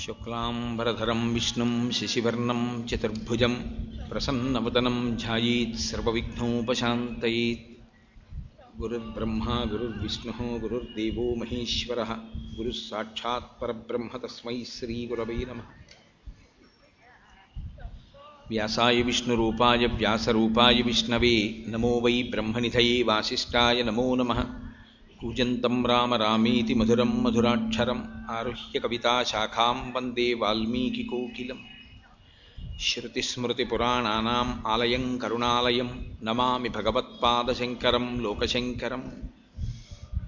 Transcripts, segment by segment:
शुक्लांबरधरं विष्णुं शशिवर्णं चतुर्भुजं प्रसन्नवदनं ध्यायेत् सर्वविघ्नोपशान्तयेत्। गुरुर्ब्रह्मा गुरुर्विष्णुः गुरुर्देवो महेश्वरः गुरुः साक्षात् परब्रह्म तस्मै श्रीगुरवे नमः। व्यासाय विष्णुरूपाय व्यासरूपाय विष्णवे नमो वै ब्रह्मनिधये वासिष्ठाय नमो नमः। कूजन्तं राम रामेति मधुरं मधुराक्षरम् आरुह्य कविताशाखां वन्दे वाल्मीकिकोकिलम्। श्रुतिस्मृतिपुराणानाम् आलयं करुणालयं नमामि भगवत्पादशङ्करं लोकशङ्करं।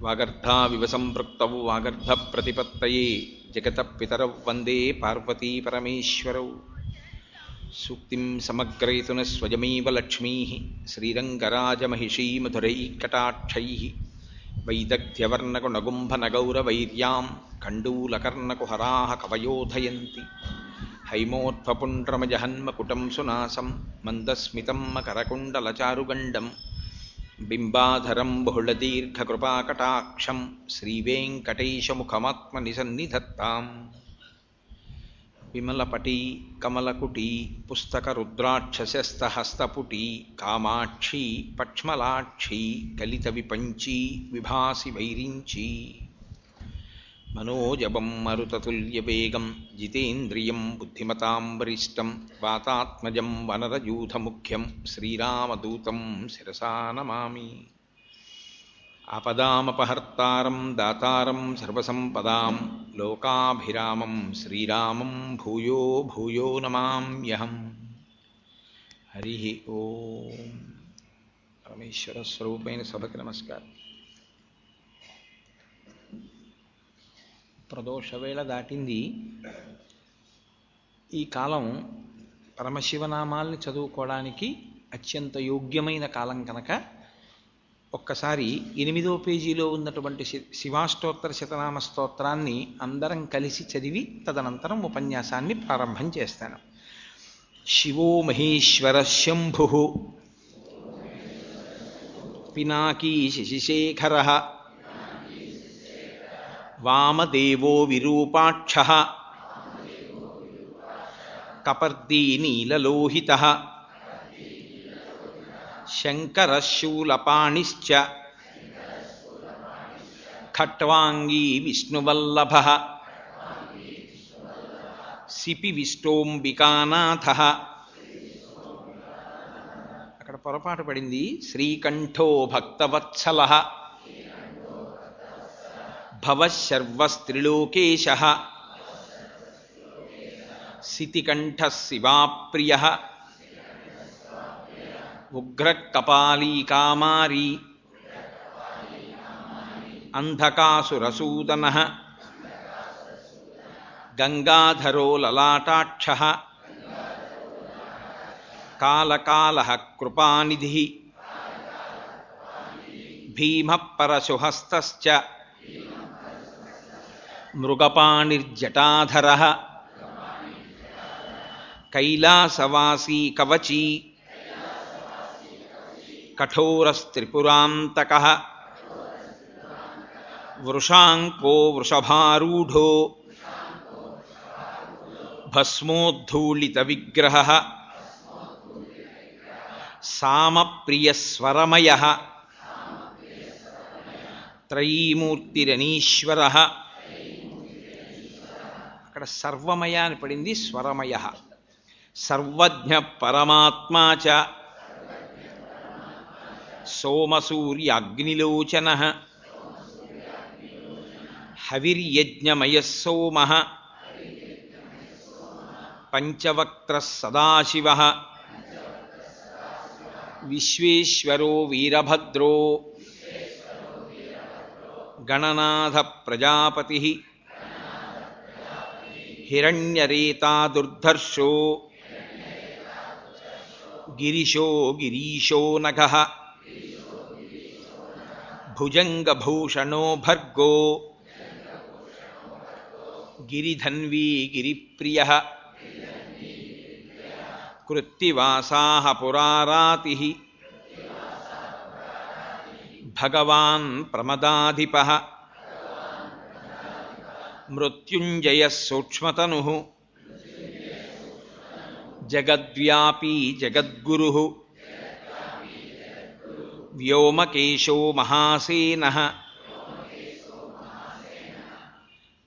वागर्धाविव सम्पृक्तौ वागर्धप्रतिपत्तये जगतः पितरौ वन्दे पार्वतीपरमेश्वरौ। सूक्तिं समग्रयितुः स्वयमेव लक्ष्मीः श्रीरङ्गराजमहिषी मधुरैकटाक्षैः। वैदग्ध्यवर्णकुणगुम्भनगौरवैर्यां कण्डूलकर्णकुहराः कवयोधयन्ति। हैमोत्फपुण्ड्रमजहन्मकुटं सुनासं मन्दस्मितं मकरकुण्डलचारुगण्डं बिम्बाधरं बहुलदीर्घकृपाकटाक्षं श्रीवेङ्कटेशमुखमात्मनिसन्निधत्ताम्। विमलपटी कमलकुटी पुस्तकरुद्राक्षसस्तहस्तपुटी कामाक्षी पक्ष्मलाक्षी कलितविपञ्ची विभासि वैरिञ्ची। मनोजवं मरुततुल्यवेगं जितेन्द्रियं बुद्धिमतां वरिष्ठं वातात्मजं वनरयूथमुख्यं श्रीरामदूतं शिरसा नमामि। आपदामपहर्तारं दातारं सर्वसम्पदां लोकाभिरामं श्रीरामं भूयो भूयो नमाम्यहम्। हरिः ओम। परमेश्वर स्वरूपैన సభకి నమస్కారం। ప్రదోషవేళ దాటింది. ఈ కాలం పరమశివనామాల్ని చదువుకోవడానికి అత్యంత యోగ్యమైన కాలం కనుక ఒక్కసారి 8వ పేజీలో ఉన్నటువంటి శివాష్టోత్తర శతనామ స్తోత్రాన్ని అందరం కలిసి చదివి తదనంతరం ఉపన్యాసాన్ని ప్రారంభం చేస్తాను. శివో మహేశ్వర శంభుః పినాకీ శశిశేఖరః వామదేవో విరూపాక్షః కపర్దీ నీలలోహితః శంకరశూలపాణిశ్చ ఖట్వాంగీ విష్ణువల్లభః సిపి విష్టోంబికానాథః. అక్కడ పొరపాటు పడింది. శ్రీకంఠో భక్తవత్సలః భవశర్వస్త్రిలోకేశః సితికంఠః శివాప్రియః ఉగ్రకపాలీకామారీ అంధకాసురసూదనః గంగాధరో లలాటాక్షః కాలకాలః కృపానిధిః భీమః పరశుహస్తశ్చ మృగపాణిర్జటాధరః కైలాసవాసీ కవచీ కఠోరస్త్రిపురాంతకః వృషాంకో వృషభారూఢో భస్మోద్ధూళితవిగ్రహः సామప్రియస్వరమయः త్రయీమూర్తిరనీశ్వరः. అక్కడ సర్వమయ అని పడింది, స్వరమయః. సర్వజ్ఞ పరమాత్మా చ సోమసూర్యాగ్నిలోచనః హవిర్యజ్ఞమయః సోమః పంచవక్త్రః సదాశివః విశ్వేశ్వరో వీరభద్రో గణనాథః ప్రజాపతిః హిరణ్యరేతా దుర్ధర్షో గిరిశో గిరీశో నఘః భుజంగభూషణో భర్గో గిరిధన్వీ గిరిప్రియః కృత్తివాసాః పురారాతిః భగవాన్ ప్రమదాధిపః మృత్యుంజయ సూక్ష్మతను జగద్వ్యాపీ జగద్గురు వ్యోమకేశో మహాసేనః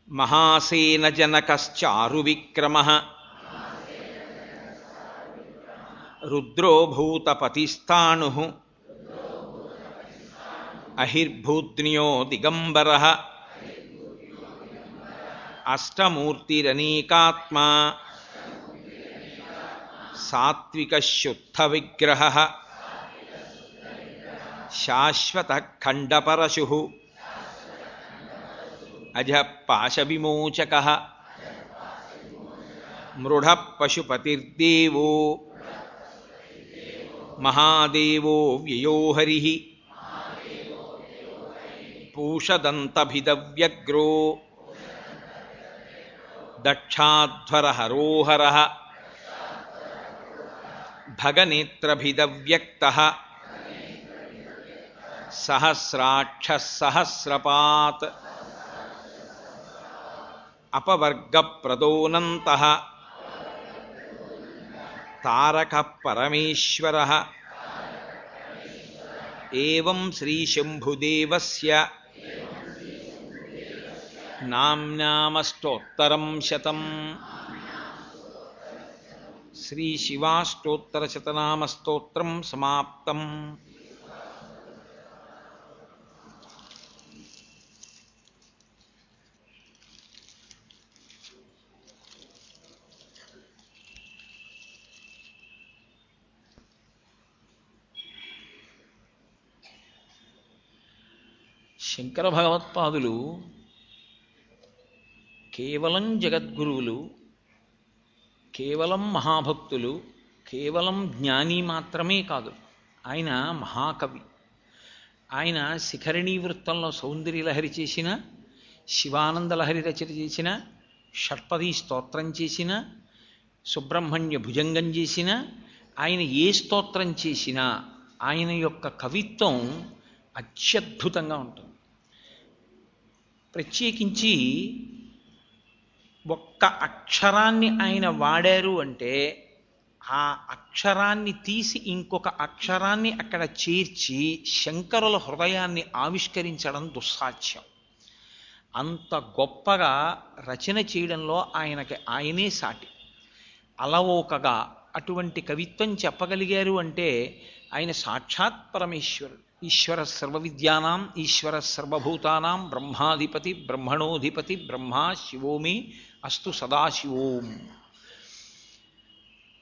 మహాసేనజనకశ్చారువిక్రమః రుద్రో భూతపతిస్థాణుః అహిర్భూత్న్యో దిగంబరః అష్టమూర్తిరనేకాత్మా సాత్వికశుద్ధవిగ్రహः శాశ్వతఖండపరశుః అజః పాశవిమోచకः మృఢః పశుపతిర్దేవో మహాదేవో వ్యయో హరిః పూషదంతభిదవ్యగ్రో దక్షాధ్వరహరోహరः భగనేత్రభిదవ్యక్తः సహస్రాక్షः సహస్రపాత్ అపవర్గప్రదోనంతః తారకః పరమేశ్వరः ఏవం శ్రీశంభుదేవస్య నామ్నామష్టోత్తరం శతం. శ్రీశివాష్టోత్తరశతనామస్తోత్రం సమాప్తం. శంకర భగవత్పాదులు కేవలం జగద్గురువులు, కేవలం మహాభక్తులు, కేవలం జ్ఞాని మాత్రమే కాదు, ఆయన మహాకవి. ఆయన శిఖరిణీ వృత్తంలో సౌందర్యలహరి చేసిన, శివానందలహరి రచన చేసిన, షట్పదీ స్తోత్రం చేసిన, సుబ్రహ్మణ్య భుజంగం చేసిన, ఆయన ఏ స్తోత్రం చేసినా ఆయన యొక్క కవిత్వం అత్యద్భుతంగా ఉంటుంది. ప్రత్యేకించి ఒక్క అక్షరాన్ని ఆయన వాడారు అంటే ఆ అక్షరాన్ని తీసి ఇంకొక అక్షరాన్ని అక్కడ చేర్చి శంకరుల హృదయాన్ని ఆవిష్కరించడం దుస్సాధ్యం. అంత గొప్పగా రచన చేయడంలో ఆయనే సాటి. అలవోకగా అటువంటి కవిత్వం చెప్పగలిగారు అంటే ఆయన సాక్షాత్ పరమేశ్వరుడు. ఈశ్వర సర్వవిద్యానాం ఈశ్వర సర్వభూతానాం బ్రహ్మాధిపతి బ్రహ్మణోధిపతి బ్రహ్మా శివోమి అస్తు సదాశివోం.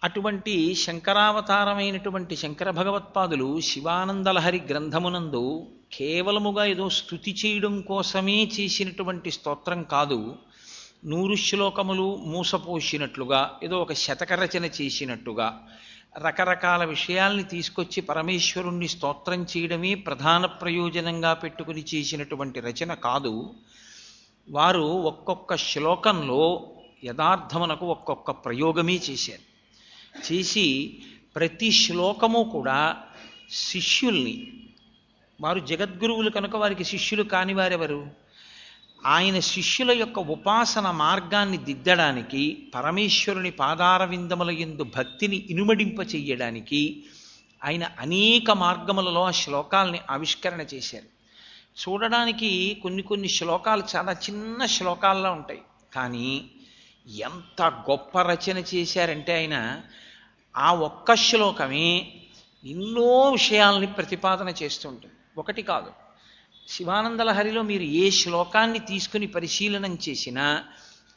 అటువంటి శంకరావతారమైనటువంటి శంకర భగవత్పాదులు శివానందలహరి గ్రంథమునందు కేవలముగా ఏదో స్తుతి చేయడం కోసమే చేసినటువంటి స్తోత్రం కాదు. 100 శ్లోకములు మూసపోసినట్లుగా, ఏదో ఒక శతక రచన చేసినట్టుగా రకరకాల విషయాల్ని తీసుకొచ్చి పరమేశ్వరుణ్ణి స్తోత్రం చేయడమే ప్రధాన ప్రయోజనంగా పెట్టుకుని చేసినటువంటి రచన కాదు. వారు ఒక్కొక్క శ్లోకంలో యథార్థమునకు ఒక్కొక్క ప్రయోగమే చేశారు. చేసి ప్రతి శ్లోకము కూడా శిష్యుల్ని, వారు జగద్గురువులు కనుక వారికి శిష్యులు కాని వారెవరు? ఆయన శిష్యుల యొక్క ఉపాసన మార్గాన్ని దిద్దడానికి, పరమేశ్వరుని పాదారవిందముల యందు భక్తిని ఇనుమడింప చెయ్యడానికి ఆయన అనేక మార్గములలో ఆ శ్లోకాలని ఆవిష్కరణ చేశారు. చూడడానికి కొన్ని శ్లోకాలు చాలా చిన్న శ్లోకాల్లో ఉంటాయి, కానీ ఎంత గొప్ప రచన చేశారంటే ఆయన ఆ ఒక్క శ్లోకమే ఎన్నో విషయాల్ని ప్రతిపాదన చేస్తుంటుంది. ఒకటి కాదు, శివానందలహరిలో మీరు ఏ శ్లోకాన్ని తీసుకుని పరిశీలనం చేసినా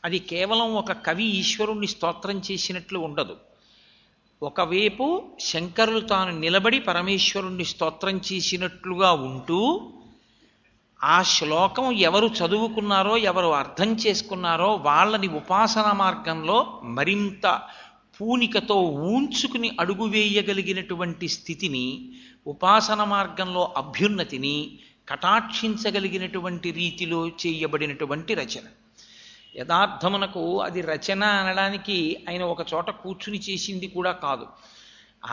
అది కేవలం ఒక కవి ఈశ్వరుణ్ణి స్తోత్రం చేసినట్లు ఉండదు. ఒకవైపు శంకరులు తాను నిలబడి పరమేశ్వరుణ్ణి స్తోత్రం చేసినట్లుగా ఉంటూ, ఆ శ్లోకం ఎవరు చదువుకున్నారో ఎవరు అర్థం చేసుకున్నారో వాళ్ళని ఉపాసనా మార్గంలో మరింత పూనికతో ఊంచుకుని అడుగు వేయగలిగినటువంటి స్థితిని, ఉపాసన మార్గంలో అభ్యున్నతిని కటాక్షించగలిగినటువంటి రీతిలో చేయబడినటువంటి రచన. యథార్థమునకు అది రచన అనడానికి ఆయన ఒక చోట కూర్చుని చేసింది కూడా కాదు.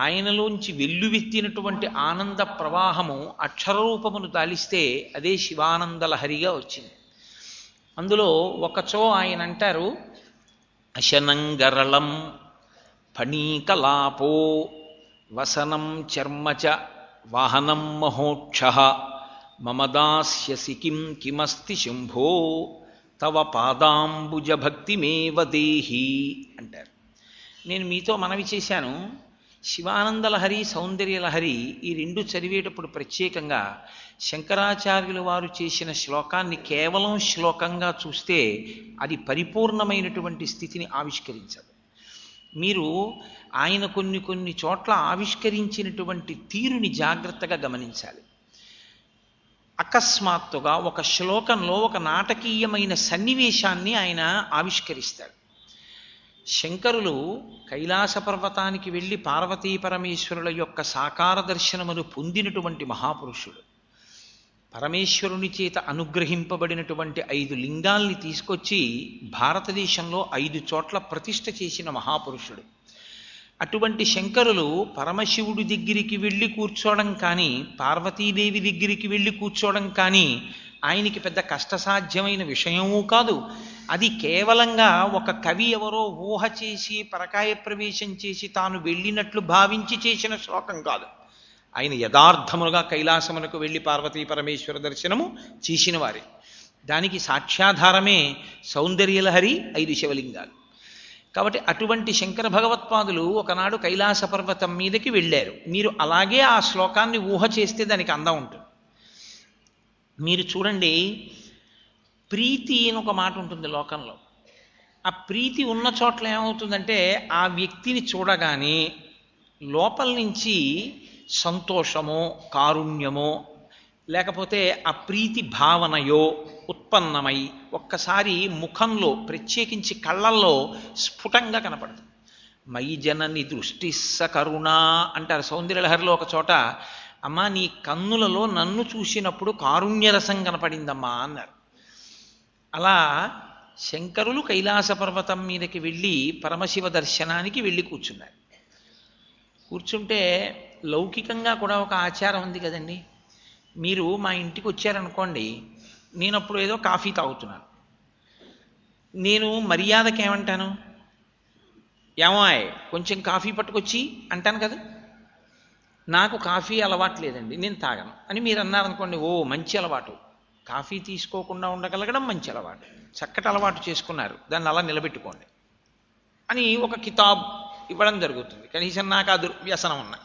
ఆయనలోంచి వెల్లువెత్తినటువంటి ఆనంద ప్రవాహము అక్షరరూపమును దాలిస్తే అదే శివానందలహరిగా వచ్చింది. అందులో ఒకచో ఆయన అంటారు, అశనంగరళం ఫణీకలాపో వసనం చర్మచ వాహనం మహోక్ష మమ దాస్యసి కిం కిమస్తి శంభో తవ పాదాంబుజ భక్తిమేవ దేహి అంటారు. నేను మీతో మనవి చేశాను, శివానందలహరి సౌందర్యలహరి ఈ రెండు చదివేటప్పుడు ప్రత్యేకంగా శంకరాచార్యుల వారు చేసిన శ్లోకాన్ని కేవలం శ్లోకంగా చూస్తే అది పరిపూర్ణమైనటువంటి స్థితిని ఆవిష్కరించదు. మీరు ఆయన కొన్ని కొన్ని చోట్ల ఆవిష్కరించినటువంటి తీరుని జాగ్రత్తగా గమనించాలి. అకస్మాత్తుగా ఒక శ్లోకంలో ఒక నాటకీయమైన సన్నివేశాన్ని ఆయన ఆవిష్కరిస్తాడు. శంకరులు కైలాస పర్వతానికి వెళ్ళి పార్వతీ పరమేశ్వరుల యొక్క సాకార దర్శనమును పొందినటువంటి మహాపురుషుడు. పరమేశ్వరుని చేత అనుగ్రహింపబడినటువంటి 5 లింగాల్ని తీసుకొచ్చి భారతదేశంలో 5 చోట్ల ప్రతిష్ఠ చేసిన మహాపురుషుడు. అటువంటి శంకరులు పరమశివుడి దగ్గరికి వెళ్ళి కూర్చోవడం కానీ, పార్వతీదేవి దగ్గరికి వెళ్ళి కూర్చోవడం కానీ ఆయనకి పెద్ద కష్టసాధ్యమైన విషయమూ కాదు. అది కేవలంగా ఒక కవి ఎవరో ఊహ చేసి పరకాయ ప్రవేశం చేసి తాను వెళ్ళినట్లు భావించి చేసిన శ్లోకం కాదు. ఆయన యథార్థములుగా కైలాసమునకు వెళ్ళి పార్వతీ పరమేశ్వర దర్శనము చేసిన వారి. దానికి సాక్ష్యాధారమే సౌందర్యలహరి 5 శివలింగాలు. కాబట్టి అటువంటి శంకర భగవత్పాదులు ఒకనాడు కైలాస పర్వతం మీదకి వెళ్ళారు. మీరు అలాగే ఆ శ్లోకాన్ని ఊహ చేస్తే దానికి అందం ఉంటుంది. మీరు చూడండి, ప్రీతి అని ఒక మాట ఉంటుంది లోకంలో. ఆ ప్రీతి ఉన్న చోట్ల ఏమవుతుందంటే ఆ వ్యక్తిని చూడగానే లోపల నుంచి సంతోషమో కారుణ్యమో లేకపోతే ఆ ప్రీతి భావనయో ఉత్పన్నమై ఒక్కసారి ముఖంలో ప్రత్యేకించి కళ్ళల్లో స్ఫుటంగా కనపడుతుంది. మయి జనని దృష్టి సకరుణ అంటారు సౌందర్యలహరిలో ఒక చోట. అమ్మా, నీ కన్నులలో నన్ను చూసినప్పుడు కారుణ్యరసం కనపడిందమ్మా అన్నారు. అలా శంకరులు కైలాస పర్వతం మీదకి వెళ్ళి పరమశివ దర్శనానికి వెళ్ళి కూర్చున్నారు. కూర్చుంటే లౌకికంగా కూడా ఒక ఆచారం ఉంది కదండి. మీరు మా ఇంటికి వచ్చారనుకోండి, నేను అప్పుడు ఏదో కాఫీ తాగుతున్నాను. నేను మర్యాదకి ఏమంటాను? ఏమాయ్ కొంచెం కాఫీ పట్టుకొచ్చి అంటాను కదా. నాకు కాఫీ అలవాటు లేదండి, నేను తాగను అని మీరు అన్నారనుకోండి, ఓ మంచి అలవాటు, కాఫీ తీసుకోకుండా ఉండగలగడం మంచి అలవాటు, చక్కటి అలవాటు చేసుకున్నారు, దాన్ని అలా నిలబెట్టుకోండి అని ఒక కితాబ్ ఇవ్వడం జరుగుతుంది. కనీసం నాకు ఆ దుర్వ్యసనం ఉన్నా.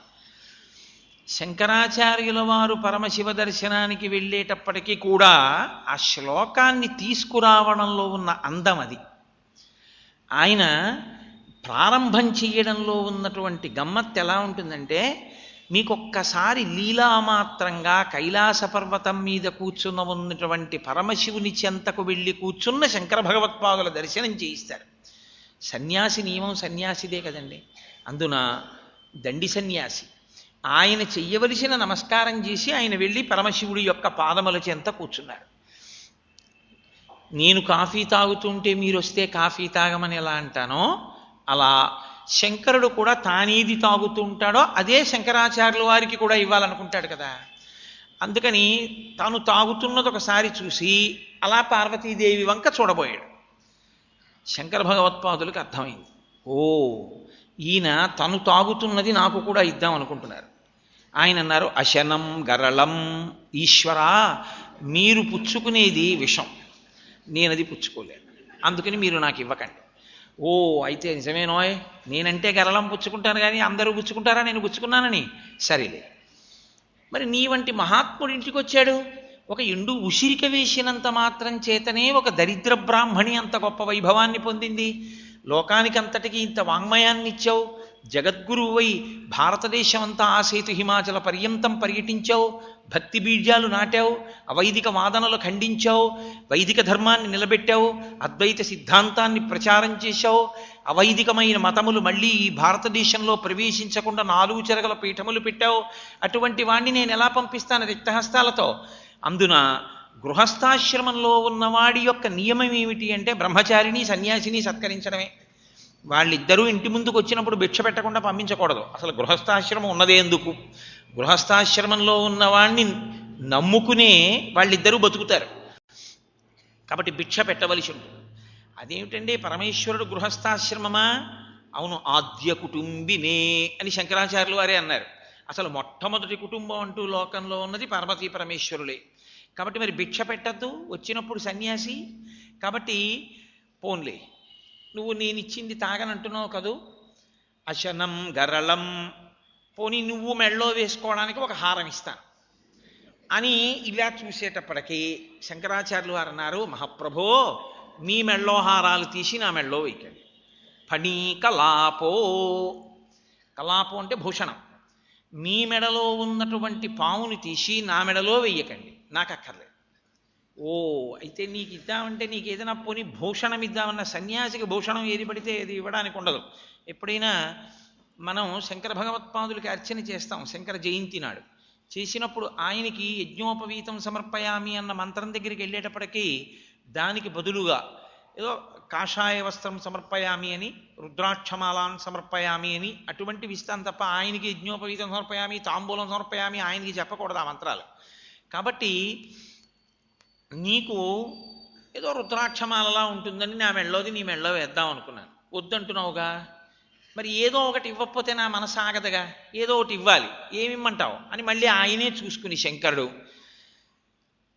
శంకరాచార్యుల వారు పరమశివ దర్శనానికి వెళ్ళేటప్పటికీ కూడా ఆ శ్లోకాన్ని తీసుకురావడంలో ఉన్న అందం అది. ఆయన ప్రారంభం చేయడంలో ఉన్నటువంటి గమ్మత్తు ఎలా ఉంటుందంటే, మీకొక్కసారి లీలామాత్రంగా కైలాస పర్వతం మీద కూర్చున్న ఉన్నటువంటి పరమశివుని చెంతకు వెళ్ళి కూర్చున్న శంకర భగవత్పాదుల దర్శనం చేయిస్తారు. సన్యాసి నియమం సన్యాసిదే కదండి. అందున దండి సన్యాసి ఆయన చెయ్యవలసిన నమస్కారం చేసి ఆయన వెళ్ళి పరమశివుడి యొక్క పాదముల చెంత కూర్చున్నారు. నేను కాఫీ తాగుతుంటే మీరు వస్తే కాఫీ తాగమని ఎలా అంటానో, అలా శంకరుడు కూడా తానేది తాగుతుంటాడో అదే శంకరాచార్యుల వారికి కూడా ఇవ్వాలనుకుంటాడు కదా. అందుకని తాను తాగుతున్నది ఒకసారి చూసి అలా పార్వతీదేవి వంక చూడబోయాడు. శంకర భగవత్పాదులకు అర్థమైంది, ఓ ఈయన తను తాగుతున్నది నాకు కూడా ఇద్దాం అనుకుంటున్నారు. ఆయన అన్నారు, అశనం గరళం ఈశ్వరా, మీరు పుచ్చుకునేది విషం, నేనది పుచ్చుకోలేను, అందుకని మీరు నాకు ఇవ్వకండి. ఓ అయితే నిజమేనోయ్, నేనంటే గరళం పుచ్చుకుంటాను కానీ అందరూ పుచ్చుకుంటారా నేను పుచ్చుకున్నానని? సరేలే. మరి నీ వంటి మహాత్ముడి ఇంటికి వచ్చాడు, ఒక ఎండు ఉసిరిక వేసినంత మాత్రం చేతనే ఒక దరిద్ర బ్రాహ్మణి అంత గొప్ప వైభవాన్ని పొందింది. లోకానికి అంతటికి ఇంత వాంగ్మయాన్ని ఇచ్చావు, జగద్గురువై భారతదేశం అంతా ఆసేతు హిమాచల పర్యంతం పర్యటించావు, భక్తి బీజాలు నాటావు, అవైదిక వాదనలు ఖండించావు, వైదిక ధర్మాన్ని నిలబెట్టావు, అద్వైత సిద్ధాంతాన్ని ప్రచారం చేశావు, అవైదికమైన మతములు మళ్ళీ ఈ భారతదేశంలో ప్రవేశించకుండా 4 చెరగల పీఠములు పెట్టావు. అటువంటి వాణ్ణి నేను ఎలా పంపిస్తాను రిక్తహస్తాలతో? అందున గృహస్థాశ్రమంలో ఉన్నవాడి యొక్క నియమం ఏమిటి అంటే బ్రహ్మచారిని సన్యాసిని సత్కరించడమే. వాళ్ళిద్దరూ ఇంటి ముందుకు వచ్చినప్పుడు భిక్ష పెట్టకుండా పంపించకూడదు. అసలు గృహస్థాశ్రమం ఉన్నదే ఎందుకు? గృహస్థాశ్రమంలో ఉన్నవాణ్ణి నమ్ముకునే వాళ్ళిద్దరూ బతుకుతారు. కాబట్టి భిక్ష పెట్టవలసి ఉంటుంది. అదేమిటండి పరమేశ్వరుడు గృహస్థాశ్రమమా? అవును, ఆద్య కుటుంబినే అని శంకరాచార్యులు వారే అన్నారు. అసలు మొట్టమొదటి కుటుంబం అంటూ లోకంలో ఉన్నది పార్వతీ పరమేశ్వరులే. కాబట్టి మరి భిక్ష పెట్టద్దు వచ్చినప్పుడు సన్యాసి. కాబట్టి పోన్లే, నువ్వు నేను ఇచ్చింది తాగనంటున్నావు కదూ, అశనం గరళం, పోనీ నువ్వు మెళ్ళో వేసుకోవడానికి ఒక హారం ఇస్తాను అని ఇలా చూసేటప్పటికీ శంకరాచార్యులు వారు అన్నారు, మహాప్రభో మీ మెళ్ళో హారాలు తీసి నా మెళ్ళో వేయకండి. ఫణీ కలాపో, కలాపం అంటే భూషణం, మీ మెడలో ఉన్నటువంటి పావుని తీసి నా మెడలో వెయ్యకండి, నాకు అక్కర్లేదు. ఓ అయితే నీకు ఇద్దామంటే నీకు ఏదైనా పోనీ భూషణం ఇద్దామన్న, సన్యాసికి భూషణం ఏది పడితే ఏది ఇవ్వడానికి ఉండదు. ఎప్పుడైనా మనం శంకర భగవత్పాదులకి అర్చన చేస్తాం శంకర జయంతి నాడు. చేసినప్పుడు ఆయనకి యజ్ఞోపవీతం సమర్పయామి అన్న మంత్రం దగ్గరికి వెళ్ళేటప్పటికీ దానికి బదులుగా ఏదో కాషాయ వస్త్రం సమర్పయామి అని, రుద్రాక్షమాలాన్ సమర్పయామి అని అటువంటివి ఇస్తాను తప్ప ఆయనకి యజ్ఞోపవీతం సమర్పయామి, తాంబూలం సమర్పయామి ఆయనకి చెప్పకూడదు ఆ మంత్రాలు. కాబట్టి నీకు ఏదో రుద్రాక్షమాలలా ఉంటుందని నా మెళ్ళోది నీ మెళ్ళో వేద్దాం అనుకున్నాను. వద్దంటున్నావుగా, మరి ఏదో ఒకటి ఇవ్వకపోతే నా మనసు ఆగదగా, ఏదో ఒకటి ఇవ్వాలి, ఏమిమ్మంటావు అని మళ్ళీ ఆయనే చూసుకుని శంకరుడు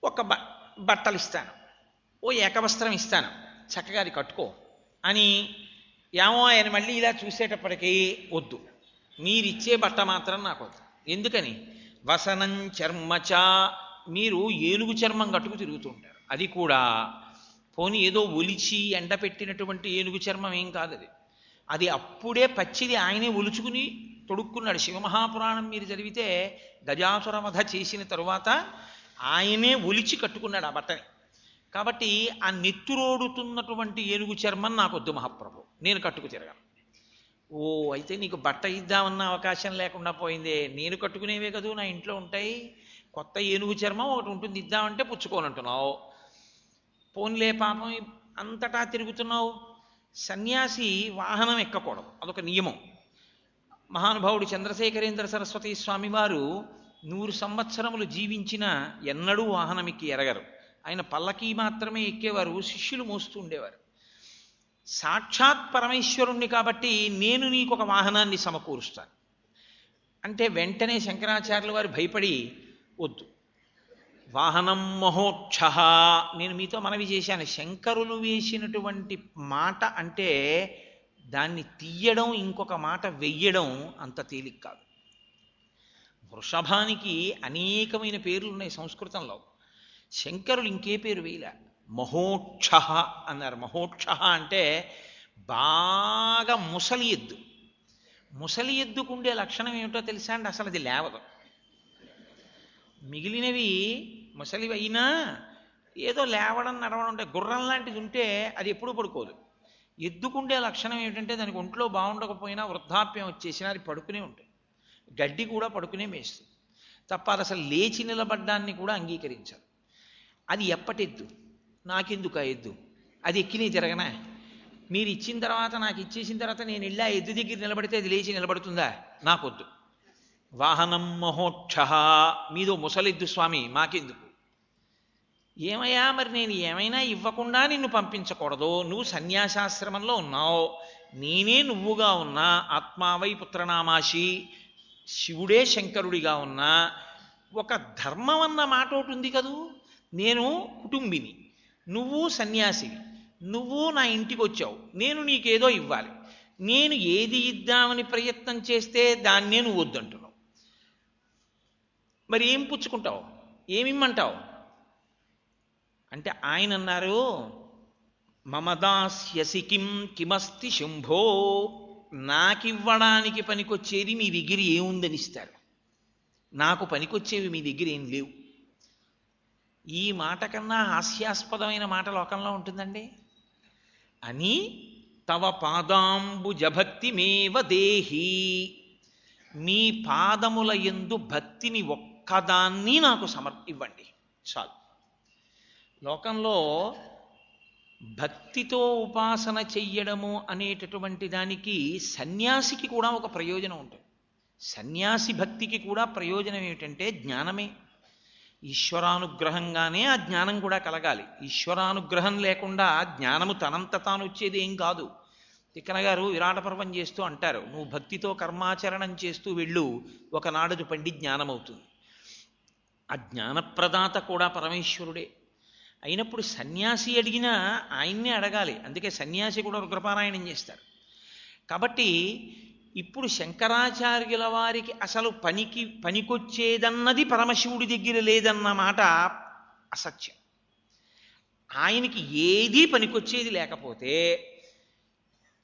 ఒక బట్టలు ఇస్తాను, ఓ ఏకవస్త్రం ఇస్తాను, చక్కగా అది కట్టుకో అని ఏమో ఆయన మళ్ళీ ఇలా చూసేటప్పటికీ వద్దు, మీరిచ్చే బట్ట మాత్రం నాకు వద్దు. ఎందుకని? వసనం చర్మచ, మీరు ఏనుగు చర్మం కట్టుకు తిరుగుతుంటారు, అది కూడా పోనీ ఏదో ఒలిచి ఎండపెట్టినటువంటి ఏనుగు చర్మం ఏం కాదు అది, అది అప్పుడే పచ్చిది ఆయనే ఒలుచుకుని తొడుక్కున్నాడు. శివమహాపురాణం మీరు చదివితే గజాసుర వధ చేసిన తరువాత ఆయనే ఒలిచి కట్టుకున్నాడు ఆ బట్టని. కాబట్టి ఆ నెత్తురోడుతున్నటువంటి ఏనుగు చర్మం నాకొద్దు మహాప్రభు, నేను కట్టుకు తిరగను. ఓ అయితే నీకు బట్ట ఇద్దామన్న అవకాశం లేకుండా పోయిందే, నేను కట్టుకునేవే కదూ నా ఇంట్లో ఉంటాయి, కొత్త ఏనుగు చర్మం ఒకటి ఉంటుంది ఇద్దామంటే పుచ్చుకోనంటున్నావు. పోన్లే పాపం అంతటా తిరుగుతున్నావు. సన్యాసి వాహనం ఎక్కకూడదు, అదొక నియమం. మహానుభావుడు చంద్రశేఖరేంద్ర సరస్వతి స్వామి వారు 100 సంవత్సరములు జీవించిన ఎన్నడూ వాహనం ఎక్కి ఎరగరు. ఆయన పల్లకీ మాత్రమే ఎక్కేవారు, శిష్యులు మోస్తూ ఉండేవారు. సాక్షాత్ పరమేశ్వరుణ్ణి కాబట్టి నేను నీకు ఒక వాహనాన్ని సమకూరుస్తాను అంటే వెంటనే శంకరాచార్యుల వారు భయపడి వద్దు, వాహనం మహోక్ష. నేను మీతో మనవి చేశాను, శంకరులు వేసినటువంటి మాట అంటే దాన్ని తీయడం ఇంకొక మాట వెయ్యడం అంత తేలిక కాదు. వృషభానికి అనేకమైన పేర్లు ఉన్నాయి సంస్కృతంలో, శంకరులు ఇంకే పేరు వేయలే, మహోక్ష అన్నారు. మహోక్ష అంటే బాగా ముసలి ఎద్దు. ముసలి ఎద్దుకుండే లక్షణం ఏమిటో తెలుసా అండి? అసలు అది లేవదు. మిగిలినవి ముసలివి అయినా ఏదో లేవడం నడవడం ఉంటే, గుర్రం లాంటిది ఉంటే అది ఎప్పుడూ పడుకోదు. ఎద్దుకుండే లక్షణం ఏమిటంటే దానికి ఒంట్లో బాగుండకపోయినా వృద్ధాప్యం వచ్చేసినా అది పడుకునే ఉంటుంది, గడ్డి కూడా పడుకునే మేస్తుంది తప్ప అది అసలు లేచి నిలబడ్డాన్ని కూడా అంగీకరించదు. అది ఎప్పటెద్దు, నాకెందుకు ఆ ఎద్దు, అది ఎక్కినే తిరగనా? మీరు ఇచ్చిన తర్వాత నాకు ఇచ్చేసిన తర్వాత నేను వెళ్ళి ఆ ఎద్దు దగ్గర నిలబడితే అది లేచి నిలబడుతుందా? నాకొద్దు. వాహనం మహోక్ష, మీదో ముసలిద్దు స్వామి, మాకెందుకు? ఏమయ్యా మరి నేను ఏమైనా ఇవ్వకుండా నిన్ను పంపించకూడదు, నువ్వు సన్యాసాశ్రమంలో ఉన్నావు, నేనే నువ్వుగా ఉన్నా, ఆత్మావై పుత్రనామాసి, శివుడే శంకరుడిగా ఉన్నా, ఒక ధర్మం అన్న మాట ఒకటి ఉంది కదూ. నేను కుటుంబిని, నువ్వు సన్యాసివి, నువ్వు నా ఇంటికి వచ్చావు, నేను నీకేదో ఇవ్వాలి, నేను ఏది ఇద్దామని ప్రయత్నం చేస్తే దాన్నే నువ్వు వద్దంటున్నావు. మరి ఏం పుచ్చుకుంటావు, ఏమిమ్మంటావు అంటే ఆయన అన్నారు, మమదాస్యసి కిం కిమస్తి శంభో, నాకివ్వడానికి పనికొచ్చేది మీ దగ్గర ఏముందని ఇస్తారు, నాకు పనికొచ్చేవి మీ దగ్గర ఏం లేవు. ఈ మాట కన్నా హాస్యాస్పదమైన మాట లోకంలో ఉంటుందండి అని. తవ పాదాంబుజభక్తి మేవ దేహి, మీ పాదముల యందు భక్తిని ఒక్కదాన్ని నాకు ఇవ్వండి చాలు. లోకంలో భక్తితో ఉపాసన చెయ్యడము అనేటటువంటి దానికి సన్యాసికి కూడా ఒక ప్రయోజనం ఉంటుంది. సన్యాసి భక్తికి కూడా ప్రయోజనం ఏమిటంటే జ్ఞానమే. ఈశ్వరానుగ్రహంగానే ఆ జ్ఞానం కూడా కలగాలి. ఈశ్వరానుగ్రహం లేకుండా జ్ఞానము తనంత తాను వచ్చేది ఏం కాదు. తిక్కన గారు విరాట పర్వం చేస్తూ అంటారు, నువ్వు భక్తితో కర్మాచరణం చేస్తూ వెళ్ళు, ఒకనాడు పండి జ్ఞానం అవుతుంది. ఆ జ్ఞానప్రదాత కూడా పరమేశ్వరుడే అయినప్పుడు సన్యాసి అడిగినా ఆయన్నే అడగాలి. అందుకే సన్యాసి కూడా రుద్రపారాయణం చేస్తారు. కాబట్టి ఇప్పుడు శంకరాచార్యుల వారికి అసలు పనికొచ్చేదన్నది పరమశివుడి దగ్గర లేదన్న మాట అసత్యం. ఆయనకి ఏదీ పనికొచ్చేది లేకపోతే,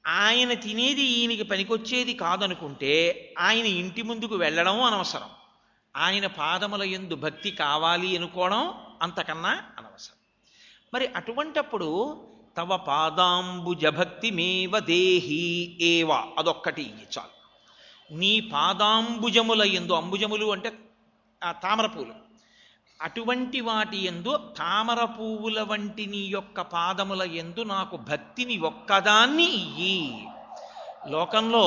ఆయన తినేది ఈయనకి పనికొచ్చేది కాదనుకుంటే ఆయన ఇంటి ముందుకు వెళ్ళడం అనవసరం. ఆయన పాదముల యందు భక్తి కావాలి అనుకోవడం అంతకన్నా అనవసరం. మరి అటువంటప్పుడు తవ పాదాంబుజ భక్తి మేవ దేహి ఏవ, అదొక్కటి చాలు. నీ పాదాంబుజముల యందు, అంబుజములు అంటే తామర పూలు, అటువంటి వాటి యందు తామర పువ్వుల వంటి నీ యొక్క పాదముల యందు నాకు భక్తిని ఒక్కదాన్ని ఇయ్యి. లోకంలో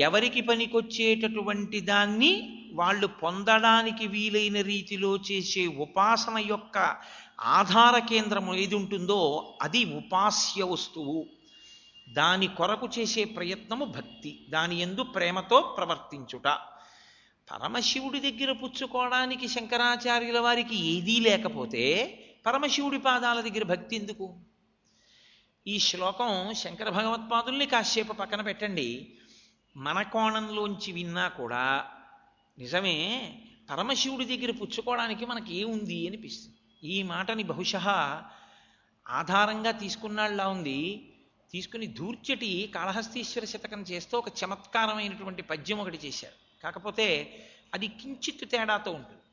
ఎవరికి పనికొచ్చేటటువంటి దాన్ని వాళ్ళు పొందడానికి వీలైన రీతిలో చేసే ఉపాసన యొక్క ఆధార కేంద్రము ఏది ఉంటుందో అది ఉపాస్య వస్తువు. దాని కొరకు చేసే ప్రయత్నము భక్తి, దాని యందు ప్రేమతో ప్రవర్తించుట. పరమశివుడి దగ్గర పుచ్చుకోవడానికి శంకరాచార్యుల వారికి ఏదీ లేకపోతే పరమశివుడి పాదాల దగ్గర భక్తి ఎందుకు? ఈ శ్లోకం శంకర భగవత్పాదుల్ని కాసేపు పక్కన పెట్టండి, మన కోణంలోంచి విన్నా కూడా నిజమే, పరమశివుడి దగ్గర పుచ్చుకోవడానికి మనకి ఏముంది అనిపిస్తుంది. ఈ మాటని బహుశः ఆధారంగా తీసుకున్నాళ్ళ ఉంది. తీసుకుని దూర్చటి కాళహస్తీశ్వర శతకం చేస్తూ ఒక చమత్కారమైనటువంటి పద్యం ఒకటి చేశారు. కాకపోతే అది కించిత్ తేడాతో ఉంటుంది.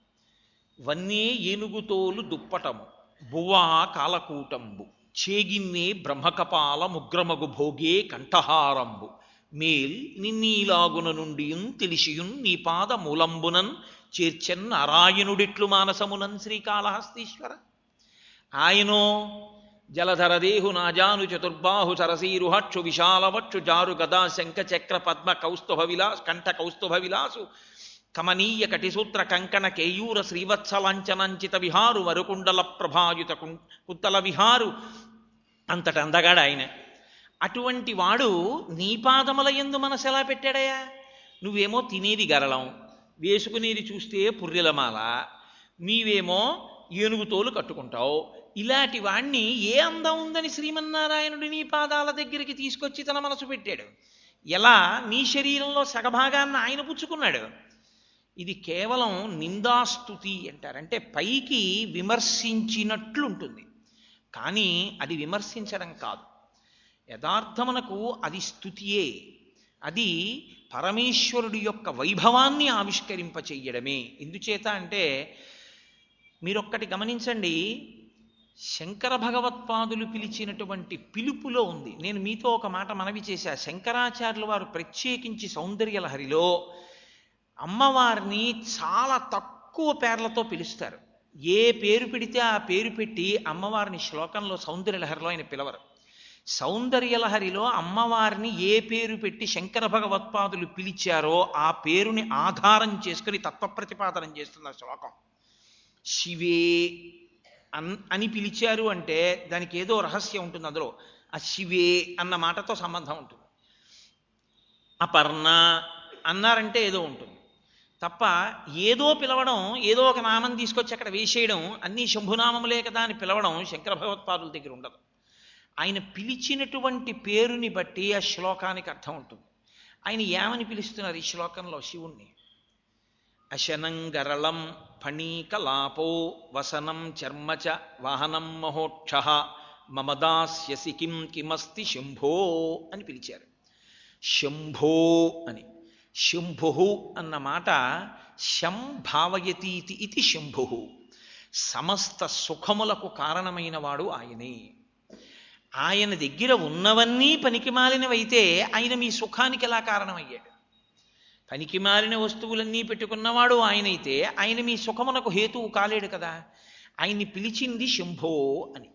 వన్నే ఏనుగుతోలు దుప్పటము బువ్వా కాలకూటంబు చేగిన్నే బ్రహ్మకపాల ముగ్రమగు భోగే కంఠహారంబు మేల్ నిన్నీలాగున నుండి తెలిసియున్ నీ పాద మూలంబునన్ చేర్చెన్ నారాయణుడిట్లు మానసమునన్ శ్రీకాళహస్తీశ్వర. ఆయనో జలధరదేహు నాజాను చతుర్బాహు సరసీరుహక్షు విశాలవక్షు జారు గదా శంఖ చక్ర పద్మ కౌస్తుభ విలాస్ కంఠ కౌస్తుభ విలాసు కమనీయ కటిసూత్ర కంకణ కేయూర శ్రీవత్సలాంఛనంచిత విహారు వరుకుండల ప్రభాయుత కుత్తల విహారు. అంతటి అందగాడు ఆయన. అటువంటి వాడు నీ పాదముల యందు మనసు ఎలా పెట్టాడయా? నువ్వేమో తినేది గరళం, వేసుకునేది చూస్తే పుర్రెలమాల, నీవేమో ఏనుగుతోలు కట్టుకుంటావు. ఇలాంటి వాణ్ణి ఏ అందం ఉందని శ్రీమన్నారాయణుడి నీ పాదాల దగ్గరికి తీసుకొచ్చి తన మనసు పెట్టాడు? ఎలా నీ శరీరంలో సగభాగాన్ని ఆయన పుచ్చుకున్నాడు? ఇది కేవలం నిందాస్తుతి అంటారు. అంటే పైకి విమర్శించినట్లుంటుంది, కానీ అది విమర్శించడం కాదు. యథార్థమునకు అది స్తుతియే. అది పరమేశ్వరుడి యొక్క వైభవాన్ని ఆవిష్కరింపచెయ్యడమే. ఎందుచేత అంటే మీరొక్కటి గమనించండి, శంకర భగవత్పాదులు పిలిచినటువంటి పిలుపులో ఉంది. నేను మీతో ఒక మాట మనవి చేశా. శంకరాచార్యుల వారు ప్రత్యేకించి సౌందర్యలహరిలో అమ్మవారిని చాలా తక్కువ పేర్లతో పిలుస్తారు. ఏ పేరు పెడితే ఆ పేరు పెట్టి అమ్మవారిని శ్లోకంలో సౌందర్యలహరిలో ఆయన పిలవరు. సౌందర్యలహరిలో అమ్మవారిని ఏ పేరు పెట్టి శంకర భగవత్పాదులు పిలిచారో ఆ పేరుని ఆధారం చేసుకుని తత్వప్రతిపాదనం చేస్తున్న శ్లోకం. శివే అని పిలిచారు అంటే దానికి ఏదో రహస్యం ఉంటుంది. అందులో ఆ శివే అన్న మాటతో సంబంధం ఉంటుంది. అపర్ణ అన్నారంటే ఏదో ఉంటుంది తప్ప ఏదో పిలవడం, ఏదో ఒక నామం తీసుకొచ్చి అక్కడ వేసేయడం, అన్నీ శంభునామములే కదా అని పిలవడం శంకర భగవత్పాదుల దగ్గర ఉండదు. ఆయన పిలిచినటువంటి పేరుని బట్టి ఆ శ్లోకానికి అర్థం ఉంటుంది. ఆయన ఏమని పిలుస్తున్నారు ఈ శ్లోకంలో శివుణ్ణి? అశనంగరళం ఫణీకలాపో వసనం చర్మచ వాహనం మహోక్ష మమదాస్యసి కిం కిమస్తి శంభో అని పిలిచారు. శంభో అని. శంభు అన్న మాట శం భావయతీతి ఇది శంభు. సమస్త సుఖములకు కారణమైన వాడు ఆయనే. ఆయన దగ్గర ఉన్నవన్నీ పనికిమాలినవైతే ఆయన మీ సుఖానికి ఎలా కారణమయ్యాడు? పనికిమాలిన వస్తువులన్నీ పెట్టుకున్నవాడు ఆయనైతే ఆయన మీ సుఖమునకు హేతువు కాలేడు కదా. ఆయన్ని పిలిచింది శంభో అని.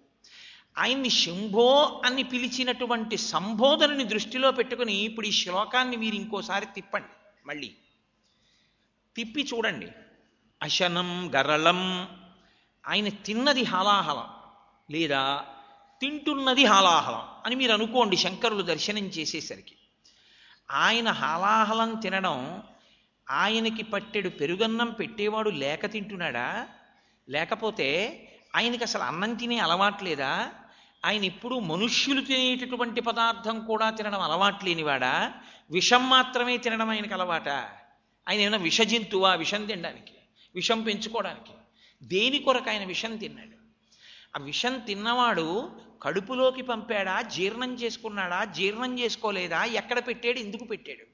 ఆయన్ని శంభో అని పిలిచినటువంటి సంబోధనని దృష్టిలో పెట్టుకుని ఇప్పుడు ఈ శ్లోకాన్ని మీరు ఇంకోసారి తిప్పండి, మళ్ళీ తిప్పి చూడండి. అశనం గరళం. ఆయన తిన్నది హాలాహలం లేదా తింటున్నది హాలాహలం అని మీరు అనుకోండి శంకరులు దర్శనం చేసేసరికి. ఆయన హాలాహలం తినడం, ఆయనకి పట్టెడు పెరుగన్నం పెట్టేవాడు లేక తింటున్నాడా? లేకపోతే ఆయనకి అసలు అన్నం తినే అలవాట్లేదా? ఆయన ఎప్పుడూ మనుష్యులు తినేటటువంటి పదార్థం కూడా తినడం అలవాట్లేనివాడా? విషం మాత్రమే తినడం ఆయనకు అలవాటా? ఆయన ఏమైనా విష జంతువా విషం తినడానికి, విషం పెంచుకోవడానికి? దేని కొరకు ఆయన విషం తిన్నాడు? ఆ విషం తిన్నవాడు కడుపులోకి పంపాడా, జీర్ణం చేసుకున్నాడా, జీర్ణం చేసుకోలేదా, ఎక్కడ పెట్టాడు, ఎందుకు పెట్టాడు?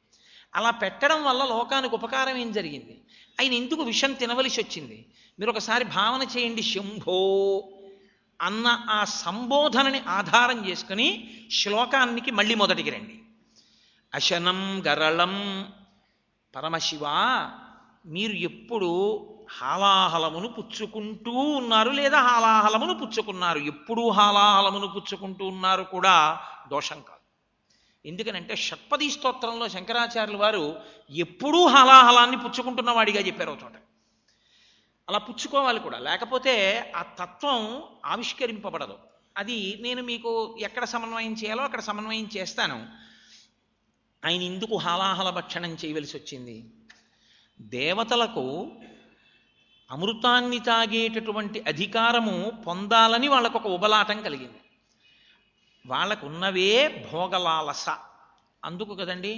అలా పెట్టడం వల్ల లోకానికి ఉపకారం ఏం జరిగింది? ఆయన ఎందుకు విషం తినవలసి వచ్చింది? మీరు ఒకసారి భావన చేయండి. శంభో అన్న ఆ సంబోధనని ఆధారం చేసుకుని శ్లోకానికి మళ్ళీ మొదటికి రండి. అశనం గరళం. పరమశివ, మీరు ఎప్పుడు హాలాహలమును పుచ్చుకుంటూ ఉన్నారు లేదా హాలాహలమును పుచ్చుకున్నారు? ఎప్పుడూ హాలాహలమును పుచ్చుకుంటూ ఉన్నారు కూడా దోషం కాదు. ఎందుకనంటే షట్పదీ స్తోత్రంలో శంకరాచార్యుల వారు ఎప్పుడూ హాలాహలాన్ని పుచ్చుకుంటున్న వాడిగా చెప్పారు ఒక చోట. అలా పుచ్చుకోవాలి కూడా, లేకపోతే ఆ తత్వం ఆవిష్కరింపబడదు. అది నేను మీకు ఎక్కడ సమన్వయం చేయాలో అక్కడ సమన్వయం చేస్తాను. ఆయన ఎందుకు హాలాహల భక్షణం చేయవలసి వచ్చింది? దేవతలకు అమృతాన్ని తాగేటటువంటి అధికారము పొందాలని వాళ్ళకు ఒక ఉబలాటం కలిగింది. వాళ్ళకున్నవే భోగలాలస. అందుకు కదండి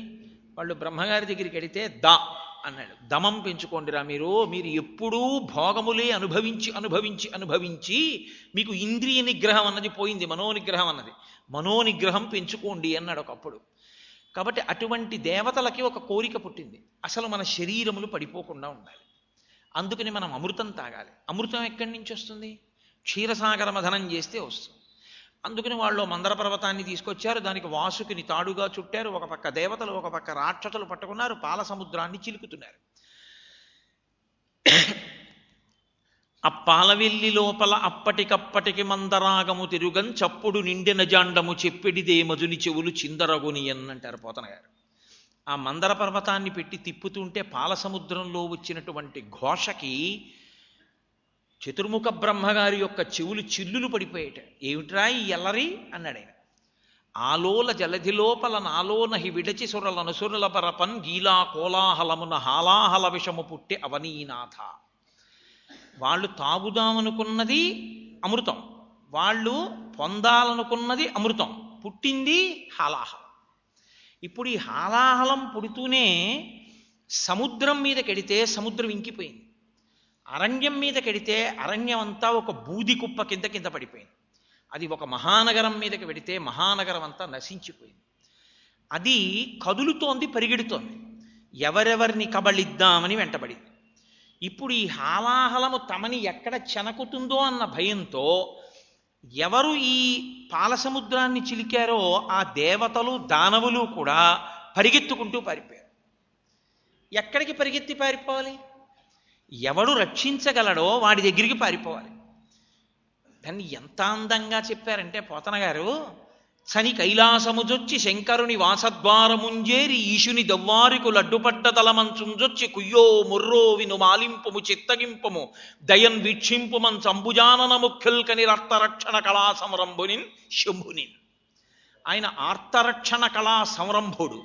వాళ్ళు బ్రహ్మగారి దగ్గరికి వెడితే దా అన్నాడు. దమం పెంచుకోండిరా మీరు, మీరు ఎప్పుడూ భోగములే అనుభవించి అనుభవించి అనుభవించి మీకు ఇంద్రియ నిగ్రహం అన్నది పోయింది, మనోనిగ్రహం అన్నది. మనోనిగ్రహం పెంచుకోండి అన్నాడు ఒకప్పుడు. కాబట్టి అటువంటి దేవతలకి ఒక కోరిక పుట్టింది, అసలు మన శరీరములు పడిపోకుండా ఉండాలి, అందుకని మనం అమృతం తాగాలి. అమృతం ఎక్కడి నుంచి వస్తుంది? క్షీరసాగర మథనం చేస్తే వస్తుంది. అందుకని వాళ్ళు మందర పర్వతాన్ని తీసుకొచ్చారు, దానికి వాసుకిని తాడుగా చుట్టారు. ఒక పక్క దేవతలు, ఒక పక్క రాక్షసులు పట్టుకున్నారు, పాల సముద్రాన్ని చిలుకుతున్నారు. ఆ పాలవెల్లి లోపల అప్పటికప్పటికి మందరాగము తిరుగం చప్పుడు నిండిన జాండము చెప్పిడిదే మధుని చెవులు చిందరగుని అన్నంటారు పోతన గారు. ఆ మందర పర్వతాన్ని పెట్టి తిప్పుతుంటే పాల సముద్రంలో వచ్చినటువంటి ఘోషకి చతుర్ముఖ బ్రహ్మగారి యొక్క చెవులు చిల్లులు పడిపోయేట. ఏమిట్రా ఈ ఎల్లరి అన్నాడు ఆయన. ఆలోల జలధి లోపల నాలోనహి విడచి సురలను సురుల పరపన్ గీలా కోలాహలమున హాలాహల విషము పుట్టి అవనీనాథ. వాళ్ళు తాగుదామనుకున్నది అమృతం, వాళ్ళు పొందాలనుకున్నది అమృతం, పుట్టింది హాలాహలం. ఇప్పుడు ఈ హాలాహలం పుడుతూనే సముద్రం మీద కెడితే సముద్రం ఇంకిపోయింది, అరణ్యం మీద కెడితే అరణ్యం అంతా ఒక బూది కుప్ప కింద పడిపోయింది, అది ఒక మహానగరం మీదకి వెడితే మహానగరం అంతా నశించిపోయింది. అది కదులుతోంది, పరిగెడుతోంది, ఎవరెవరిని కబళిద్దామని వెంటబడింది. ఇప్పుడు ఈ హాలాహలము తమని ఎక్కడ చెనకుతుందో అన్న భయంతో ఎవరు ఈ పాలసముద్రాన్ని చిలికారో ఆ దేవతలు దానవులు కూడా పరిగెత్తుకుంటూ పారిపోయారు. ఎక్కడికి పరిగెత్తి పారిపోవాలి? ఎవడు రక్షించగలడో వాడి దగ్గరికి పారిపోవాలి. దాన్ని ఎంత అందంగా చెప్పారంటే పోతన గారు, చని కైలాసముజొచ్చి శంకరుని వాసద్వారముంజేరి ఈశుని దవ్వారికు లడ్డుపడ్డ తలమంచుంజొచ్చి కుయ్యో ముర్రో విను మాలింపుము చిత్తగింపుము దయన్ వీక్షింపుమన్ సంభుజానన ముఖ్యుల్కని ఆర్తరక్షణ కళా సంరంభునిన్ శంభునిన్. ఆయన ఆర్తరక్షణ కళా సంరంభుడు.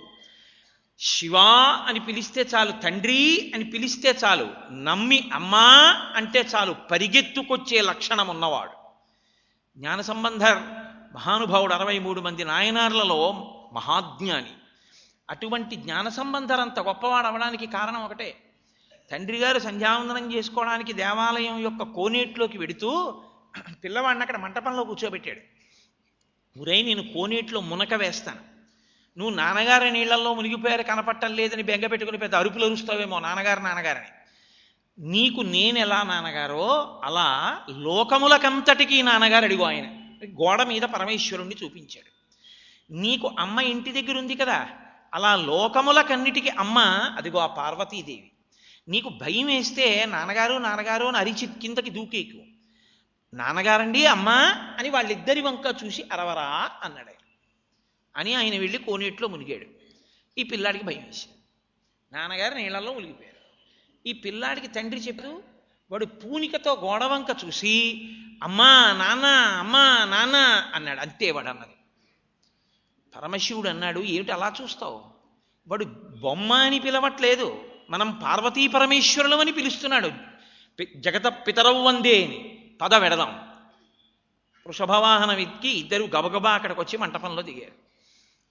శివా అని పిలిస్తే చాలు, తండ్రి అని పిలిస్తే చాలు, నమ్మి అమ్మా అంటే చాలు పరిగెత్తుకొచ్చే లక్షణం ఉన్నవాడు. జ్ఞాన సంబంధర్ మహానుభావుడు, 63 మంది నాయనార్లలో మహాజ్ఞాని. అటువంటి జ్ఞాన సంబంధర్ అంత గొప్పవాడు అవడానికి కారణం ఒకటే. తండ్రి గారు సంధ్యావందనం చేసుకోవడానికి దేవాలయం యొక్క కోనేట్లోకి వెడుతూ పిల్లవాడిని అక్కడ మంటపంలో కూర్చోబెట్టాడు. ఊరై నేను కోనేట్లో మునక వేస్తాను, నువ్వు నాన్నగారి నీళ్లలో మునిగిపోయారు కనపట్టం లేదని బెంగ పెట్టుకుని పెద్ద అరుపులు అరుస్తావేమో నాన్నగారిని. నీకు నేనెలా నాన్నగారో అలా లోకములకంతటికీ నాన్నగారు అడిగు. ఆయన గోడ మీద పరమేశ్వరుణ్ణి చూపించాడు. నీకు అమ్మ ఇంటి దగ్గర ఉంది కదా, అలా లోకములకన్నిటికీ అమ్మ అదిగో ఆ పార్వతీదేవి. నీకు భయం వేస్తే నాన్నగారు అని అరిచి కిందకి దూకేకు. నాన్నగారండి అమ్మా అని వాళ్ళిద్దరి వంక చూసి అరవరా అన్నాడు ఆయన. అని ఆయన వెళ్ళి కోనేట్లో మునిగాడు. ఈ పిల్లాడికి భయం వేసింది, నాన్నగారు నీళ్ళల్లో మునిగిపోయారు. ఈ పిల్లాడికి తండ్రి చెప్పు, వాడు పూనికతో గోడవంక చూసి అమ్మా నాన్న అమ్మా నాన్న అన్నాడు. అంతే వాడు అన్నది. పరమశివుడు అన్నాడు, ఏమిటి అలా చూస్తావు? వాడు బొమ్మ అని పిలవట్లేదు, మనం పార్వతీ పరమేశ్వరులు అని పిలుస్తున్నాడు. జగత పితరవు వందే అని. పద వెడదాం. వృషభవాహనం ఎక్కి ఇద్దరు గబగబా అక్కడికి వచ్చి మంటపంలో దిగారు.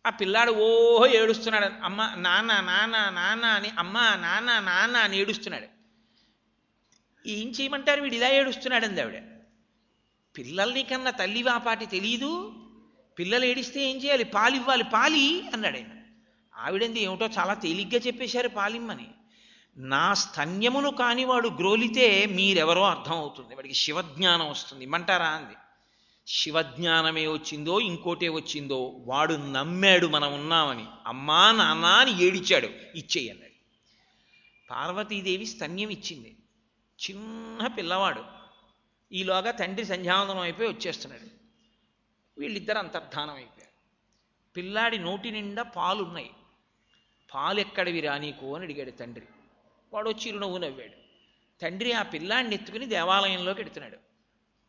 ఆ పిల్లాడు ఓహో ఏడుస్తున్నాడు. అమ్మ నాన్న నాన్న నాన్న అని, అమ్మ నాన్న నాన్న అని ఏడుస్తున్నాడు. ఏం చేయమంటారు, వీడు ఇలా ఏడుస్తున్నాడు అంది ఆవిడ. పిల్లల్ని కన్నా తల్లి వాపాటి తెలియదు, పిల్లలు ఏడిస్తే ఏం చేయాలి, పాలివ్వాలి, పాలి అన్నాడు ఆయన. ఆవిడంది ఏమిటో చాలా తేలిగ్గా చెప్పేశారు పాలిమ్మని. నా స్తన్యమును కాని వాడు గ్రోలితే మీరెవరో అర్థం అవుతుంది, వాడికి శివజ్ఞానం వస్తుంది ఇమ్మంటారా అంది. శివజ్ఞానమే వచ్చిందో ఇంకోటే వచ్చిందో, వాడు నమ్మాడు మనం ఉన్నామని. అమ్మా నాన్న అని ఏడిచాడు, ఇచ్చేయి అన్నాడు. పార్వతీదేవి స్తన్యం ఇచ్చింది. చిన్న పిల్లవాడు. ఈలోగా తండ్రి సంధ్యావందనం అయిపోయి వచ్చేస్తున్నాడు. వీళ్ళిద్దరు అంతర్ధానం అయిపోయారు. పిల్లాడి నోటి నిండా పాలున్నాయి. పాలు ఎక్కడివి రా నీకు అని అడిగాడు తండ్రి. వాడు చిరునవ్వు నవ్వాడు. తండ్రి ఆ పిల్లాడిని ఎత్తుకుని దేవాలయంలోకి ఎడుతున్నాడు.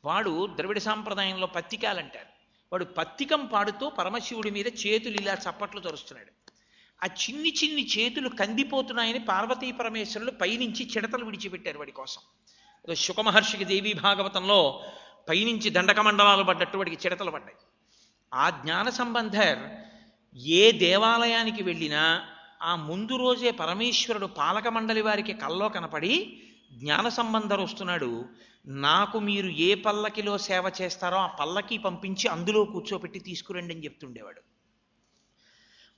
వాడు ద్రవిడ సాంప్రదాయంలో పత్తికాలంటారు. వాడు పత్తికం పాడుతూ పరమశివుడి మీద చేతులు ఇలా చప్పట్లు తరుస్తున్నాడు. ఆ చిన్ని చిన్ని చేతులు కందిపోతున్నాయని పార్వతీ పరమేశ్వరులు పైనుంచి చిడతలు విడిచిపెట్టారు వాడి కోసం. ఏదో శుకమహర్షికి దేవీ భాగవతంలో పైనుంచి దండకమండలాలు పడ్డట్టు వాడికి చిడతలు పడ్డాయి. ఆ జ్ఞాన సంబంధర్ ఏ దేవాలయానికి వెళ్ళినా ఆ ముందు రోజే పరమేశ్వరుడు పాలక మండలి వారికి కల్లో కనపడి, జ్ఞాన సంబంధర్ వస్తున్నాడు, నాకు మీరు ఏ పల్లకిలో సేవ చేస్తారో ఆ పల్లకి పంపించి అందులో కూర్చోపెట్టి తీసుకురండి అని చెప్తుండేవాడు.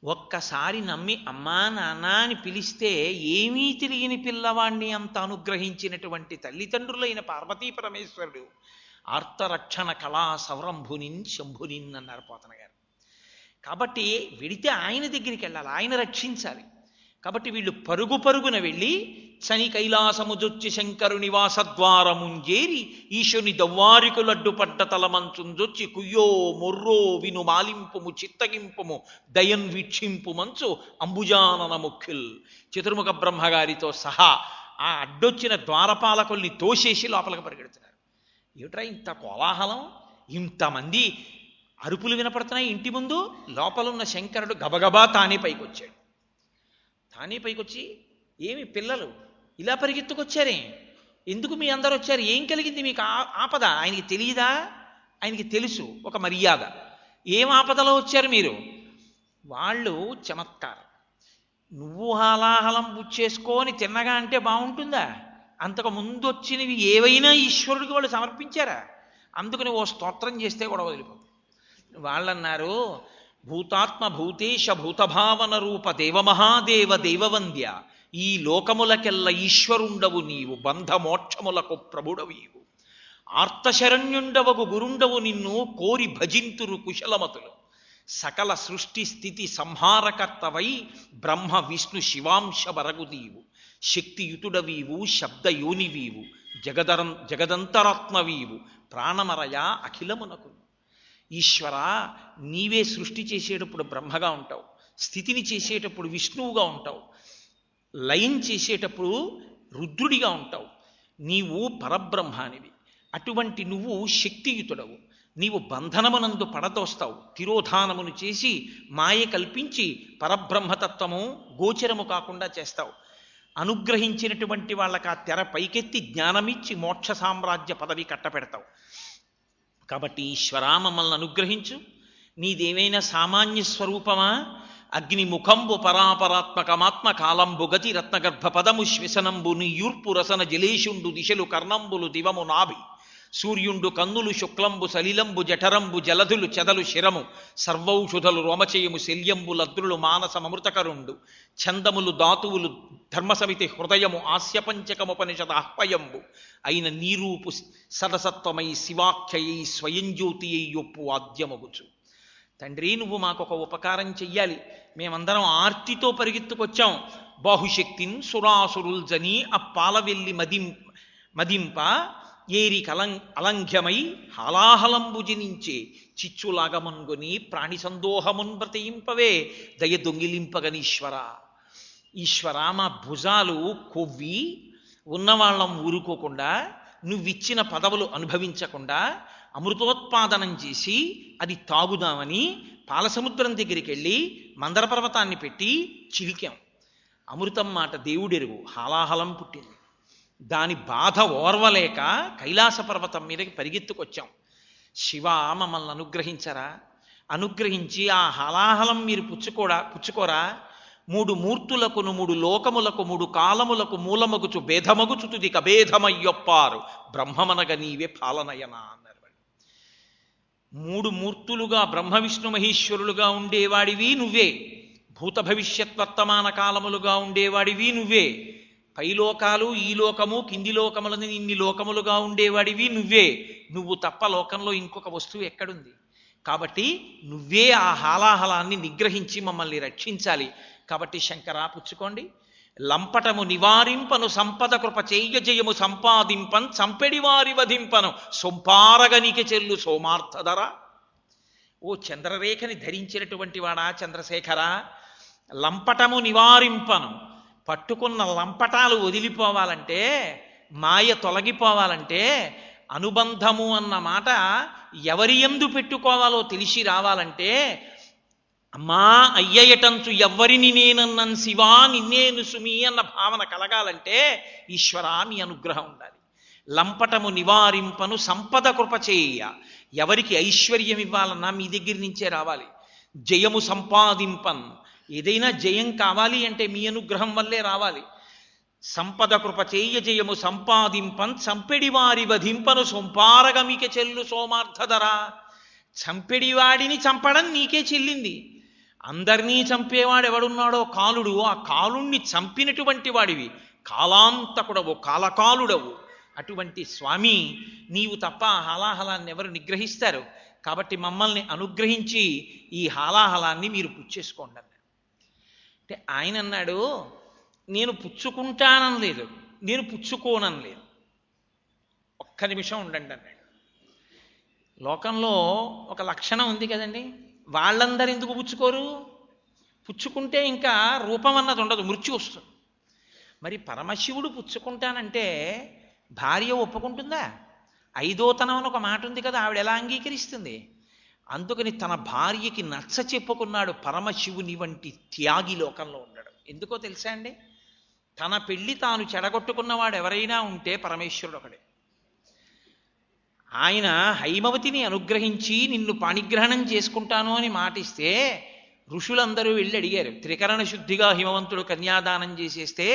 ఒక్కసారి నమ్మి అమ్మా నాన్న అని పిలిస్తే ఏమీ తెలియని పిల్లవాణ్ణి అంత అనుగ్రహించినటువంటి తల్లిదండ్రులైన పార్వతీ పరమేశ్వరుడు ఆర్తరక్షణ కళా సౌరంభునిన్ శంభునిన్ అన్నారు పోతన గారు. కాబట్టి వెడితే ఆయన దగ్గరికి వెళ్ళాలి, ఆయన రక్షించాలి. కాబట్టి వీళ్ళు పరుగు పరుగున వెళ్ళి చని కైలాసముజొచ్చి శంకరుని వాసద్వారముంజేరి ఈశుని దవ్వారికులడ్డు పడ్డ తలమంచుంజొచ్చి కుయ్యో మొర్రో విను మాలింపుము చిత్తగింపుము దయన్ వీక్షింపు మంచు అంబుజానన ముఖ్యుల్ చతుర్ముఖ బ్రహ్మగారితో సహా ఆ అడ్డొచ్చిన ద్వారపాలకుల్ని తోసేసి లోపలికి పరిగెడుతున్నారు. ఏమిట్రా ఇంత కోలాహలం, ఇంతమంది అరుపులు వినపడుతున్నాయి ఇంటి ముందు. లోపలున్న శంకరుడు గబగబా తానే పైకి వచ్చాడు. తానే పైకొచ్చి, ఏమి పిల్లలు ఇలా పరిగెత్తుకొచ్చారే, ఎందుకు మీ అందరు వచ్చారు, ఏం కలిగింది మీకు ఆపద? ఆయనకి తెలియదా? ఆయనకి తెలుసు ఒక మర్యాద. ఏం ఆపదలో వచ్చారు మీరు? వాళ్ళు చమత్కారం. నువ్వు హాలాహలం పుచ్చేసుకొని తిన్నగా అంటే బాగుంటుందా? అంతకు ముందు వచ్చినవి ఏవైనా ఈశ్వరుడికి వాళ్ళు సమర్పించారా? అందుకని ఓ స్తోత్రం చేస్తే కూడా వదిలిపోతుంది. వాళ్ళన్నారు, భూతాత్మ భూతేశ భూతభావన రూప దేవమహాదేవ దేవవంద్య, ఈ లోకములకెల్ల ఈశ్వరుండవు నీవు, బంధమోక్షములకు ప్రభుడవీవు, ఆర్తశరణ్యుండవగు గురుండవు నిన్ను కోరి భజింతురు కుశలమతులు, సకల సృష్టి స్థితి సంహారకర్తవై బ్రహ్మ విష్ణు శివాంశ వరగుదీవు, శక్తియుతుడవీవు శబ్దయోనివీవు జగదంతరాత్మవీవు ప్రాణమరయ అఖిలమునకు. ఈశ్వర, నీవే సృష్టి చేసేటప్పుడు బ్రహ్మగా ఉంటావు, స్థితిని చేసేటప్పుడు విష్ణువుగా ఉంటావు, లయం చేసేటప్పుడు రుద్రుడిగా ఉంటావు. నీవు పరబ్రహ్మానివి. అటువంటి నువ్వు శక్తియుతుడవు. నీవు బంధనమునందు పడదోస్తావు, తిరోధానమును చేసి మాయ కల్పించి పరబ్రహ్మతత్వము గోచరము కాకుండా చేస్తావు. అనుగ్రహించినటువంటి వాళ్ళకి ఆ తెర పైకెత్తి జ్ఞానమిచ్చి మోక్ష సామ్రాజ్య పదవి కట్టపెడతావు. కాబట్టి ఈశ్వరా మమ్మల్ని అనుగ్రహించు. నీదేమైనా సామాన్య స్వరూపమా? అగ్నిముఖంబు పరాపరాత్మకమాత్మ కాలంబు గతి రత్నగర్భ పదము శ్వసనంబు నీయూర్పు రసన జలేషుండు దిశలు కర్ణంబులు దివము నాభి సూర్యుండు కన్నులు శుక్లంబు సలిలంబు జఠరంబు జలధులు చెదలు శిరము సర్వౌషధులు రోమచయము శల్యంబు లద్రులు మానసమృతకరుండు ఛందములు ధాతువులు ధర్మసమితి హృదయము ఆస్యపంచకముపనిషద ఆహ్వయంబు అయిన నీరూపు సదసత్వమై శివాఖ్యయై స్వయంజ్యోతి అయ్యొప్పు ఆద్యమగుచు. తండ్రి, నువ్వు మాకొక ఉపకారం చెయ్యాలి. మేమందరం ఆర్తితో పరిగెత్తుకొచ్చాం. బాహుశక్తిన్ సురాసురుల్ జని అప్పాలవెల్లి మదింప ఏరి అలంఘ్యమై హాలాహలంబు జనించే చిచ్చులాగమన్గొని ప్రాణి సందోహమున్ బ్రతయింపవే దయ దొంగిలింపగనీశ్వర. ఈశ్వర, మా భుజాలు కొవ్వి ఉన్నవాళ్ళం ఊరుకోకుండా నువ్విచ్చిన పదవులు అనుభవించకుండా అమృతోత్పాదనం చేసి అది తాగుదామని పాలసముద్రం దగ్గరికి వెళ్ళి మందర పర్వతాన్ని పెట్టి చిలికాం. అమృతం మాట దేవుడెరుగు, హాలాహలం పుట్టింది. దాని బాధ ఓర్వలేక కైలాస పర్వతం మీదకి పరిగెత్తుకొచ్చాం. శివ మమ్మల్ని అనుగ్రహించరా, అనుగ్రహించి ఆ హలాహలం మీరు పుచ్చుకోరా, 3 మూర్తులకును 3 లోకములకు 3 కాలములకు మూలమగుచు భేదమగుచు తుది కభేదమయ్యొప్పారు బ్రహ్మమనగ నీవే పాలనయనా అన్నారు వాళ్ళు. 3 మూర్తులుగా బ్రహ్మ విష్ణు మహేశ్వరులుగా ఉండేవాడివి నువ్వే, భూత భవిష్యత్ వర్తమాన కాలములుగా ఉండేవాడివి నువ్వే, పైలోకాలు ఈ లోకము కింది లోకములని ఇన్ని లోకములుగా ఉండేవాడివి నువ్వే, నువ్వు తప్ప లోకంలో ఇంకొక వస్తువు ఎక్కడుంది? కాబట్టి నువ్వే ఆ హాలాహలాన్ని నిగ్రహించి మమ్మల్ని రక్షించాలి. కాబట్టి శంకరా పుచ్చుకోండి. లంపటము నివారింపను సంపద కృప చెయ్య జయము సంపాదింపన్ చంపెడి వారి వధింపను సొంపారగనిక చెల్లు సోమార్థధర. ఓ చంద్రరేఖని ధరించినటువంటి వాడా చంద్రశేఖర, లంపటము నివారింపను, పట్టుకున్న లంపటాలు వదిలిపోవాలంటే, మాయ తొలగిపోవాలంటే, అనుబంధము అన్న మాట ఎవరి యందు పెట్టుకోవాలో తెలిసి రావాలంటే, మా అయ్యయటంచు ఎవ్వరిని నేనన్నన్ శివా నిన్నేను సుమి అన్న భావన కలగాలంటే ఈశ్వరా మీ అనుగ్రహం ఉండాలి. లంపటము నివారింపను సంపద కృప చేయ, ఎవరికి ఐశ్వర్యం ఇవ్వాలన్నా మీ దగ్గర నుంచే రావాలి. జయము సంపాదింపన్, ఏదైనా జయం కావాలి అంటే మీ అనుగ్రహం వల్లే రావాలి. సంపద కృప చేయ జయము సంపాదింపన్ చంపెడివారి వధింపను సొంపారగమిక చెల్లు సోమార్థధర. చంపెడివాడిని చంపడం నీకే చెల్లింది. అందరినీ చంపేవాడు ఎవడున్నాడో కాలుడు, ఆ కాలుణ్ణి చంపినటువంటి వాడివి, కాలాంతకుడవు, కాలకాలుడవు. అటువంటి స్వామి నీవు తప్ప ఆ హాలాహలాన్ని ఎవరు నిగ్రహిస్తారు? కాబట్టి మమ్మల్ని అనుగ్రహించి ఈ హాలాహలాన్ని మీరు పుచ్చేసుకోండి అన్నాడు. అంటే ఆయన అన్నాడు, నేను పుచ్చుకుంటానని లేదు, నేను పుచ్చుకోనని లేదు. ఒక్క నిమిషం ఉండండి అన్నాడు. లోకంలో ఒక లక్షణం ఉంది కదండి, వాళ్ళందరూ ఎందుకు పుచ్చుకోరు? పుచ్చుకుంటే ఇంకా రూపం అన్నది ఉండదు, మృత్యు వస్తుంది. మరి పరమశివుడు పుచ్చుకుంటానంటే భార్య ఒప్పుకుంటుందా? ఐదోతనం అని ఒక మాట ఉంది కదా, ఆవిడ ఎలా అంగీకరిస్తుంది? అందుకని తన భార్యకి నచ్చ చెప్పుకున్నాడు. పరమశివుని వంటి త్యాగి లోకంలో ఉండడం ఎందుకో తెలుసా అండి? తన పెళ్లి తాను చెడగొట్టుకున్నవాడు ఎవరైనా ఉంటే పరమేశ్వరుడు ఒకడే. ఆయన హైమవతిని అనుగ్రహించి నిన్ను పాణిగ్రహణం చేసుకుంటాను అని మాటిస్తే ఋషులందరూ వెళ్ళి అడిగారు. త్రికరణ శుద్ధిగా హిమవంతుడు కన్యాదానం చేసేస్తే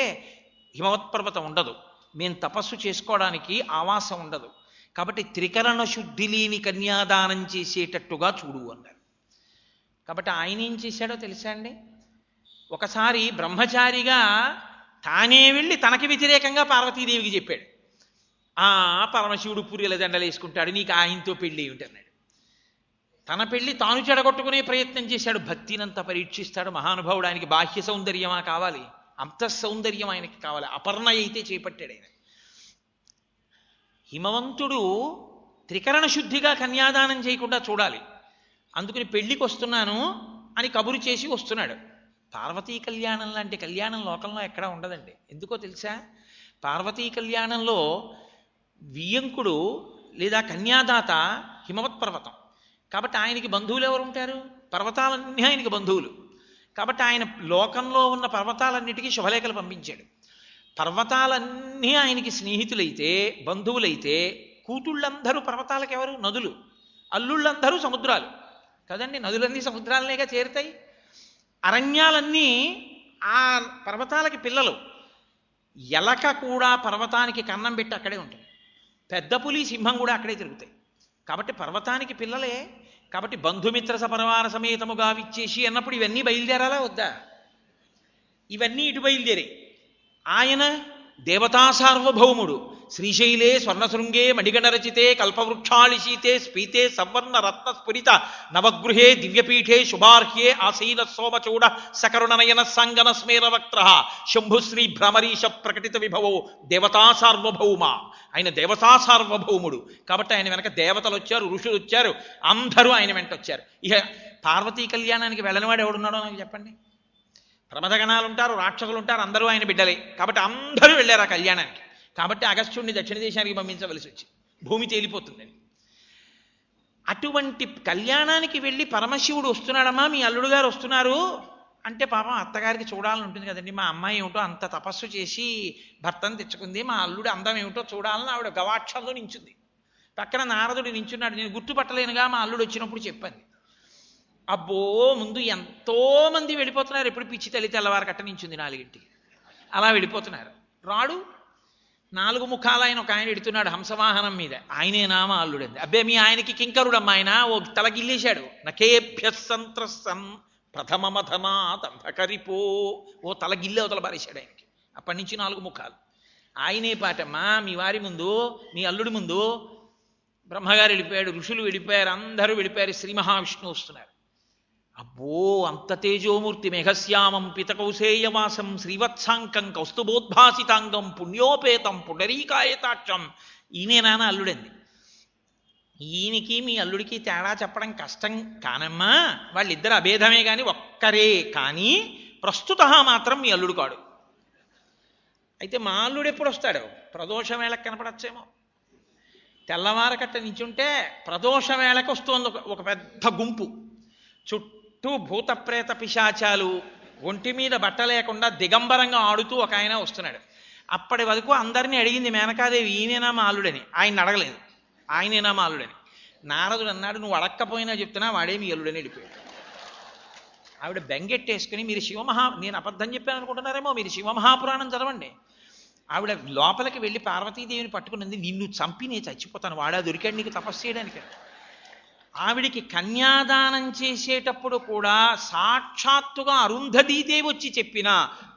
హిమవత్పర్వతం ఉండదు, మేము తపస్సు చేసుకోవడానికి ఆవాసం ఉండదు, కాబట్టి త్రికరణ శుద్ధి లేని కన్యాదానం చేసేటట్టుగా చూడు అన్నారు. కాబట్టి ఆయన ఏం చేశాడో తెలుసా అండి? ఒకసారి బ్రహ్మచారిగా తానే వెళ్ళి తనకి వ్యతిరేకంగా పార్వతీదేవికి చెప్పాడు. పరమశివుడు పూర్యల దండలు వేసుకుంటాడు, నీకు ఆయనతో పెళ్ళి ఏమిటన్నాడు. తన పెళ్లి తాను చెడగొట్టుకునే ప్రయత్నం చేశాడు. భక్తినంత పరీక్షిస్తాడు మహానుభావుడు. ఆయనకి బాహ్య సౌందర్యమా కావాలి, అంతఃసౌందర్యం ఆయనకి కావాలి. అపర్ణ అయితే చేపట్టాడు ఆయన. హిమవంతుడు త్రికరణ శుద్ధిగా కన్యాదానం చేయకుండా చూడాలి. అందుకని పెళ్లికి వస్తున్నాను అని కబురు చేసి వస్తున్నాడు. పార్వతీ కళ్యాణం లాంటి కళ్యాణం లోకంలో ఎక్కడా ఉండదండి. ఎందుకో తెలుసా? పార్వతీ కళ్యాణంలో వియ్యంకుడు లేదా కన్యాదాత హిమవత్ పర్వతం. కాబట్టి ఆయనకి బంధువులు ఎవరు ఉంటారు? పర్వతాలన్నీ ఆయనకి బంధువులు. కాబట్టి ఆయన లోకంలో ఉన్న పర్వతాలన్నిటికీ శుభలేఖలు పంపించాడు. పర్వతాలన్నీ ఆయనకి స్నేహితులైతే, బంధువులైతే, కూతుళ్ళందరూ పర్వతాలకు ఎవరు? నదులు. అల్లుళ్ళందరూ సముద్రాలు కదండి. నదులన్నీ సముద్రాలనేగా చేరుతాయి. అరణ్యాలన్నీ ఆ పర్వతాలకి పిల్లలు. ఎలక కూడా పర్వతానికి కన్నం పెట్టి అక్కడే ఉంటుంది. పెద్ద పులి, సింహం కూడా అక్కడే తిరుగుతాయి. కాబట్టి పర్వతానికి పిల్లలే. కాబట్టి బంధుమిత్ర సపరివార సమేతముగా విచ్చేసి అన్నప్పుడు ఇవన్నీ బయలుదేరాలా వద్దా? ఇవన్నీ ఇటు బయలుదేరే. ఆయన దేవతా సార్వభౌముడు. శ్రీశైలే స్వర్ణశృంగే మణిగణరచితే కల్పవృక్షాళిశీతే స్ఫీతే సవర్ణ రత్న స్ఫురిత నవగృహే దివ్యపీఠే శుభార్హ్యే ఆసీన సోమచూడ సకరుణనయన సంగన స్మేరవక్త్ర శంభుశ్రీ భ్రమరీష ప్రకటిత విభవో దేవతా సార్వభౌమ. ఆయన దేవతా సార్వభౌముడు. కాబట్టి ఆయన వెనక దేవతలు వచ్చారు, ఋషులు వచ్చారు, అందరూ ఆయన వెంట వచ్చారు. ఇక పార్వతీ కళ్యాణానికి వెళ్ళనివాడు ఎవడున్నాడో నాకు చెప్పండి. ప్రమదగణాలు ఉంటారు, రాక్షసులు ఉంటారు, అందరూ ఆయన బిడ్డలే. కాబట్టి అందరూ వెళ్ళారు ఆ కళ్యాణానికి. కాబట్టి అగస్త్యుడిని దక్షిణ దేశానికి పంపించవలసి వచ్చి భూమి తేలిపోతుందని. అటువంటి కళ్యాణానికి వెళ్ళి పరమశివుడు వస్తున్నాడమ్మా, మీ అల్లుడు గారు వస్తున్నారు అంటే పాపం అత్తగారికి చూడాలని ఉంటుంది కదండి. మా అమ్మాయి ఏమిటో అంత తపస్సు చేసి భర్తను తెచ్చుకుంది, మా అల్లుడు అందం ఏమిటో చూడాలని ఆవిడ గవాక్షంలో నించుంది. పక్కన నారదుడు నించున్నాడు. నేను గుర్తుపట్టలేనుగా మా అల్లుడు వచ్చినప్పుడు చెప్పాను. అబ్బో ముందు ఎంతో మంది వెళ్ళిపోతున్నారు, ఎప్పుడు పిచ్చి తల్లి తెల్లవారు కట్ట నించుంది 4ంటికి, అలా వెళ్ళిపోతున్నారు. రాడు 4 ముఖాలు ఆయన ఒక ఆయన ఎడుతున్నాడు హంసవాహనం మీద, ఆయనేనా మా అల్లుడంది. అబ్బే మీ ఆయనకి కింకరుడమ్మ, ఆయన ఓ తలగిల్లేశాడు. నకేభ్య సంత్రసన్ ప్రథమమధమాదంభకరిపో, ఓ తలగిల్లే అవతల బారేశాడు ఆయనకి. అప్పటి నుంచి 4 ముఖాలు. ఆయనే పాటమ్మా, మీ వారి ముందు మీ అల్లుడి ముందు బ్రహ్మగారు వెళ్ళిపోయాడు, ఋషులు వెళ్ళిపోయారు, అందరూ వెళ్ళిపోయారు, శ్రీ మహావిష్ణువు వస్తున్నారు. అబ్బో అంత తేజోమూర్తి మేఘశ్యామం పితకౌసేయవాసం శ్రీవత్సాంకం కౌస్తుభోద్భాసితాంగం పుణ్యోపేతం పుండరీకాయతాక్షం, ఈయనే నాన్న అల్లుడంది. ఈయనకి మీ అల్లుడికి తేడా చెప్పడం కష్టం కానమ్మా, వాళ్ళిద్దరు అభేదమే కానీ ఒక్కరే, కానీ ప్రస్తుత మాత్రం మీ అల్లుడు కాడు. అయితే మా అల్లుడు ఎప్పుడు వస్తాడు? ప్రదోష వేళకు కనపడచ్చేమో. తెల్లవారకట్ట నించుంటే ప్రదోష వేళకు వస్తోంది ఒక పెద్ద గుంపు, చుట్టూ భూతప్రేత పిశాచాలు, ఒంటి మీద బట్ట లేకుండా దిగంబరంగా ఆడుతూ ఒక ఆయన వస్తున్నాడు. అప్పటి వరకు అందరినీ అడిగింది మేనకాదేవి, ఈయనేనా మా అల్లుడని. ఆయన అడగలేదు, ఆయనేనా మా అల్లుడని. నారదుడు అన్నాడు, నువ్వు అడక్కపోయినా చెప్తున్నా, వాడే మీ అల్లుడని వెళ్ళిపోయాడు. ఆవిడ బెంగెట్టేసుకుని, మీరు నేను అబద్ధం చెప్పాను అనుకుంటున్నారేమో, మీరు శివమహాపురాణం చదవండి. ఆవిడ లోపలికి వెళ్ళి పార్వతీదేవిని పట్టుకున్నది, నిన్ను చంపి నేను చచ్చిపోతాను, వాడా దొరికాడు నీకు తపస్సు చేయడానికి. ఆవిడికి కన్యాదానం చేసేటప్పుడు కూడా సాక్షాత్తుగా అరుంధతీదేవి వచ్చి చెప్పిన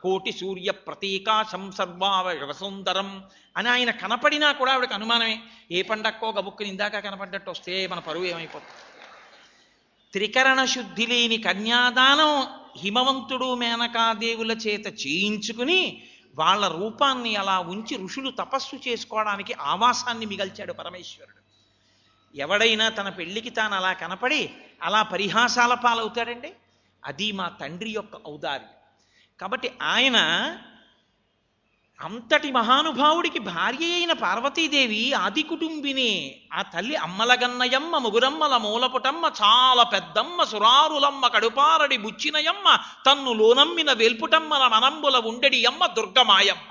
కోటి సూర్య ప్రతీకాశం సర్వావయవసుందరం అని ఆయన కనపడినా కూడా ఆవిడకి అనుమానమే. ఏ పండక్కో గబుక్కుని ఇందాక కనపడ్డట్టు వస్తే మన పరువు ఏమైపోతుంది. త్రికరణ శుద్ధి లేని కన్యాదానం హిమవంతుడు మేనకాదేవుల చేత చేయించుకుని వాళ్ళ రూపాన్ని అలా ఉంచి ఋషులు తపస్సు చేసుకోవడానికి ఆవాసాన్ని మిగల్చాడు పరమేశ్వరుడు. ఎవడైనా తన పెళ్లికి తాను అలా కనపడి అలా పరిహాసాల పాలవుతాడండి. అది మా తండ్రి యొక్క ఔదార్యం. కాబట్టి ఆయన అంతటి మహానుభావుడికి భార్య అయిన పార్వతీదేవి ఆది కుటుంబిని. ఆ తల్లి అమ్మలగన్నయమ్మ ముగురమ్మల మూలపుటమ్మ చాలా పెద్దమ్మ సురారులమ్మ కడుపారడి బుచ్చినయమ్మ తన్ను లోనమ్మిన వేల్పుటమ్మల మనంబుల ఉండెడి అమ్మ దుర్గమాయమ్మ,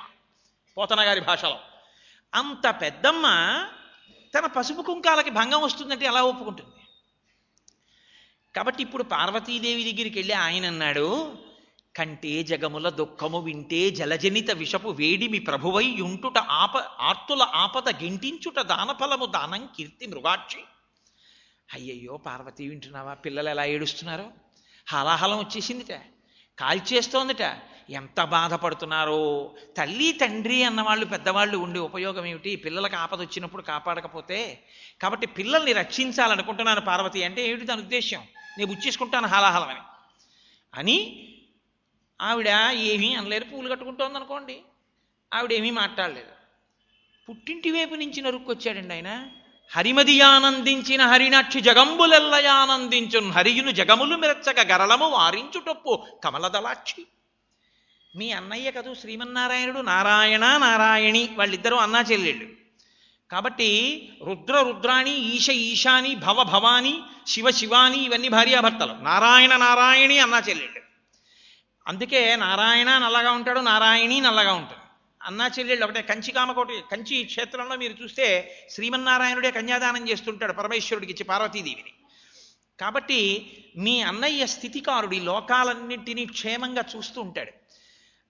పోతనగారి భాషలో. అంత పెద్దమ్మ తన పసుపు కుంకాలకి భంగం వస్తుందంటే ఎలా ఒప్పుకుంటుంది? కాబట్టి ఇప్పుడు పార్వతీదేవి దగ్గరికి వెళ్ళి ఆయన అన్నాడు, కంటే జగముల దుఃఖము వింటే జలజనిత విషపు వేడిమి ప్రభువై యుంటుట ఆర్తుల ఆపద గింటించుట దానఫలము దానం కీర్తి మృగాక్షి. అయ్యయ్యో పార్వతీ వింటున్నావా, పిల్లలు ఎలా ఏడుస్తున్నారో, హలాహలం వచ్చేసిందిట, కాల్చేస్తోందిట, ఎంత బాధపడుతున్నారో. తల్లి తండ్రి అన్నవాళ్ళు పెద్దవాళ్ళు ఉండే ఉపయోగం ఏమిటి? పిల్లలకు ఆపద వచ్చినప్పుడు కాపాడకపోతే. కాబట్టి పిల్లల్ని రక్షించాలనుకుంటున్నాను పార్వతి అంటే ఏమిటి దాని ఉద్దేశం? నేను బుచ్చేసుకుంటాను హాలాహలమని అని ఆవిడ ఏమీ అనలేదు. పూలు కట్టుకుంటోంది అనుకోండి, ఆవిడేమీ మాట్లాడలేదు. పుట్టింటి వైపు నుంచి నరుక్కొచ్చాడండి ఆయన. హరిమదియానందించిన హరినాక్షి జగంబులెల్లయానందించున్ హరియును జగములు మెరచక గరళము వారించుటొప్పు కమలదలాక్షి. మీ అన్నయ్య కదూ శ్రీమన్నారాయణుడు, నారాయణ నారాయణి, వాళ్ళిద్దరూ అన్నా చెల్లెళ్ళు. కాబట్టి రుద్ర రుద్రాణి, ఈశ ఈశాని, భవ భవాని, శివ శివాని, ఇవన్నీ భార్యాభర్తలు. నారాయణ నారాయణి అన్నా చెల్లెళ్ళు. అందుకే నారాయణ నల్లగా ఉంటాడు, నారాయణి నల్లగా ఉంటాడు. అన్నా చెల్లెళ్ళు ఒకటే. కంచి క్షేత్రంలో మీరు చూస్తే శ్రీమన్నారాయణుడే కన్యాదానం చేస్తుంటాడు పరమేశ్వరుడికి ఇచ్చి పార్వతీదేవిని. కాబట్టి మీ అన్నయ్య స్థితికారుడి, లోకాలన్నింటినీ క్షేమంగా చూస్తూ ఉంటాడు.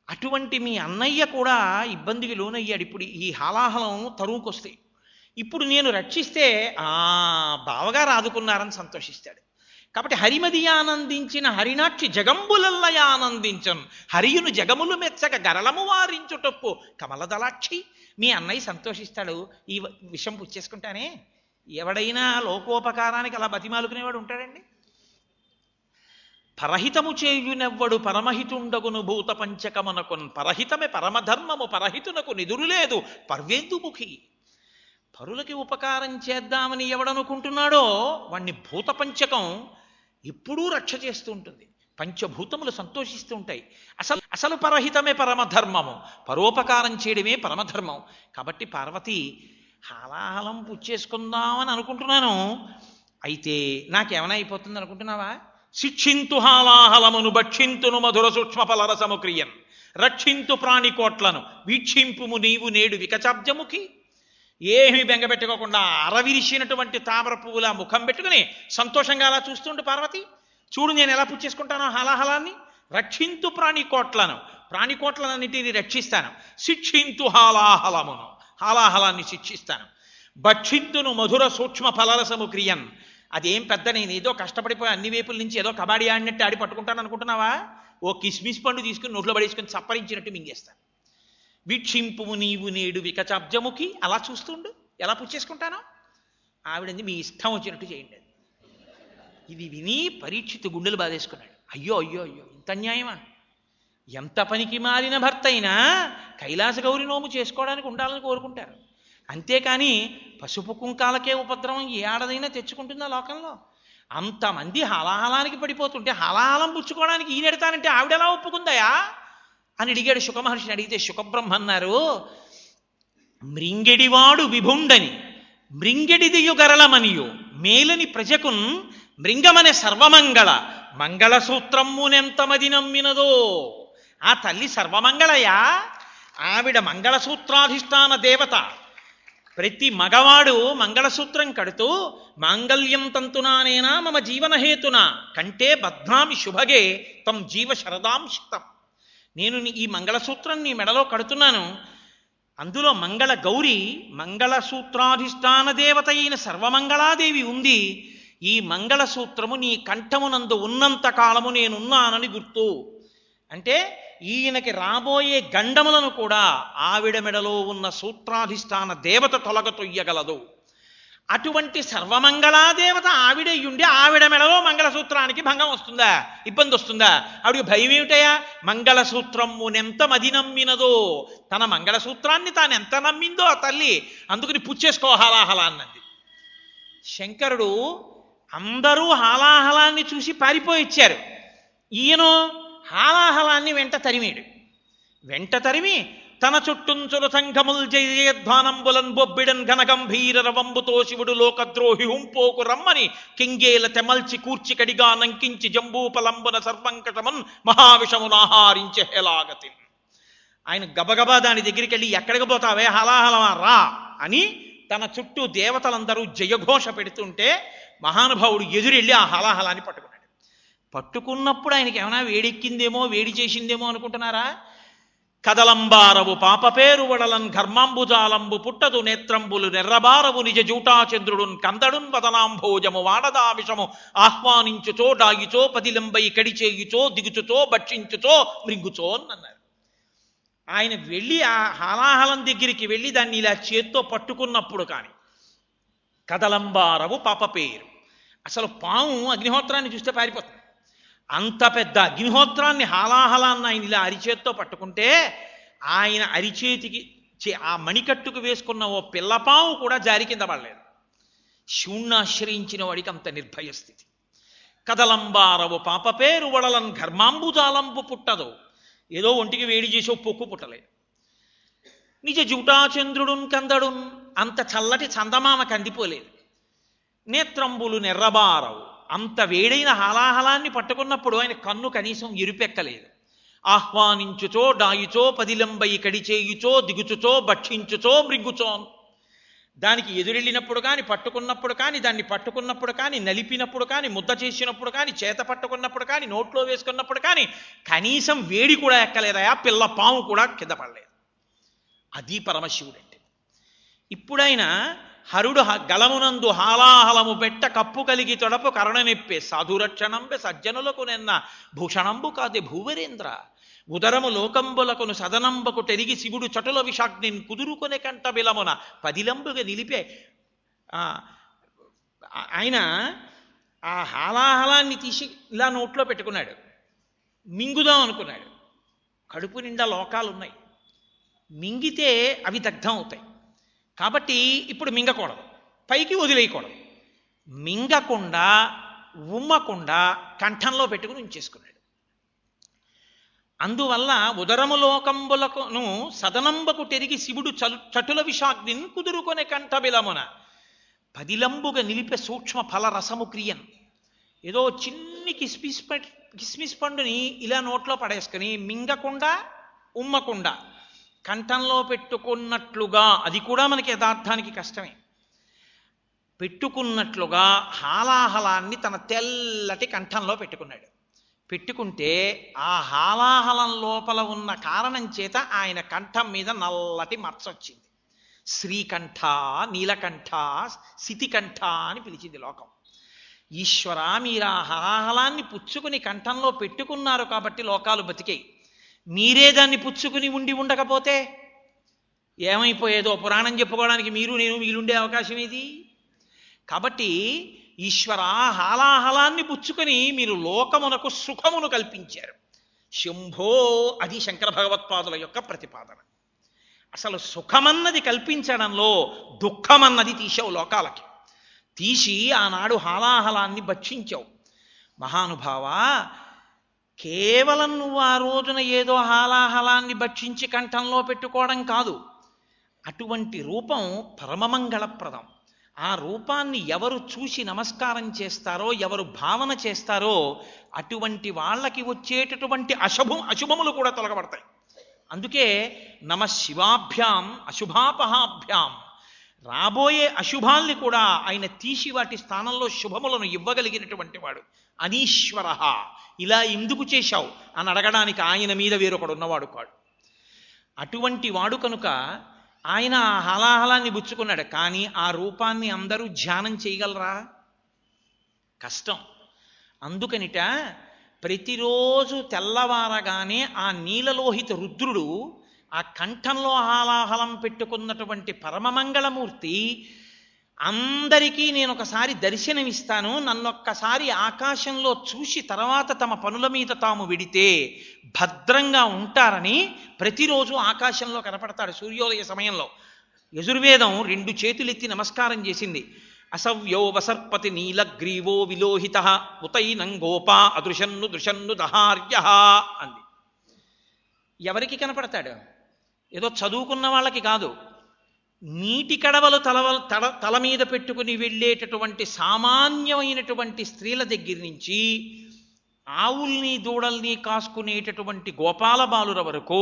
అటువంటి మీ అన్నయ్య కూడా ఇబ్బందికి లోనయ్యాడు. ఇప్పుడు ఈ హాలాహలం తరువుకొస్తే ఇప్పుడు నేను రక్షిస్తే బావగారు ఆదుకున్నారని సంతోషిస్తాడు. కాబట్టి హరిమదియానందించిన హరినాక్షి జగంబులల్లయానందించం హరియును జగములు మెచ్చక గరళము వారించుటప్పు కమలదలాక్షి. మీ అన్నయ్య సంతోషిస్తాడు ఈ విషం పుచ్చేసుకుంటానే. ఎవడైనా లోకోపకారానికి అలా బతిమాలుకునేవాడు ఉంటాడండి? పరహితము చేయునెవ్వడు పరమహితుండగును భూత పంచకమనకున్ పరహితమే పరమధర్మము పరహితునకు నిదురులేదు పర్వేందుముఖి. పరులకి ఉపకారం చేద్దామని ఎవడనుకుంటున్నాడో వాణ్ణి భూత పంచకం ఎప్పుడూ రక్ష చేస్తూ ఉంటుంది. పంచభూతములు సంతోషిస్తూ ఉంటాయి. అసలు అసలు పరహితమే పరమధర్మము, పరోపకారం చేయడమే పరమధర్మం. కాబట్టి పార్వతి హాలాహలం పుచ్చేసుకుందామని అనుకుంటున్నాను, అయితే నాకేమైనా అయిపోతుంది అనుకుంటున్నావా? శిక్షింతు హాలాహలమును భక్షింతును మధుర సూక్ష్మ ఫలరసము క్రియన్ రక్షింతు ప్రాణికోట్లను వీక్షింపుము నీవు నేడు వికచాబ్జముఖి. ఏమీ బెంగపెట్టుకోకుండా అరవిరిసినటువంటి తామర పువ్వులా ముఖం పెట్టుకుని సంతోషంగా అలా చూస్తుండు పార్వతి. చూడు నేను ఎలా పుచ్చేసుకుంటానో హాలాహలాన్ని. రక్షింతు ప్రాణికోట్లను, ప్రాణికోట్లన్నిటిని రక్షిస్తాను. శిక్షింతు హాలాహలమును, హాలాహలాన్ని శిక్షిస్తాను. భక్షింతును మధుర సూక్ష్మ ఫలరసము క్రియన్. అదేం పెద్ద నేను ఏదో కష్టపడిపోయి అన్ని వైపుల నుంచి ఏదో కబాడీ ఆడినట్టు ఆడి పట్టుకుంటాను అనుకుంటున్నావా? ఓ కిస్మిస్ పండు తీసుకుని నోట్లో పడేసుకుని చప్పరించినట్టు మింగేస్తాను. వీక్షింపుము నీవు నేడు వికచాబ్జముఖి. అలా చూస్తుండు ఎలా పుచ్చేసుకుంటానో. ఆవిడంది మీ ఇష్టం వచ్చినట్టు చేయండి. ఇది విని పరీక్షితు గుండెలు బాధేసుకున్నాడు. అయ్యో అయ్యో అయ్యో, ఇంత అన్యాయమా? ఎంత పనికి మారిన భర్త అయినా కైలాస గౌరి నోము చేసుకోవడానికి ఉండాలని కోరుకుంటారు. అంతేకాని పసుపు కుంకాలకే ఉపద్రవం ఏ ఆడదైనా తెచ్చుకుంటుందా లోకంలో? అంతమంది హలాహలానికి పడిపోతుంటే హలాహలం పుచ్చుకోవడానికి ఈయనెడతానంటే ఆవిడెలా ఒప్పుకుందయా అని అడిగాడు శుకమహర్షిని. అడిగితే శుకబ్రహ్మ అన్నారు, మృంగెడివాడు విభుండని మృంగెడిదియు గరళమనియు మేలని ప్రజకున్ మృంగమనే సర్వమంగళ మంగళసూత్రమ్మునెంతమది నమ్మినదో. ఆ తల్లి సర్వమంగళయా, ఆవిడ మంగళసూత్రాధిష్టాన దేవత. ప్రతి మగవాడు మంగళసూత్రం కడుతూ మాంగళ్యం తంతునానేనా మమ జీవనహేతున కంటే బధ్నామి శుభగే తం జీవ శరదాంశితం. నేను ఈ మంగళసూత్రం నీ మెడలో కడుతున్నాను. అందులో మంగళ గౌరి మంగళసూత్రాధిష్టాన దేవత అయిన సర్వమంగళాదేవి ఉంది. ఈ మంగళసూత్రము నీ కంఠమునందు ఉన్నంత కాలము నేనున్నానని గుర్తు. అంటే ఈయనకి రాబోయే గండములను కూడా ఆవిడ మెడలో ఉన్న సూత్రాధిష్టాన దేవత తొలగతొయ్యగలదు. అటువంటి సర్వమంగళాదేవత ఆవిడయ్యుండి ఆవిడ మెడలో మంగళసూత్రానికి భంగం వస్తుందా, ఇబ్బంది వస్తుందా? ఆవిడికి భయం ఏమిటయా? మంగళసూత్రమునెంత మది నమ్మినదో, తన మంగళసూత్రాన్ని తాను ఎంత నమ్మిందో ఆ తల్లి, అందుకని పుచ్చేసుకో హాలాహలా అన్నది. శంకరుడు అందరూ హాలాహలాన్ని చూసి పారిపోయి ఇచ్చారు. ఈయన హాలాహలాన్ని వెంట తరిమేడు. వెంట తరిమి తన చుట్టుంచులు సంఘముల్ జయధ్వానంబులన్ బొబ్బిడన్ ఘనగంభీర రవంబుతో శివుడు లోకద్రోహి హుంపోకు రమ్మని కింగేల తెమల్చి కూర్చి కడిగా నంకించి జంబూపలంబున సర్వంకటమన్ మహావిషమునాహారించే హేలాగతి. ఆయన గబగబా దాని దగ్గరికి వెళ్ళి, ఎక్కడికి పోతావే హాలాహలమా రా అని తన చుట్టూ దేవతలందరూ జయఘోష పెడుతుంటే మహానుభావుడు ఎదురెళ్ళి ఆ హాలాహలాన్ని పట్టుకున్నాడు. పట్టుకున్నప్పుడు ఆయనకి ఏమైనా వేడెక్కిందేమో, వేడి చేసిందేమో అనుకుంటున్నారా? కదలంబారవు పాప పేరు వడలన్ ఘర్మాంబుజాలంబు పుట్టదు నేత్రంబులు నెర్రబారవు నిజ జూటాచంద్రుడున్ కందడున్ వదనాంభోజము వాడదావిషము ఆహ్వానించుచో డాగిచో పదిలంబై కడిచేయుచో దిగుచుచో భక్షించుచో మృంగుచో అన్నారు. ఆయన వెళ్ళి ఆ హాలాహలం దగ్గరికి వెళ్ళి దాన్ని ఇలా చేత్తో పట్టుకున్నప్పుడు కానీ కదలంబారవు పాప పేరు. అసలు పాము అగ్నిహోత్రాన్ని చూస్తే పారిపోతుంది. అంత పెద్ద అగ్నిహోత్రాన్ని హాలాహలాన్ని ఆయన ఇలా అరిచేత్తో పట్టుకుంటే ఆయన అరిచేతికి ఆ మణికట్టుకు వేసుకున్న ఓ పిల్లపాము కూడా జారి కింద పడలేదు. శివుణ్ణి ఆశ్రయించిన వాడికి అంత నిర్భయ స్థితి. కదలంబారవు పాప పేరు వడలన్ ఘర్మాంబుజాలంబు పుట్టదు, ఏదో ఒంటికి వేడి చేసో పొక్కు పుట్టలేదు. నిజ జూటాచంద్రుడున్ కందడున్, అంత చల్లటి చందమామ కందిపోలేదు. నేత్రంబులు నెర్రబారవు, అంత వేడైన హాలాహలాన్ని పట్టుకున్నప్పుడు ఆయన కన్ను కనీసం ఎరుపెక్కలేదు. ఆహ్వానించుచో డాయుచో పదిలంబై కడిచేయుచో దిగుచుచో భక్షించుచో మృంగుచో. దానికి ఎదురెళ్ళినప్పుడు కానీ పట్టుకున్నప్పుడు కానీ దాన్ని పట్టుకున్నప్పుడు కానీ నలిపినప్పుడు కానీ ముద్ద చేసినప్పుడు కానీ చేత పట్టుకున్నప్పుడు కానీ నోట్లో వేసుకున్నప్పుడు కానీ కనీసం వేడి కూడా ఎక్కలేదయా, పిల్ల పాము కూడా కింద పడలేదు. అది పరమశివుడు అంటే. ఇప్పుడైనా హరుడు గలమునందు హాలాహలము పెట్ట కప్పు కలిగి తొడపు కరణనెప్పే సాధురక్షణంబె సజ్జనులకు నిన్న భూషణంబు కాదే భూవరేంద్ర. ఉదరము లోకంబులకును సదనంబకు తెరిగి శివుడు చటుల విషాగ్నిని కుదురుకొనే కంట బిలమున పదిలంబుగా నిలిపే. ఆయన ఆ హాలాహలాన్ని తీసి ఇలా నోట్లో పెట్టుకున్నాడు. మింగుదాం అనుకున్నాడు. కడుపు నిండా లోకాలున్నాయి, మింగితే అవి దగ్ధం అవుతాయి. కాబట్టి ఇప్పుడు మింగకూడదు, పైకి వదిలేయకూడదు. మింగకుండా ఉమ్మకుండా కంఠంలో పెట్టుకుని ఉంచేసుకున్నాడు. అందువల్ల ఉదరము లోకంబులకును సదనంబకు తెరిగి శివుడు చటుల విషాగ్నిన్ కుదురుకొనే కంఠబిలమున పదిలంబుగా నిలిపే సూక్ష్మ ఫల రసము క్రియన్. ఏదో చిన్ని కిస్మిస్ పండుని ఇలా నోట్లో పడేసుకుని మింగకుండా ఉమ్మకుండా కంఠంలో పెట్టుకున్నట్లుగా, అది కూడా మనకి యథార్థానికి కష్టమే, పెట్టుకున్నట్లుగా హాలాహలాన్ని తన తెల్లటి కంఠంలో పెట్టుకున్నాడు. పెట్టుకుంటే ఆ హాలాహలం లోపల ఉన్న కారణం చేత ఆయన కంఠం మీద నల్లటి మచ్చ వచ్చింది. శ్రీకంఠ, నీలకంఠ, శితికంఠ అని పిలిచింది లోకం. ఈశ్వర, మీరు ఆ హాలాహలాన్ని పుచ్చుకుని కంఠంలో పెట్టుకున్నారు కాబట్టి లోకాలు బతికాయి. మీరే దాన్ని పుచ్చుకుని ఉండకపోతే ఏమైపోయేదో పురాణం చెప్పుకోవడానికి నేను వీలుండే అవకాశం ఏది? కాబట్టి ఈశ్వర, హాలాహలాన్ని పుచ్చుకొని మీరు లోకమునకు సుఖమును కల్పించారు. శంభో, అది శంకర భగవత్పాదుల యొక్క ప్రతిపాదన. అసలు సుఖమన్నది కల్పించడంలో దుఃఖమన్నది తీసావు లోకాలకి. తీసి ఆనాడు హాలాహలాన్ని భక్షించావు. మహానుభావా, కేవలం నువ్వు ఆ రోజున ఏదో హాలాహలాన్ని భక్షించి కంఠంలో పెట్టుకోవడం కాదు, అటువంటి రూపం పరమమంగళప్రదం. ఆ రూపాన్ని ఎవరు చూసి నమస్కారం చేస్తారో, ఎవరు భావన చేస్తారో అటువంటి వాళ్ళకి వచ్చేటటువంటి అశుభములు కూడా తొలగబడతాయి. అందుకే నమ శివాభ్యాం అశుభాపహాభ్యాం, రాబోయే అశుభాల్ని కూడా ఆయన తీసి వాటి స్థానంలో శుభములను ఇవ్వగలిగినటువంటి వాడు. అనీశ్వర, ఇలా ఎందుకు చేశావు అని అడగడానికి ఆయన మీద వేరొకడు ఉన్నవాడు కాడు. అటువంటి వాడు కనుక ఆయన ఆ హలాహలాన్ని బుచ్చుకున్నాడు. కానీ ఆ రూపాన్ని అందరూ ధ్యానం చేయగలరా? కష్టం. అందుకనిట ప్రతిరోజు తెల్లవారగానే ఆ నీలలోహిత రుద్రుడు ఆ కంఠంలో హాలాహలం పెట్టుకున్నటువంటి పరమమంగళమూర్తి అందరికీ నేను ఒకసారి దర్శనమిస్తాను, నన్నొక్కసారి ఆకాశంలో చూసి తర్వాత తమ పనుల మీద తాము విడితే భద్రంగా ఉంటారని ప్రతిరోజు ఆకాశంలో కనపడతాడు సూర్యోదయ సమయంలో. యజుర్వేదం 2 చేతులెత్తి నమస్కారం చేసింది. అసవ్యో వసర్పతి నీలగ్రీవో విలోహిత ఉతైనం గోపా అదృశన్ను దృశన్ను దహార్య అంది. ఎవరికి కనపడతాడు? ఏదో చదువుకున్న వాళ్ళకి కాదు, నీటి కడవలు తల మీద పెట్టుకుని వెళ్ళేటటువంటి సామాన్యమైనటువంటి స్త్రీల దగ్గర నుంచి ఆవుల్ని దూడల్ని కాసుకునేటటువంటి గోపాల బాలుర వరకు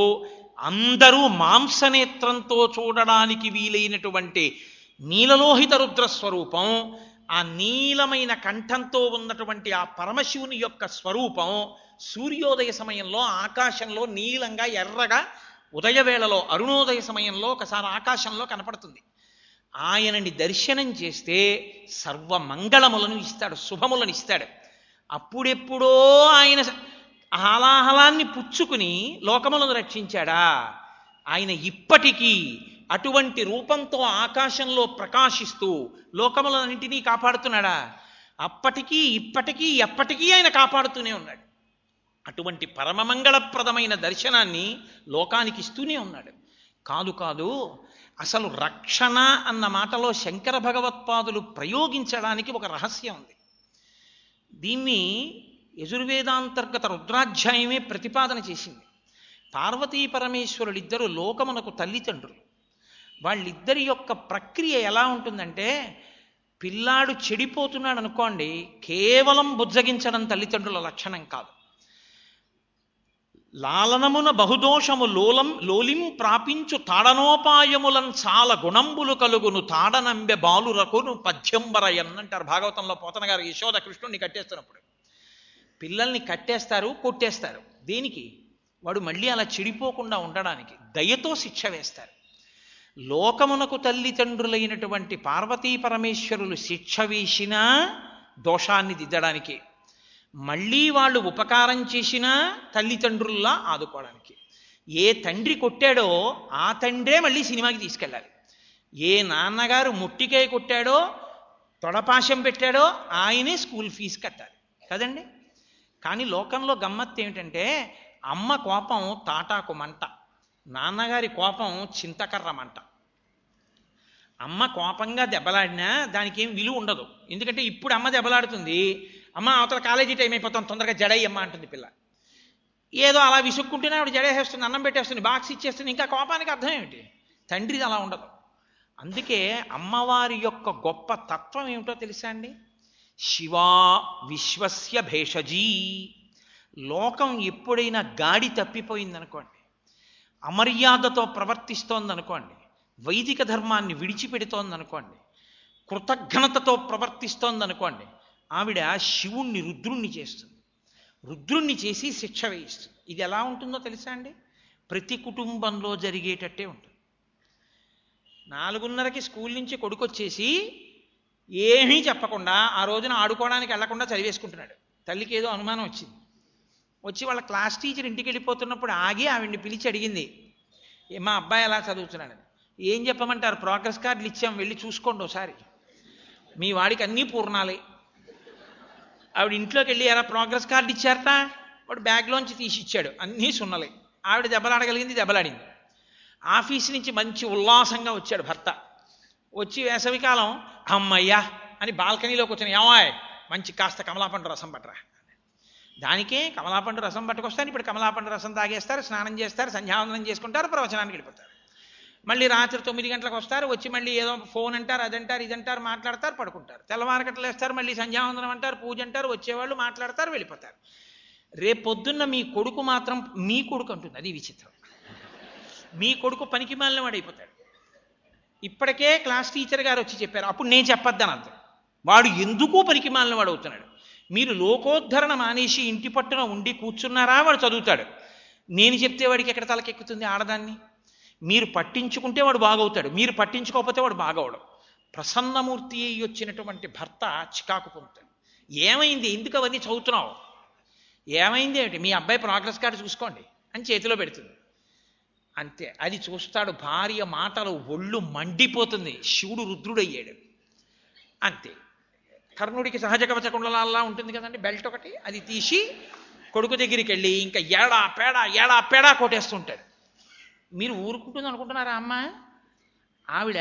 అందరూ మాంసనేత్రంతో చూడడానికి వీలైనటువంటి నీలలోహిత రుద్రస్వరూపం, ఆ నీలమైన కంఠంతో ఉన్నటువంటి ఆ పరమశివుని యొక్క స్వరూపం సూర్యోదయ సమయంలో ఆకాశంలో నీలంగా ఎర్రగా ఉదయవేళలో అరుణోదయ సమయంలో ఒకసారి ఆకాశంలో కనపడుతుంది. ఆయనని దర్శనం చేస్తే సర్వమంగళములను ఇస్తాడు, శుభములను ఇస్తాడు. అప్పుడెప్పుడో ఆయన హాలాహలాన్ని పుచ్చుకుని లోకములను రక్షించాడా? ఆయన ఇప్పటికీ అటువంటి రూపంతో ఆకాశంలో ప్రకాశిస్తూ లోకములన్నింటినీ కాపాడుతున్నాడా? అప్పటికీ ఇప్పటికీ ఎప్పటికీ ఆయన కాపాడుతూనే ఉన్నాడు. అటువంటి పరమమంగళప్రదమైన దర్శనాన్ని లోకానికి ఇస్తూనే ఉన్నాడు. కాదు, అసలు రక్షణ అన్న మాటలో శంకర భగవత్పాదులు ప్రయోగించడానికి ఒక రహస్యం ఉంది. దీన్ని యజుర్వేదాంతర్గత రుద్రాధ్యాయమే ప్రతిపాదన చేసింది. పార్వతీ పరమేశ్వరులిద్దరూ లోకమునకు తల్లిదండ్రులు. వాళ్ళిద్దరి యొక్క ప్రక్రియ ఎలా ఉంటుందంటే, పిల్లాడు చెడిపోతున్నాడు అనుకోండి, కేవలం బుజ్జగించడం తల్లిదండ్రుల లక్షణం కాదు. లాలనమున బహుదోషము లోలిం ప్రాపించు తాడనోపాయములం చాలా గుణంబులు కలుగును తాడనంబె బాలురకును పద్యంబరయన్ అంటారు భాగవతంలో. పోతన గారు యశోద కృష్ణుడిని కట్టేస్తున్నప్పుడు పిల్లల్ని కట్టేస్తారు, కొట్టేస్తారు. దేనికి? వాడు మళ్ళీ అలా చెడిపోకుండా ఉండడానికి. దయతో శిక్ష వేస్తారు. లోకమునకు తల్లిదండ్రులైనటువంటి పార్వతీ పరమేశ్వరులు శిక్ష వేసినా దోషాన్ని దిద్దడానికి, మళ్ళీ వాళ్ళు ఉపకారం చేసినా తల్లిదండ్రుల్లా ఆదుకోవడానికి. ఏ తండ్రి కొట్టాడో ఆ తండ్రే మళ్ళీ సినిమాకి తీసుకెళ్ళాలి. ఏ నాన్నగారు ముట్టికాయ కొట్టాడో తొడపాశం పెట్టాడో ఆయనే స్కూల్ ఫీజు కట్టాలి కదండి. కానీ లోకంలో గమ్మత్తు ఏమిటంటే, అమ్మ కోపం తాటాకు మంట, నాన్నగారి కోపం చింతకర్ర మంట. అమ్మ కోపంగా దెబ్బలాడినా దానికి ఏం విలువ ఉండదు. ఎందుకంటే ఇప్పుడు అమ్మ దెబ్బలాడుతుంది, అమ్మ అవతల కాలేజీ టైం అయిపోతాం తొందరగా జడయ్యమ్మ అంటుంది పిల్ల. ఏదో అలా విసుక్కుంటేనే ఆవిడ జడేసేస్తుంది, అన్నం పెట్టేస్తుంది, బాక్స్ ఇచ్చేస్తుంది. ఇంకా కోపానికి అర్థం ఏమిటి? తండ్రిది అలా ఉండదు. అందుకే అమ్మవారి యొక్క గొప్ప తత్వం ఏమిటో తెలుసా అండి? శివా విశ్వస్య భేషజీ. లోకం ఎప్పుడైనా గాడి తప్పిపోయిందనుకోండి, అమర్యాదతో ప్రవర్తిస్తోందనుకోండి, వైదిక ధర్మాన్ని విడిచిపెడుతోందనుకోండి, కృతజ్ఞతతో ప్రవర్తిస్తోందనుకోండి, ఆవిడ శివుణ్ణి రుద్రుణ్ణి చేస్తుంది. రుద్రుణ్ణి చేసి శిక్ష వేయిస్తుంది. ఇది ఎలా ఉంటుందో తెలుసా అండి? ప్రతి కుటుంబంలో జరిగేటట్టే ఉంటుంది. 4:30కి స్కూల్ నుంచి కొడుకొచ్చేసి ఏమీ చెప్పకుండా ఆ రోజున ఆడుకోవడానికి వెళ్లకుండా చదివేసుకుంటున్నాడు. తల్లికి ఏదో అనుమానం వచ్చింది. వచ్చి వాళ్ళ క్లాస్ టీచర్ ఇంటికి వెళ్ళిపోతున్నప్పుడు ఆగి ఆవిడ్ని పిలిచి అడిగింది, మా అబ్బాయి ఎలా చదువుతున్నాడు? ఏం చెప్పమంటారు? ప్రోగ్రెస్ కార్డులు ఇచ్చాం, వెళ్ళి చూసుకోండి ఒకసారి, మీ వాడికి అన్నీ పూర్ణాలే. ఆవిడ ఇంట్లోకి వెళ్ళి ఎలా ప్రోగ్రెస్ కార్డు ఇచ్చారట, వాడు బ్యాగ్లోంచి తీసి ఇచ్చాడు, అన్నీ సున్నలే. ఆవిడ దెబ్బలాడగలిగింది, దెబ్బలాడింది. ఆఫీస్ నుంచి మంచి ఉల్లాసంగా వచ్చాడు భర్త. వచ్చి వేసవికాలం అమ్మయ్యా అని బాల్కనీలోకి వచ్చిన, ఏమాయ్ మంచి కాస్త కమలాపండు రసం పట్టరా. దానికే కమలాపండు రసం పట్టుకొస్తారు. ఇప్పుడు కమలాపండు రసం తాగేస్తారు, స్నానం చేస్తారు, సంధ్యావందనం చేసుకుంటారు, ప్రవచనానికి వెళ్ళిపోతారు. మళ్ళీ రాత్రి 9 గంటలకు వస్తారు. వచ్చి మళ్ళీ ఏదో ఫోన్ అంటారు, అదంటారు, ఇదంటారు, మాట్లాడతారు, పడుకుంటారు. తెల్లవారకట్లు వేస్తారు, మళ్ళీ సంధ్యావందనం అంటారు, పూజ అంటారు, వచ్చేవాళ్ళు మాట్లాడతారు, వెళ్ళిపోతారు. రేపొద్దున్న మీ కొడుకు మాత్రం మీ కొడుకు అంటుంది. అది విచిత్రం. మీ కొడుకు పనికి మాలిన వాడు అయిపోతాడు. ఇప్పటికే క్లాస్ టీచర్ గారు వచ్చి చెప్పారు, అప్పుడు నేను చెప్పొద్దని అర్థం. వాడు ఎందుకు పనికి మాలిన వాడు అవుతున్నాడు. మీరు లోకోద్ధరణ మానేసి ఇంటి పట్టున ఉండి కూర్చున్నారా, వాడు చదువుతాడు. నేను చెప్తే వాడికి ఎక్కడ తలకెక్కుతుంది ఆడదాన్ని? మీరు పట్టించుకుంటే వాడు బాగవుతాడు, మీరు పట్టించుకోకపోతే వాడు బాగవడం. ప్రసన్నమూర్తి అయ్యి వచ్చినటువంటి భర్త చికాకు పొందుతాడు. ఏమైంది, ఎందుకు అవన్నీ చదువుతున్నావు, ఏమైంది ఏమిటి, మీ అబ్బాయి ప్రోగ్రెస్ కార్డు చూసుకోండి అని చేతిలో పెడుతుంది. అంతే. అది చూస్తాడు, భార్య మాటలు ఒళ్ళు మండిపోతుంది. శివుడు రుద్రుడయ్యాడు. అంతే. కర్ణుడికి సహజ కవచ కుండలాల్లా ఉంటుంది కదండి, బెల్ట్ ఒకటి, అది తీసి కొడుకు దగ్గరికి వెళ్ళి ఇంకా ఏడా పేడా కొట్టేస్తుంటాడు. మీరు ఊరుకుంటుంది అనుకుంటున్నారా అమ్మ? ఆవిడ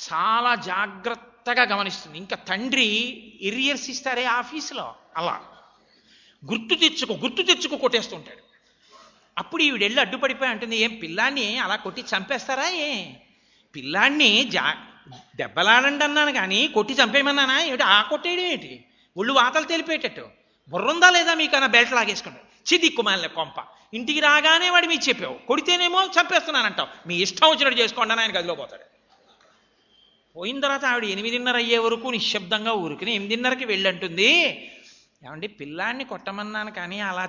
చాలా జాగ్రత్తగా గమనిస్తుంది. ఇంకా తండ్రి ఎరియర్స్ ఇస్తారే ఆఫీసులో, అలా గుర్తు తెచ్చుకో కొట్టేస్తుంటాడు. అప్పుడు ఈవిడ వెళ్ళి అడ్డుపడిపోయి అంటుంది, ఏం పిల్లాన్ని అలా కొట్టి చంపేస్తారా? పిల్లాన్ని దెబ్బలాడండి అన్నాను కానీ కొట్టి చంపేయమన్నానా ఏమిటి? ఆ కొట్టేయడం ఏంటి? ఒళ్ళు వాతలు తెలిపేటట్టు. బుర్రుందా లేదా మీకు అన్న బెల్ట్ లాగేసుకుంటాడు. చిదిక్కుమాలిన కొంప. ఇంటికి రాగానే వాడు మీకు చెప్పావు, కొడితేనేమో చంపేస్తున్నానంటావు. మీ ఇష్టం వచ్చినట్టు చేసుకోండి అని ఆయన గదిలో పోతాడు. పోయిన తర్వాత ఆవిడ 8:30 అయ్యే వరకు నిశ్శబ్దంగా ఊరుకుని 8:30కి వెళ్ళంటుంది, ఏమండి పిల్లాన్ని కొట్టమన్నాను కానీ అలా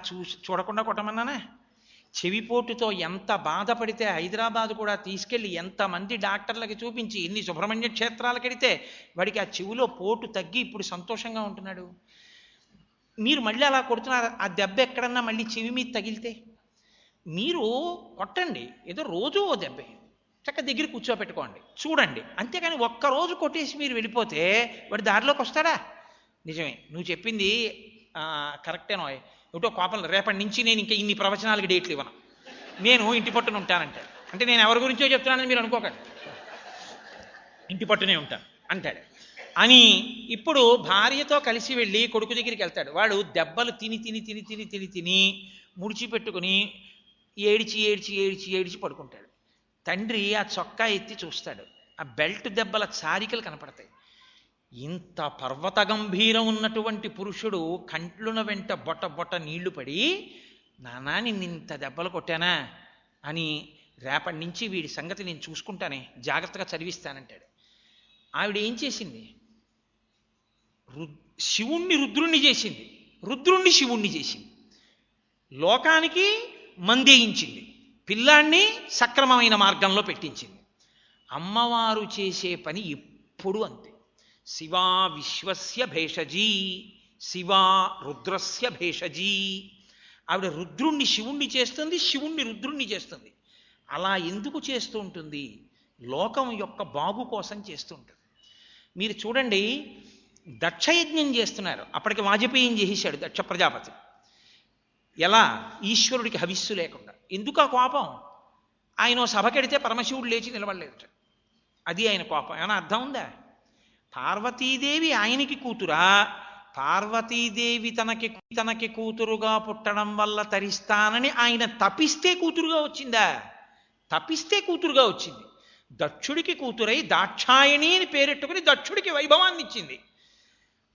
చూడకుండా కొట్టమన్నానా? చెవిపోటుతో ఎంత బాధపడితే హైదరాబాద్ కూడా తీసుకెళ్ళి ఎంతమంది డాక్టర్లకి చూపించి ఎన్ని సుబ్రహ్మణ్య క్షేత్రాలకు వెడితే వాడికి ఆ చెవిలో పోటు తగ్గి ఇప్పుడు సంతోషంగా ఉంటున్నాడు. మీరు మళ్ళీ అలా కొడుతున్నారు. ఆ దెబ్బ ఎక్కడన్నా మళ్ళీ చెవి మీద తగిలితే మీరు కొట్టండి, ఏదో రోజు ఓ దెబ్బే చక్క దగ్గర కూర్చోపెట్టుకోండి, చూడండి. అంతేకాని ఒక్కరోజు కొట్టేసి మీరు వెళ్ళిపోతే వాడి దారిలోకి వస్తాడా? నిజమే, నువ్వు చెప్పింది కరెక్టేనో. ఏటో కోపం, రేపటి నుంచి నేను ఇంకా ఇన్ని ప్రవచనాలకి డేట్లు ఇవ్వను, నేను ఇంటి పట్టున ఉంటానంటాడు. అంటే నేను ఎవరి గురించో చెప్తున్నానని మీరు అనుకోకండి, ఇంటి పట్టునే ఉంటాను అంటాడు. అని ఇప్పుడు భార్యతో కలిసి వెళ్ళి కొడుకు దగ్గరికి వెళ్తాడు. వాడు దెబ్బలు తిని ముడిచిపెట్టుకుని ఏడిచి పడుకుంటాడు. తండ్రి ఆ చొక్కా ఎత్తి చూస్తాడు. ఆ బెల్ట్ దెబ్బల చారికలు కనపడతాయి. ఇంత పర్వత గంభీరం ఉన్నటువంటి పురుషుడు కంట్లున వెంట బొట్ట నీళ్లు పడి, నానా నిన్నింత దెబ్బలు కొట్టానా అని, రేపటి నుంచి వీడి సంగతి నేను చూసుకుంటానే, జాగ్రత్తగా చదివిస్తానంటాడు. ఆవిడ ఏం చేసింది? శివుణ్ణి రుద్రుణ్ణి చేసింది, రుద్రుణ్ణి శివుణ్ణి చేసింది. లోకానికి మందేయించింది, పిల్లాన్ని సక్రమమైన మార్గంలో పెట్టించింది. అమ్మవారు చేసే పని ఎప్పుడు అంతే. శివా విశ్వస్య భేషజీ, శివా రుద్రస్య భేషజీ. ఆవిడ రుద్రుణ్ణి శివుణ్ణి చేస్తుంది, శివుణ్ణి రుద్రుణ్ణి చేస్తుంది. అలా ఎందుకు చేస్తూ ఉంటుంది? లోకం యొక్క బాగు కోసం చేస్తూ ఉంటుంది. మీరు చూడండి, దక్షయజ్ఞం చేస్తున్నారు. అప్పటికి వాజపేయం చేసేశాడు దక్ష ప్రజాపతి. ఎలా? ఈశ్వరుడికి హవిస్సు లేకుండా. ఎందుకు ఆ కోపం? ఆయన సభకెడితే పరమశివుడు లేచి నిలబడలేదు. అది ఆయన కోపం. ఏమైనా అర్థం ఉందా? పార్వతీదేవి ఆయనకి కూతురా, పార్వతీదేవి తనకి కూతురుగా పుట్టడం వల్ల తరిస్తానని ఆయన తపిస్తే కూతురుగా వచ్చిందా? తపిస్తే కూతురుగా వచ్చింది. దక్షుడికి కూతురై దాక్షాయణి అని పేరెట్టుకుని దక్షుడికి వైభవాన్ని ఇచ్చింది.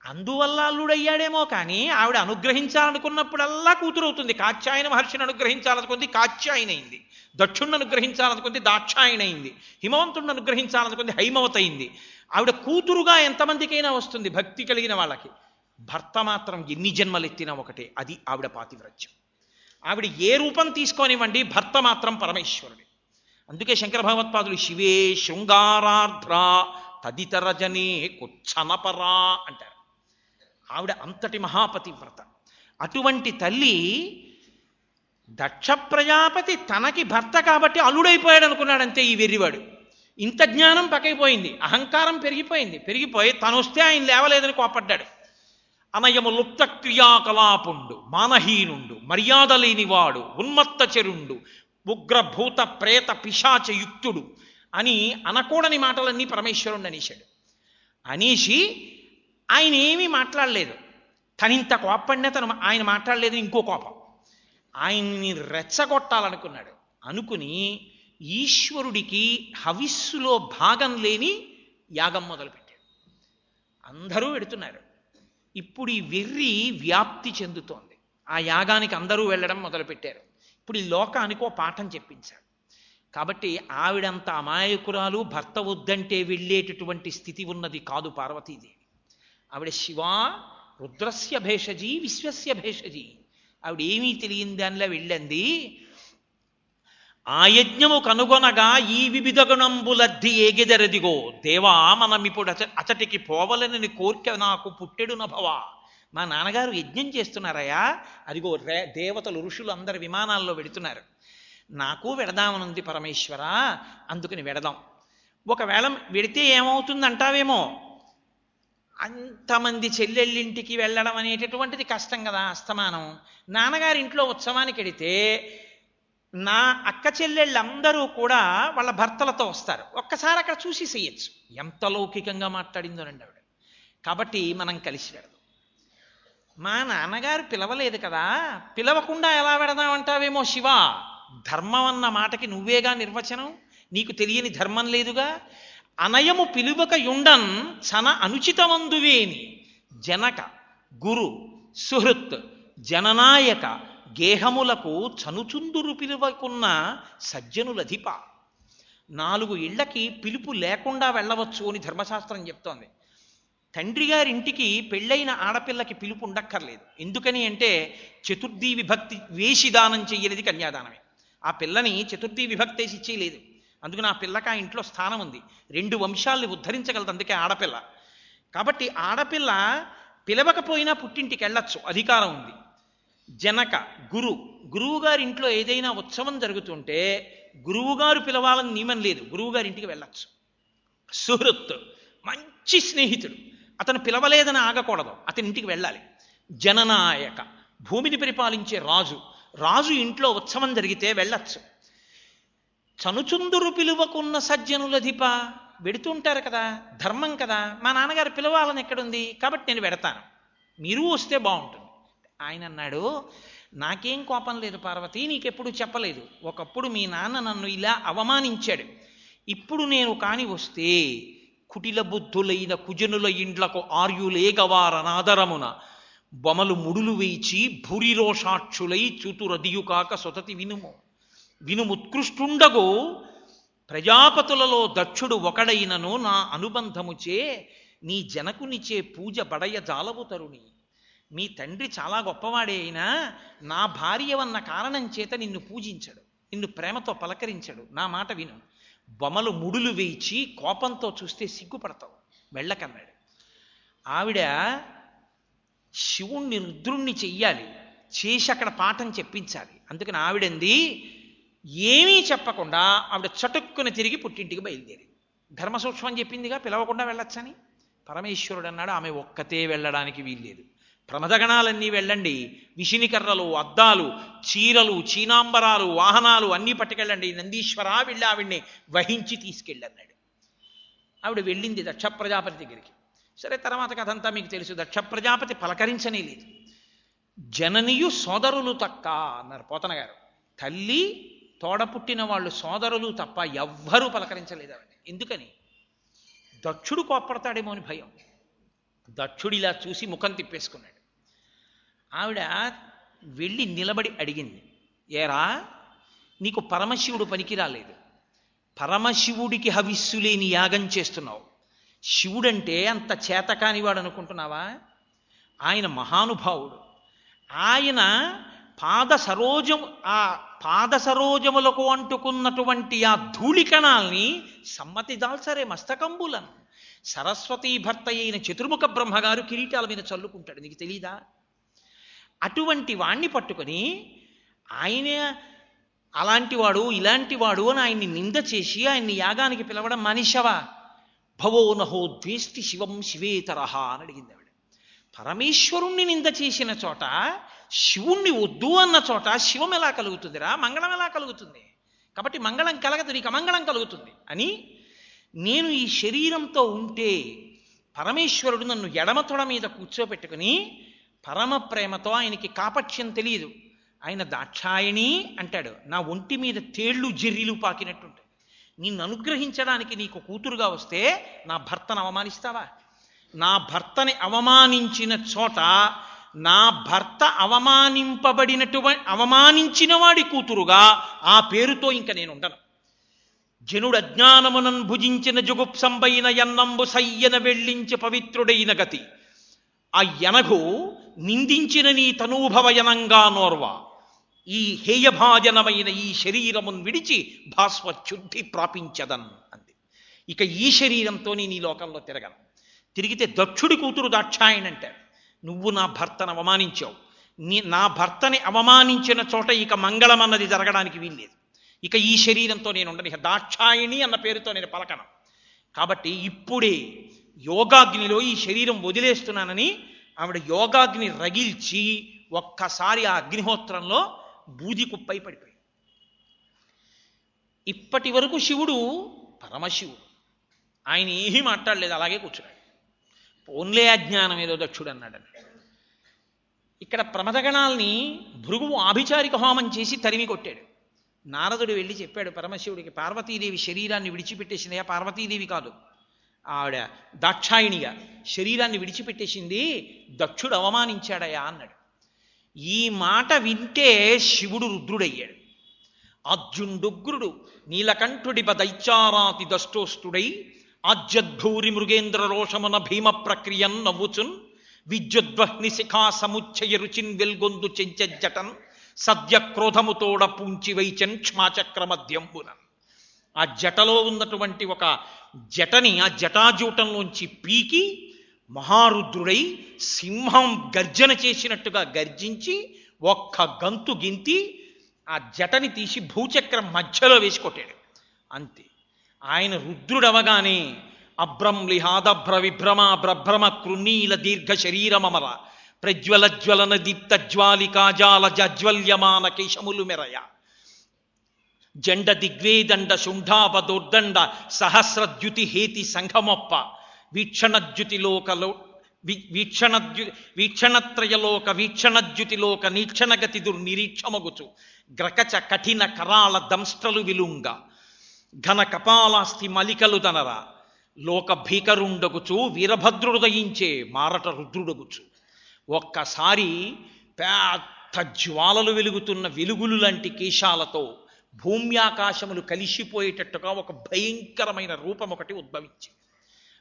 అందువల్ల అల్లుడయ్యాడేమో కానీ ఆవిడ అనుగ్రహించాలనుకున్నప్పుడల్లా కూతురు అవుతుంది. కాత్యాయన మహర్షిని అనుగ్రహించాలనుకుంది కాత్యాయన అయింది, దక్షుణ్ణి అనుగ్రహించాలనుకుంది దాక్షాయణ అయింది, హిమవంతుడిని అనుగ్రహించాలనుకుంది హైమవత అయింది. ఆవిడ కూతురుగా ఎంతమందికైనా వస్తుంది భక్తి కలిగిన వాళ్ళకి. భర్త మాత్రం ఎన్ని జన్మలెత్తినా ఒకటే, అది ఆవిడ పాతివ్రత్యం. ఆవిడ ఏ రూపం తీసుకోనివ్వండి, భర్త మాత్రం పరమేశ్వరుడే. అందుకే శంకర భగవత్పాదులు శివే శృంగారార్ధ్ర తదితర జనే కుచ్చనపరా అంటారు. ఆవిడ అంతటి మహాపతివ్రత. అటువంటి తల్లి దక్ష ప్రజాపతి తనకి భర్త కాబట్టి అల్లుడైపోయాడు అనుకున్నాడంతే ఈ వెర్రివాడు. ఇంత జ్ఞానం పకైపోయింది, అహంకారం పెరిగిపోయి తను వస్తే ఆయన లేవలేదని కోపడ్డాడు. అనయము లుప్త క్రియాకలాపుండు, మానహీనుండు, మర్యాద లేనివాడు, ఉన్మత్త చెరుండు, ఉగ్రభూత ప్రేత పిశాచయుక్తుడు అని అనకూడని మాటలన్నీ పరమేశ్వరుణ్ణి అనేశాడు. అనేసి ఆయన ఏమీ మాట్లాడలేదు. తనింత కోపడినా ఆయన మాట్లాడలేదు. ఇంకో కోపం, ఆయన్ని రెచ్చగొట్టాలనుకున్నాడు. అనుకుని ఈశ్వరుడికి హవిస్సులో భాగం లేని యాగం మొదలుపెట్టాడు. అందరూ వెడుతున్నారు. ఇప్పుడు ఈ వెర్రి వ్యాప్తి చెందుతోంది. ఆ యాగానికి అందరూ వెళ్ళడం మొదలుపెట్టారు. ఇప్పుడు ఈ లోకానికి పాఠం చెప్పించాడు. కాబట్టి ఆవిడంత అమాయకురాలు, భర్త వద్దంటే వెళ్ళేటటువంటి స్థితి ఉన్నది కాదు పార్వతీదేవి. ఆవిడ శివా రుద్రస్య భేషజీ విశ్వస్య భేషజీ. ఆవిడ ఏమీ తెలియని దానిలో వెళ్ళంది. ఆ యజ్ఞము కనుగొనగా ఈ వివిధ గుణంబులద్ది ఏగెదరదిగో దేవా మనమిప్పుడు అచటికి పోవలనని కోరిక నాకు పుట్టెడు నభవా. మా నాన్నగారు యజ్ఞం చేస్తున్నారయ్యా, అదిగో దేవతలు ఋషులు అందరు విమానాల్లో వెడుతున్నారు, నాకు వెడదామనుంది పరమేశ్వర, అందుకని వెడదాం. ఒకవేళ వెడితే ఏమవుతుందంటావేమో, అంతమంది చెల్లెళ్ళింటికి వెళ్ళడం అనేటటువంటిది కష్టం కదా అస్తమానం. నాన్నగారింట్లో ఉత్సవానికి వెడితే నా అక్క చెల్లెళ్ళందరూ కూడా వాళ్ళ భర్తలతో వస్తారు, ఒక్కసారి అక్కడ చూసి చేయొచ్చు. ఎంత లౌకికంగా మాట్లాడిందోనండి ఆవిడ. కాబట్టి మనం కలిసి వెడదాం. మా నాన్నగారు పిలవలేదు కదా, పిలవకుండా ఎలా వెడదామంటావేమో శివ. ధర్మం అన్న మాటకి నువ్వేగా నిర్వచనం, నీకు తెలియని ధర్మం లేదుగా. అనయము పిలువక యుండన్ చన అనుచితమందువేని జనక గురు సుహృత్ జననాయక గేహములకు చనుచుందురు పిలువకున్న సజ్జనులధిప. 4 ఇళ్లకి పిలుపు లేకుండా వెళ్ళవచ్చు అని ధర్మశాస్త్రం చెప్తోంది. తండ్రి గారింటికి పెళ్ళైన ఆడపిల్లకి పిలుపు ఉండక్కర్లేదు. ఎందుకని అంటే చతుర్థీ విభక్తి వేసి దానం చెయ్యలేదు కన్యాదానమే. ఆ పిల్లని చతుర్థీ విభక్తి వేసి ఇచ్చేయలేదు. అందుకని ఆ పిల్లకి ఆ ఇంట్లో స్థానం ఉంది, 2 వంశాలని ఉద్ధరించగలదు. అందుకే ఆడపిల్ల. కాబట్టి ఆడపిల్ల పిలవకపోయినా పుట్టింటికి వెళ్ళచ్చు, అధికారం ఉంది. జనక గురువుగారి ఇంట్లో ఏదైనా ఉత్సవం జరుగుతుంటే గురువుగారు పిలవాలని నియమం లేదు, గురువుగారింటికి వెళ్ళచ్చు. సుహృత్ మంచి స్నేహితుడు, అతను పిలవలేదని ఆగకూడదు, అతని ఇంటికి వెళ్ళాలి. జననాయక భూమిని పరిపాలించే రాజు ఇంట్లో ఉత్సవం జరిగితే వెళ్ళచ్చు. చనుచుందురు పిలువకున్న సజ్జనులధిప, వెడుతుంటారు కదా, ధర్మం కదా. మా నాన్నగారు పిలవాలని ఎక్కడుంది, కాబట్టి నేను వెడతాను, మీరు వస్తే బాగుంటుంది. ఆయన అన్నాడు, నాకేం కోపం లేదు పార్వతి, నీకెప్పుడు చెప్పలేదు. ఒకప్పుడు మీ నాన్న నన్ను ఇలా అవమానించాడు, ఇప్పుడు నేను కాని వస్తే కుటిల బుద్ధులైన కుజనుల ఇండ్లకు ఆర్యులేగవారనాదరమున బొమలు ముడులు వేచి భూరిరోషాక్షులై చూతురదియు కాక సొతతి వినుముత్కృష్టుండగు ప్రజాపతులలో దక్షుడు ఒకడైనను నా అనుబంధముచే నీ జనకునిచే పూజ బడయ జాలవు తరుణి. మీ తండ్రి చాలా గొప్పవాడే అయినా నా భార్యవన్న కారణం చేత నిన్ను పూజించడు, నిన్ను ప్రేమతో పలకరించడు. నా మాట విను. బొమలు ముడులు వేయించి కోపంతో చూస్తే సిగ్గుపడతావు, వెళ్ళకన్నాడు. ఆవిడ శివుణ్ణి రుద్రుణ్ణి చెయ్యాలి, చేసి అక్కడ పాఠం చెప్పించాలి. అందుకని ఆవిడంది ఏమీ చెప్పకుండా ఆవిడ చటుక్కుని తిరిగి పుట్టింటికి బయలుదేరి. ధర్మసూక్ష్మం చెప్పిందిగా పిలవకుండా వెళ్ళొచ్చని. పరమేశ్వరుడు అన్నాడు, ఆమె ఒక్కతే వెళ్ళడానికి వీల్లేదు, ప్రమదగణాలన్నీ వెళ్ళండి, విషినికర్రలు, అద్దాలు, చీరలు, చీనాంబరాలు, వాహనాలు అన్నీ పట్టుకెళ్ళండి, నందీశ్వర వెళ్ళి ఆవిడ్ని వహించి తీసుకెళ్ళన్నాడు. ఆవిడ వెళ్ళింది దక్ష ప్రజాపతి దగ్గరికి. సరే, తర్వాత కథంతా మీకు తెలుసు. దక్ష ప్రజాపతి పలకరించనే లేదు. జననియు సోదరులు తక్క అన్నారు పోతన గారు. తల్లి, తోడ పుట్టిన వాళ్ళు సోదరులు తప్ప ఎవ్వరూ పలకరించలేదు ఆవిడ. ఎందుకని? దక్షుడు కోప్పడతాడేమో అని భయం. దక్షుడు ఇలా చూసి ముఖం తిప్పేసుకున్నాడు. ఆవిడ వెళ్ళి నిలబడి అడిగింది, ఏరా, నీకు పరమశివుడు పనికి రాలేదు, పరమశివుడికి హవిస్సు లేని యాగం చేస్తున్నావు, శివుడంటే అంత చేతకానివాడు అనుకుంటున్నావా? ఆయన మహానుభావుడు. ఆయన ఆ పాద సరోజములకు అంటుకున్నటువంటి ఆ ధూళికణాల్ని సమ్మతి దాల్సరే మస్తకంబులను సరస్వతీ భర్త అయిన చతుర్ముఖ బ్రహ్మగారు కిరీటాల మీద చల్లుకుంటాడు. నీకు తెలీదా? అటువంటి వాణ్ణి పట్టుకొని ఆయన అలాంటివాడు ఇలాంటివాడు అని ఆయన్ని నింద చేసి ఆయన్ని యాగానికి పిలవడం మనిషవా? భవో నహో ద్వేష్టి శివం శివేతరహ అని అడిగింది ఆవిడ. పరమేశ్వరుణ్ణి నింద చేసిన చోట, శివుణ్ణి వద్దు అన్న చోట శివం ఎలా కలుగుతుందిరా? మంగళం ఎలా కలుగుతుంది? కాబట్టి మంగళం కలగదు, నీకు అమంగళం కలుగుతుంది అని, నేను ఈ శరీరంతో ఉంటే పరమేశ్వరుడు నన్ను ఎడమ తొడ మీద కూర్చోపెట్టుకుని పరమ ప్రేమతో, ఆయనకి కాపట్యం తెలియదు, ఆయన దాక్షాయణి అంటాడు, నా ఒంటి మీద తేళ్లు జెర్రీలు పాకినట్టుంటాయి, నిన్ను అనుగ్రహించడానికి నీకు కూతురుగా వస్తే నా భర్తను అవమానిస్తావా? నా భర్తని అవమానించిన చోట, నా భర్త అవమానించిన వాడి కూతురుగా ఆ పేరుతో ఇంక నేను ఉండను. జనుడు అజ్ఞానమునన్ భుజించిన జుగుప్సంబైన ఎన్నంబు సయ్యన వెళ్ళించి పవిత్రుడైన గతి, ఆ ఎనగు నిందించిన నీ తనూభవయనంగా నోర్వ, ఈ హేయభాజనమైన ఈ శరీరమును విడిచి భాస్వచ్యుద్ధి ప్రాపించదన్ అంది. ఇక ఈ శరీరంతో నేను ఈ లోకంలో తిరగను. తిరిగితే దక్షుడి కూతురు దాక్షాయణి అంటారు, నువ్వు నా భర్తను అవమానించావు, నా భర్తని అవమానించిన చోట ఇక మంగళం అన్నది జరగడానికి వీల్లేదు, ఇక ఈ శరీరంతో నేను ఉండను, ఇక దాక్షాయణి అన్న పేరుతో నేను పలకను. కాబట్టి ఇప్పుడే యోగాగ్నిలో ఈ శరీరం వదిలేస్తున్నానని ఆవిడ యోగాగ్ని రగిల్చి ఒక్కసారి ఆ అగ్నిహోత్రంలో బూది కుప్పై పడిపోయింది. ఇప్పటి వరకు శివుడు పరమశివుడు, ఆయన ఏమీ మాట్లాడలేదు, అలాగే కూర్చున్నాడు. పోన్లే అజ్ఞానం ఏదో దక్షుడు అన్నాడని. ఇక్కడ ప్రమదగణాల్ని భృగువు ఆభిచారిక హోమం చేసి తరిమి కొట్టాడు. నారదుడు వెళ్ళి చెప్పాడు పరమశివుడికి, పార్వతీదేవి శరీరాన్ని విడిచిపెట్టేసింది. పార్వతీదేవి కాదు, ఆవిడ దాక్షాయిణిగా శరీరాన్ని విడిచిపెట్టేసింది, దక్షుడు అవమానించాడయా అన్నాడు. ఈ మాట వింటే శివుడు రుద్రుడయ్యాడు. అర్జునుడుగ్రుడు నీలకంఠుడిప దైత్యారాతి దష్టోష్టుడై ఆజ్యద్భూరి మృగేంద్ర రోషమున భీమ ప్రక్రియన్ నవ్వుచున్ విద్యుద్వహ్ని శిఖా సముచ్చయ రుచిన్ వెల్గొందు చెంచజటన్ సద్య క్రోధముతోడ పూంచి వైచన్ క్షమాచక్ర మధ్యంబున. ఆ జటలో ఉన్నటువంటి ఒక జటని ఆ జటాజూటంలోంచి పీకి మహారుద్రుడై సింహం గర్జన చేసినట్టుగా గర్జించి ఒక్క గంతు గింతి ఆ జటని తీసి భూచక్రం మధ్యలో వేసి కొట్టాడు. అంతే. ఆయన రుద్రుడవగానే అభ్రంలిహాదభ్ర విభ్రమ బ్రభ్రమ కృణీల దీర్ఘ శరీరమమర ప్రజ్వల జ్వలన దీప్త జ్వాలికాజాల జజ్వల్యమాన కేశములు మెరయ జండ దిగ్వేదండ శుంఠాపదోర్దండ సహస్రద్యుతి హేతి సంఘమొప్ప వీక్షణద్యుతిలోకలో వీక్షణత్రయలోక వీక్షణద్యుతిలోక నీక్షణగతి దుర్నిరీక్షమగుచు గ్రకచ కఠిన కరాళ దంస్ట్రలు విలుంగ ఘన కపాలాస్తి మలికలు దనర లోక భీకరుండగుచు వీరభద్రుడు దయించే మారట రుద్రుడగుచు. ఒక్కసారి పెద్ద జ్వాలలు వెలుగుతున్న వెలుగులు లాంటి కేశాలతో భూమ్యాకాశములు కలిసిపోయేటట్టుగా ఒక భయంకరమైన రూపం ఒకటి ఉద్భవించింది.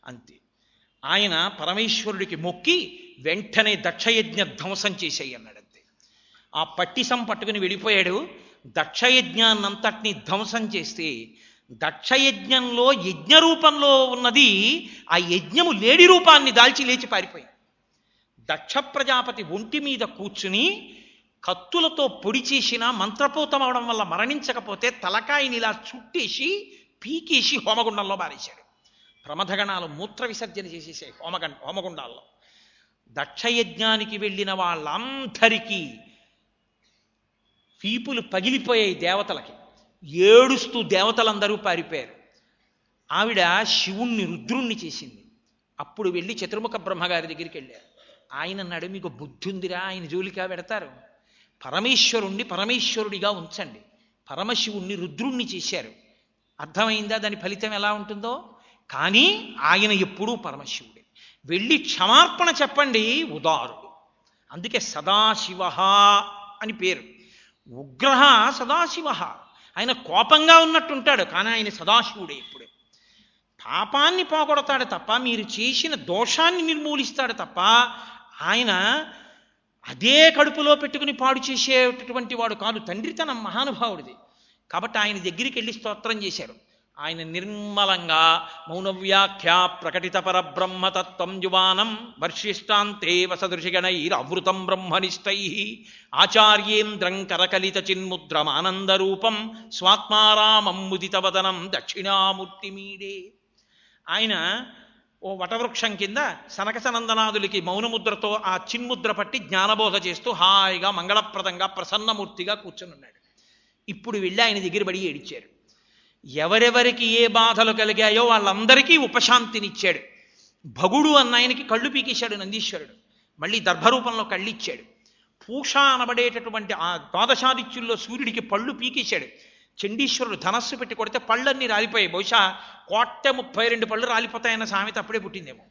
అంతే. ఆయన పరమేశ్వరుడికి మొక్కి వెంటనే దక్షయజ్ఞ ధ్వంసం చేసేయి అన్నాడు. అంతే. ఆ పట్టిసం పట్టుకుని వెళ్ళిపోయాడు. దక్షయజ్ఞాన్నంతటినీ ధ్వంసం చేస్తే దక్షయజ్ఞంలో యజ్ఞ రూపంలో ఉన్నది ఆ యజ్ఞము లేడి రూపాన్ని దాల్చి లేచి పారిపోయింది. దక్ష ప్రజాపతి ఒంటి మీద కూర్చుని కత్తులతో పొడి చేసిన మంత్రపూతమవడం వల్ల మరణించకపోతే తలకాయని ఇలా చుట్టేసి పీకేసి హోమగుండంలో బారేశాడు. ప్రమథగణాలు మూత్ర విసర్జన చేసేసాయి హోమగుండాల్లో. దక్షయజ్ఞానికి వెళ్ళిన వాళ్ళందరికీ వీపులు పగిలిపోయాయి. దేవతలకి ఏడుస్తూ దేవతలందరూ పారిపోయారు. ఆవిడ శివుణ్ణి రుద్రుణ్ణి చేసింది. అప్పుడు వెళ్ళి చతుర్ముఖ బ్రహ్మగారి దగ్గరికి వెళ్ళారు. ఆయన అన్నాడు, మీకు బుద్ధి ఉందిరా, ఆయన జోలికా పెడతారు? పరమేశ్వరుణ్ణి పరమేశ్వరుడిగా ఉంచండి. పరమశివుణ్ణి రుద్రుణ్ణి చేశారు. అర్థమైందా దాని ఫలితం ఎలా ఉంటుందో? కానీ ఆయన ఎప్పుడూ పరమశివుడే. వెళ్ళి క్షమార్పణ చెప్పండి, ఉదారుడు. అందుకే సదాశివ అని పేరు. ఉగ్రహ సదాశివ. ఆయన కోపంగా ఉన్నట్టుంటాడు, కానీ ఆయన సదాశివుడే. ఎప్పుడే పాపాన్ని పోగొడతాడు తప్ప, మీరు చేసిన దోషాన్ని నిర్మూలిస్తాడు తప్ప, ఆయన అదే కడుపులో పెట్టుకుని పాడు చేసేటటువంటి వాడు కాదు. తండ్రితనం మహానుభావుడిది. కాబట్టి ఆయన దగ్గరికి వెళ్ళి స్తోత్రం చేశారు. ఆయన నిర్మలంగా మౌనవ్యాఖ్య ప్రకటిత పరబ్రహ్మతత్వం యువానం వర్షిష్టాంతే వసదృశిగణైరవృతం బ్రహ్మనిష్టై ఆచార్యేంద్రం కరకలిత చిన్ముద్రమానందరూపం స్వాత్మారామం ముదితవదనం దక్షిణామూర్తిమీడే. ఆయన ఓ వటవృక్షం కింద సనకసనందనాదులకి మౌనముద్రతో ఆ చిన్ముద్ర పట్టి జ్ఞానబోధ చేస్తూ హాయిగా మంగళప్రదంగా ప్రసన్నమూర్తిగా కూర్చునున్నాడు. ఇప్పుడు వెళ్ళి ఆయన దగ్గర పడి ఏడిచారు. ఎవరెవరికి ఏ బాధలు కలిగాయో వాళ్ళందరికీ ఉపశాంతినిచ్చాడు. భగుడు అన్న ఆయనకి కళ్ళు పీకేశాడు నందీశ్వరుడు. మళ్ళీ దర్భరూపంలో కళ్ళిచ్చాడు. పూష అనబడేటటువంటి ఆ ద్వాదశాదిత్యుల్లో సూర్యుడికి పళ్ళు పీకేశాడు. చండీశ్వరుడు ధనస్సు పెట్టి కొడితే పళ్ళన్నీ రాలిపోయాయి. బహుశా 132 పళ్ళు రాలిపోతాయన్న సామెత అప్పుడే పుట్టిందేమో.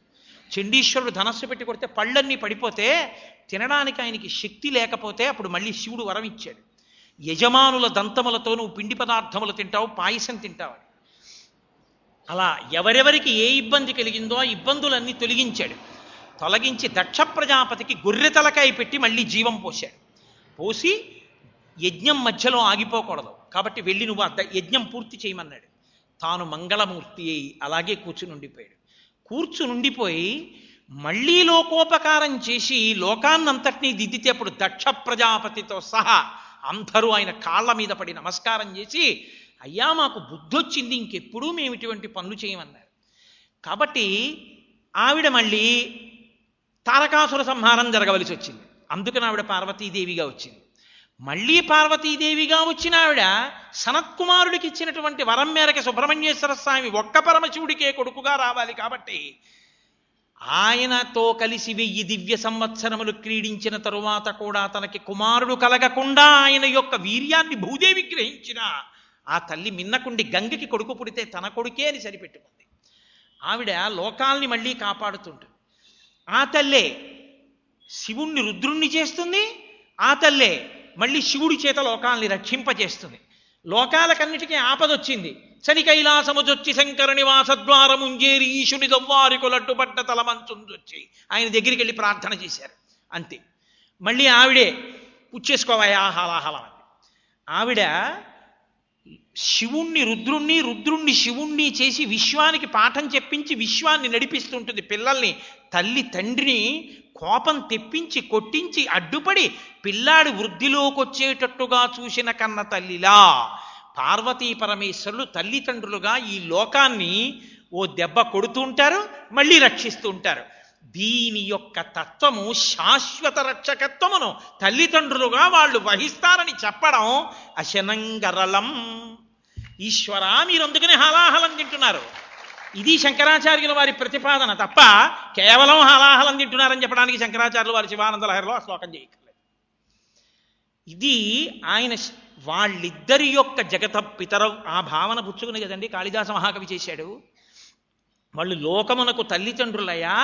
చండీశ్వరుడు ధనస్సు పెట్టి కొడితే పళ్ళన్నీ పడిపోతే తినడానికి ఆయనకి శక్తి లేకపోతే అప్పుడు మళ్ళీ శివుడు వరం ఇచ్చాడు. యజమానుల దంతములతో నువ్వు పిండి పదార్థములు తింటావు, పాయసం తింటావు. అలా ఎవరెవరికి ఏ ఇబ్బంది కలిగిందో ఆ ఇబ్బందులన్నీ తొలగించాడు. తొలగించి దక్ష ప్రజాపతికి గొర్రె తలకాయ పెట్టి మళ్ళీ జీవం పోశాడు. పోసి యజ్ఞం మధ్యలో ఆగిపోకూడదు కాబట్టి వెళ్ళి నువ్వు యజ్ఞం పూర్తి చేయమన్నాడు. తాను మంగళమూర్తి అయి అలాగే కూర్చునుండిపోయాడు. కూర్చునుండిపోయి మళ్ళీ లోకోపకారం చేసి లోకాన్నంతటినీ దిద్దితే అప్పుడు దక్ష ప్రజాపతితో సహా అందరూ ఆయన కాళ్ళ మీద పడి నమస్కారం చేసి, అయ్యా మాకు బుద్ధొచ్చింది, ఇంకెప్పుడూ మేము ఇటువంటి పనులు చేయమన్నారు. కాబట్టి ఆవిడ మళ్ళీ తారకాసుర సంహారం జరగవలసి వచ్చింది. అందుకని ఆవిడ పార్వతీదేవిగా వచ్చింది. మళ్ళీ పార్వతీదేవిగా వచ్చిన ఆవిడ సనత్కుమారుడికి ఇచ్చినటువంటి వరం మేరకు సుబ్రహ్మణ్యేశ్వర స్వామి ఒక్క పరమశివుడికే కొడుకుగా రావాలి. కాబట్టి ఆయనతో కలిసి 1000 దివ్య సంవత్సరములు క్రీడించిన తరువాత కూడా తనకి కుమారుడు కలగకుండా ఆయన యొక్క వీర్యాన్ని భూదేవి గ్రహించిన ఆ తల్లి మిన్నకుండి గంగకి కొడుకు పుడితే తన కొడుకే అని సరిపెట్టుకుంది. ఆవిడ లోకాల్ని మళ్ళీ కాపాడుతుంటుంది. ఆ తల్లే శివుణ్ణి రుద్రుణ్ణి చేస్తుంది. ఆ తల్లే మళ్ళీ శివుడి చేత లోకాల్ని రక్షింపజేస్తుంది. లోకాలకన్నిటికీ ఆపదొచ్చింది. శని కైలాసముజొచ్చి శంకర నివాసద్వారముంజేరి ఈశుని దొవ్వారికొలట్టు పడ్డ తలమంచుందొచ్చి ఆయన దగ్గరికి వెళ్ళి ప్రార్థన చేశారు. అంతే. మళ్ళీ ఆవిడే పుచ్చేసుకోవాయా హాలాహలం అని ఆవిడ శివుణ్ణి రుద్రుణ్ణి, రుద్రుణ్ణి శివుణ్ణి చేసి విశ్వానికి పాఠం చెప్పించి విశ్వాన్ని నడిపిస్తుంటుంది. పిల్లల్ని తల్లి తండ్రిని కోపం తెప్పించి కొట్టించి అడ్డుపడి పిల్లాడి వృద్ధిలోకి వచ్చేటట్టుగా చూసిన కన్న తల్లిలా పార్వతీ పరమేశ్వరులు తల్లిదండ్రులుగా ఈ లోకాన్ని ఓ దెబ్బ కొడుతూ ఉంటారు, మళ్ళీ రక్షిస్తూ ఉంటారు. దీని యొక్క తత్వము శాశ్వత రక్షకత్వమును తల్లిదండ్రులుగా వాళ్ళు వహిస్తారని చెప్పడం అశనంగరళం. ఈశ్వర మీరు అందుకని హలాహలం తింటున్నారు. ఇది శంకరాచార్యుల వారి ప్రతిపాదన తప్ప కేవలం హలాహలం తింటున్నారని చెప్పడానికి శంకరాచార్యుల వారి శివానంద లహరిలో శ్లోకం చేయక్కర్లేదు. ఇది ఆయన వాళ్ళిద్దరి యొక్క జగత పితర ఆ భావన పుచ్చుకుని కదండి కాళిదాస మహాకవి చేశాడు. వాళ్ళు లోకమునకు తల్లిదండ్రులయ్యా,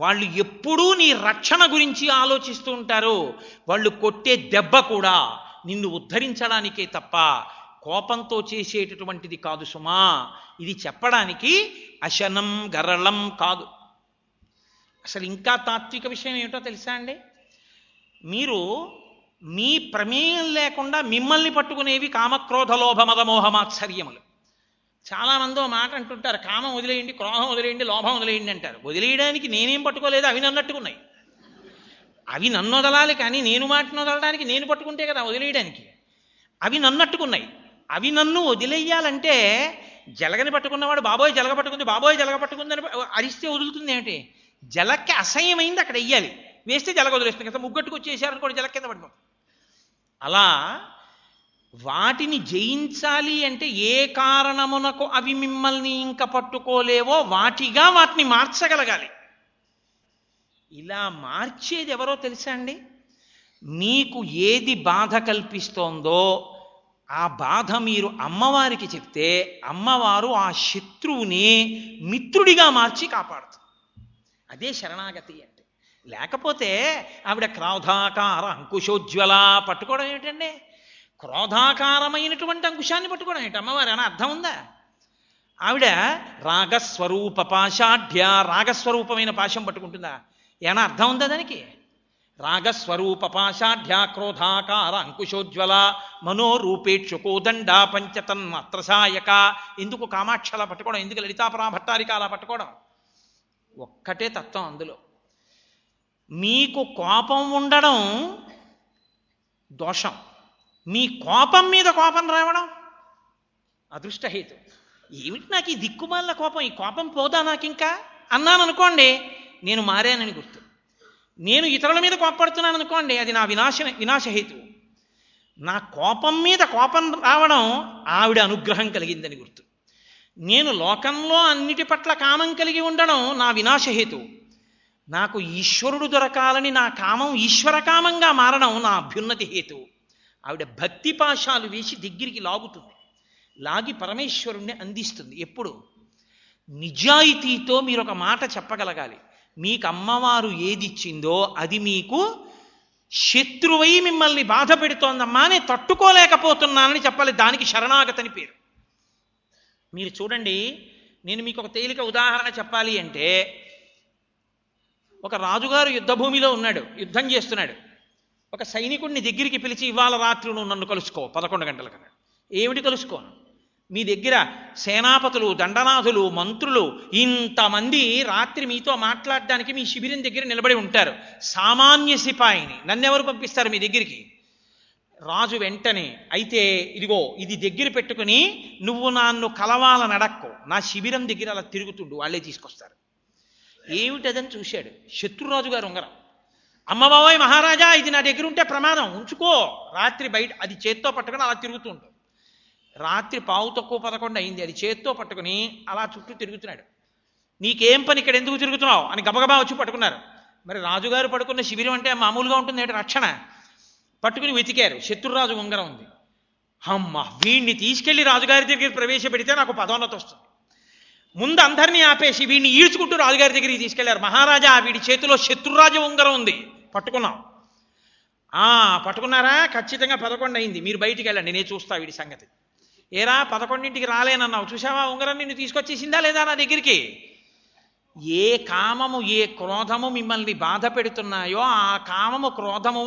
వాళ్ళు ఎప్పుడూ నీ రక్షణ గురించి ఆలోచిస్తూ ఉంటారు. వాళ్ళు కొట్టే దెబ్బ కూడా నిన్ను ఉద్ధరించడానికే తప్ప కోపంతో చేసేటటువంటిది కాదు సుమా. ఇది చెప్పడానికి అశనం గరళం కాదు. అసలు ఇంకా తాత్విక విషయం ఏమిటో తెలుసా అండి? మీరు మీ ప్రమేయం లేకుండా మిమ్మల్ని పట్టుకునేవి కామక్రోధ లోభ మదమోహమాత్సర్యములు. చాలామంది మాట అంటుంటారు, కామం వదిలేయండి, క్రోధం వదిలేయండి, లోభం వదిలేయండి అంటారు. వదిలేయడానికి నేనేం పట్టుకోలేదు, అవి నన్నట్టుకున్నాయి. అవి నన్ను వదలాలి, కానీ నేను మాటను వదలడానికి నేను పట్టుకుంటే కదా వదిలేయడానికి. అవి నన్నట్టుకున్నాయి. అవి నన్ను వదిలేయాలంటే జలగని పట్టుకున్నవాడు బాబోయ్ జలగ పట్టుకుంది, బాబోయ్ జలగ పట్టుకుందని అరిస్తే వదులుతుంది ఏమిటి? జలక్కి అసహ్యమైంది అక్కడ వెయ్యాలి, వేస్తే జలగ వదిలేస్తుంది కదా. ముగ్గట్టుకు వచ్చేసారనుకోండి జల కింద పడిపోతుంది. అలా వాటిని జయించాలి అంటే ఏ కారణమునకు అవి మిమ్మల్ని ఇంక పట్టుకోలేవో వాటిని మార్చగలగాలి. ఇలా మార్చేది ఎవరో తెలుసా అండి? మీకు ఏది బాధ కల్పిస్తోందో ఆ బాధ మీరు అమ్మవారికి చెప్తే అమ్మవారు ఆ శత్రువుని మిత్రుడిగా మార్చి కాపాడుతుంది. అదే శరణాగతి అంటే. లేకపోతే ఆవిడ క్రోధాకార అంకుశోజ్వల పట్టుకోవడం ఏమిటండి? క్రోధాకారమైనటువంటి అంకుశాన్ని పట్టుకోవడం ఏంటి అమ్మవారు? అని అర్థం ఉందా? ఆవిడ రాగస్వరూప పాశాఢ్య, రాగస్వరూపమైన పాశం పట్టుకుంటుందా? ఏమైనా అర్థం ఉందా దానికి? రాగస్వరూప పాశాఢ్య క్రోధాకార అంకుశోజ్వల మనోరూపేక్షుకోదండ పంచతన్మాత్రసాయక. ఎందుకు కామాక్షలా పట్టుకోవడం? ఎందుకు లలితాపరా భట్టారిక అలా పట్టుకోవడం? ఒక్కటే తత్వం అందులో. మీకు కోపం ఉండడం దోషం, మీ కోపం మీద కోపం రావడం అదృష్టహేతు. ఏమిటి నాకు ఈ దిక్కుమాల కోపం, ఈ కోపం పోదా నాకు ఇంకా అన్నాను అనుకోండి, నేను మారానని గుర్తు. నేను ఇతరుల మీద కోపడుతున్నాను అనుకోండి, అది నా వినాశహేతు. నా కోపం మీద కోపం రావడం ఆవిడ అనుగ్రహం కలిగిందని గుర్తు. నేను లోకంలో అన్నిటి పట్ల కామం కలిగి ఉండడం నా వినాశహేతు. నాకు ఈశ్వరుడు దొరకాలని నా కామం ఈశ్వరకామంగా మారడం నా అభ్యున్నతి హేతు. ఆవిడ భక్తి పాశాలు వేసి దగ్గరికి లాగుతుంది, లాగి పరమేశ్వరుణ్ణి అందిస్తుంది. ఎప్పుడు? నిజాయితీతో మీరు ఒక మాట చెప్పగలగాలి. మీకు అమ్మవారు ఏదిచ్చిందో అది మీకు శత్రువై మిమ్మల్ని బాధ పెడుతోందమ్మా, నేను తట్టుకోలేకపోతున్నానని చెప్పాలి. దానికి శరణాగతని పేరు. మీరు చూడండి, నేను మీకు ఒక తేలిక ఉదాహరణ చెప్పాలి అంటే, ఒక రాజుగారు యుద్ధభూమిలో ఉన్నాడు, యుద్ధం చేస్తున్నాడు. ఒక సైనికుడిని దగ్గరికి పిలిచి, ఇవాళ రాత్రి నువ్వు నన్ను కలుసుకో 11 గంటలకన్నా. ఏమిటి కలుసుకోను? మీ దగ్గర సేనాపతులు, దండనాథులు, మంత్రులు ఇంతమంది రాత్రి మీతో మాట్లాడడానికి మీ శిబిరం దగ్గర నిలబడి ఉంటారు. సామాన్య సిపాయిని నన్నెవరు పంపిస్తారు మీ దగ్గరికి? రాజు వెంటనే, అయితే ఇదిగో ఇది దగ్గర పెట్టుకుని నువ్వు నన్ను కలవాలని అడక్కో, నా శిబిరం దగ్గర అలా తిరుగుతుండు, వాళ్ళే తీసుకొస్తారు. ఏమిటదని చూశాడు. శత్రురాజు గారు ఉంగరం. అమ్మబాబాయ్ మహారాజా, ఇది నా దగ్గర ఉంటే ప్రమాదం, ఉంచుకో. రాత్రి బయట అది చేత్తో పట్టుకుని అలా తిరుగుతూ ఉంటాడు. రాత్రి 11:15 అయింది. అది చేత్తో పట్టుకుని అలా చుట్టూ తిరుగుతున్నాడు. నీకేం పని, ఇక్కడ ఎందుకు తిరుగుతున్నావు అని గబగబా వచ్చి పట్టుకున్నారు. మరి రాజుగారు పడుకున్న శిబిరం అంటే మామూలుగా ఉంటుంది ఏంటి? రక్షణ. పట్టుకుని వెతికారు. శత్రురాజు ఉంగరం ఉంది. అమ్మ, వీడిని తీసుకెళ్లి రాజుగారి దగ్గర ప్రవేశపెడితే నాకు పదోన్నతి వస్తుంది. ముందు అందరినీ ఆపేసి వీడిని ఈడ్చుకుంటూ రాజుగారి దగ్గరికి తీసుకెళ్లారు. మహారాజా, వీడి చేతిలో శత్రురాజు ఉంగరం ఉంది, పట్టుకున్నాం. పట్టుకున్నారా? ఖచ్చితంగా 11 అయింది, మీరు బయటికి వెళ్ళండి, నేను చూస్తా వీడి సంగతి. ఏరా 11ంటికి రాలేనన్నావు, చూసావా ఉంగరం నిన్ను తీసుకొచ్చేసిందా లేదా నా దగ్గరికి? ఏ కామము, ఏ క్రోధము మిమ్మల్ని బాధ పెడుతున్నాయో ఆ కామము, క్రోధము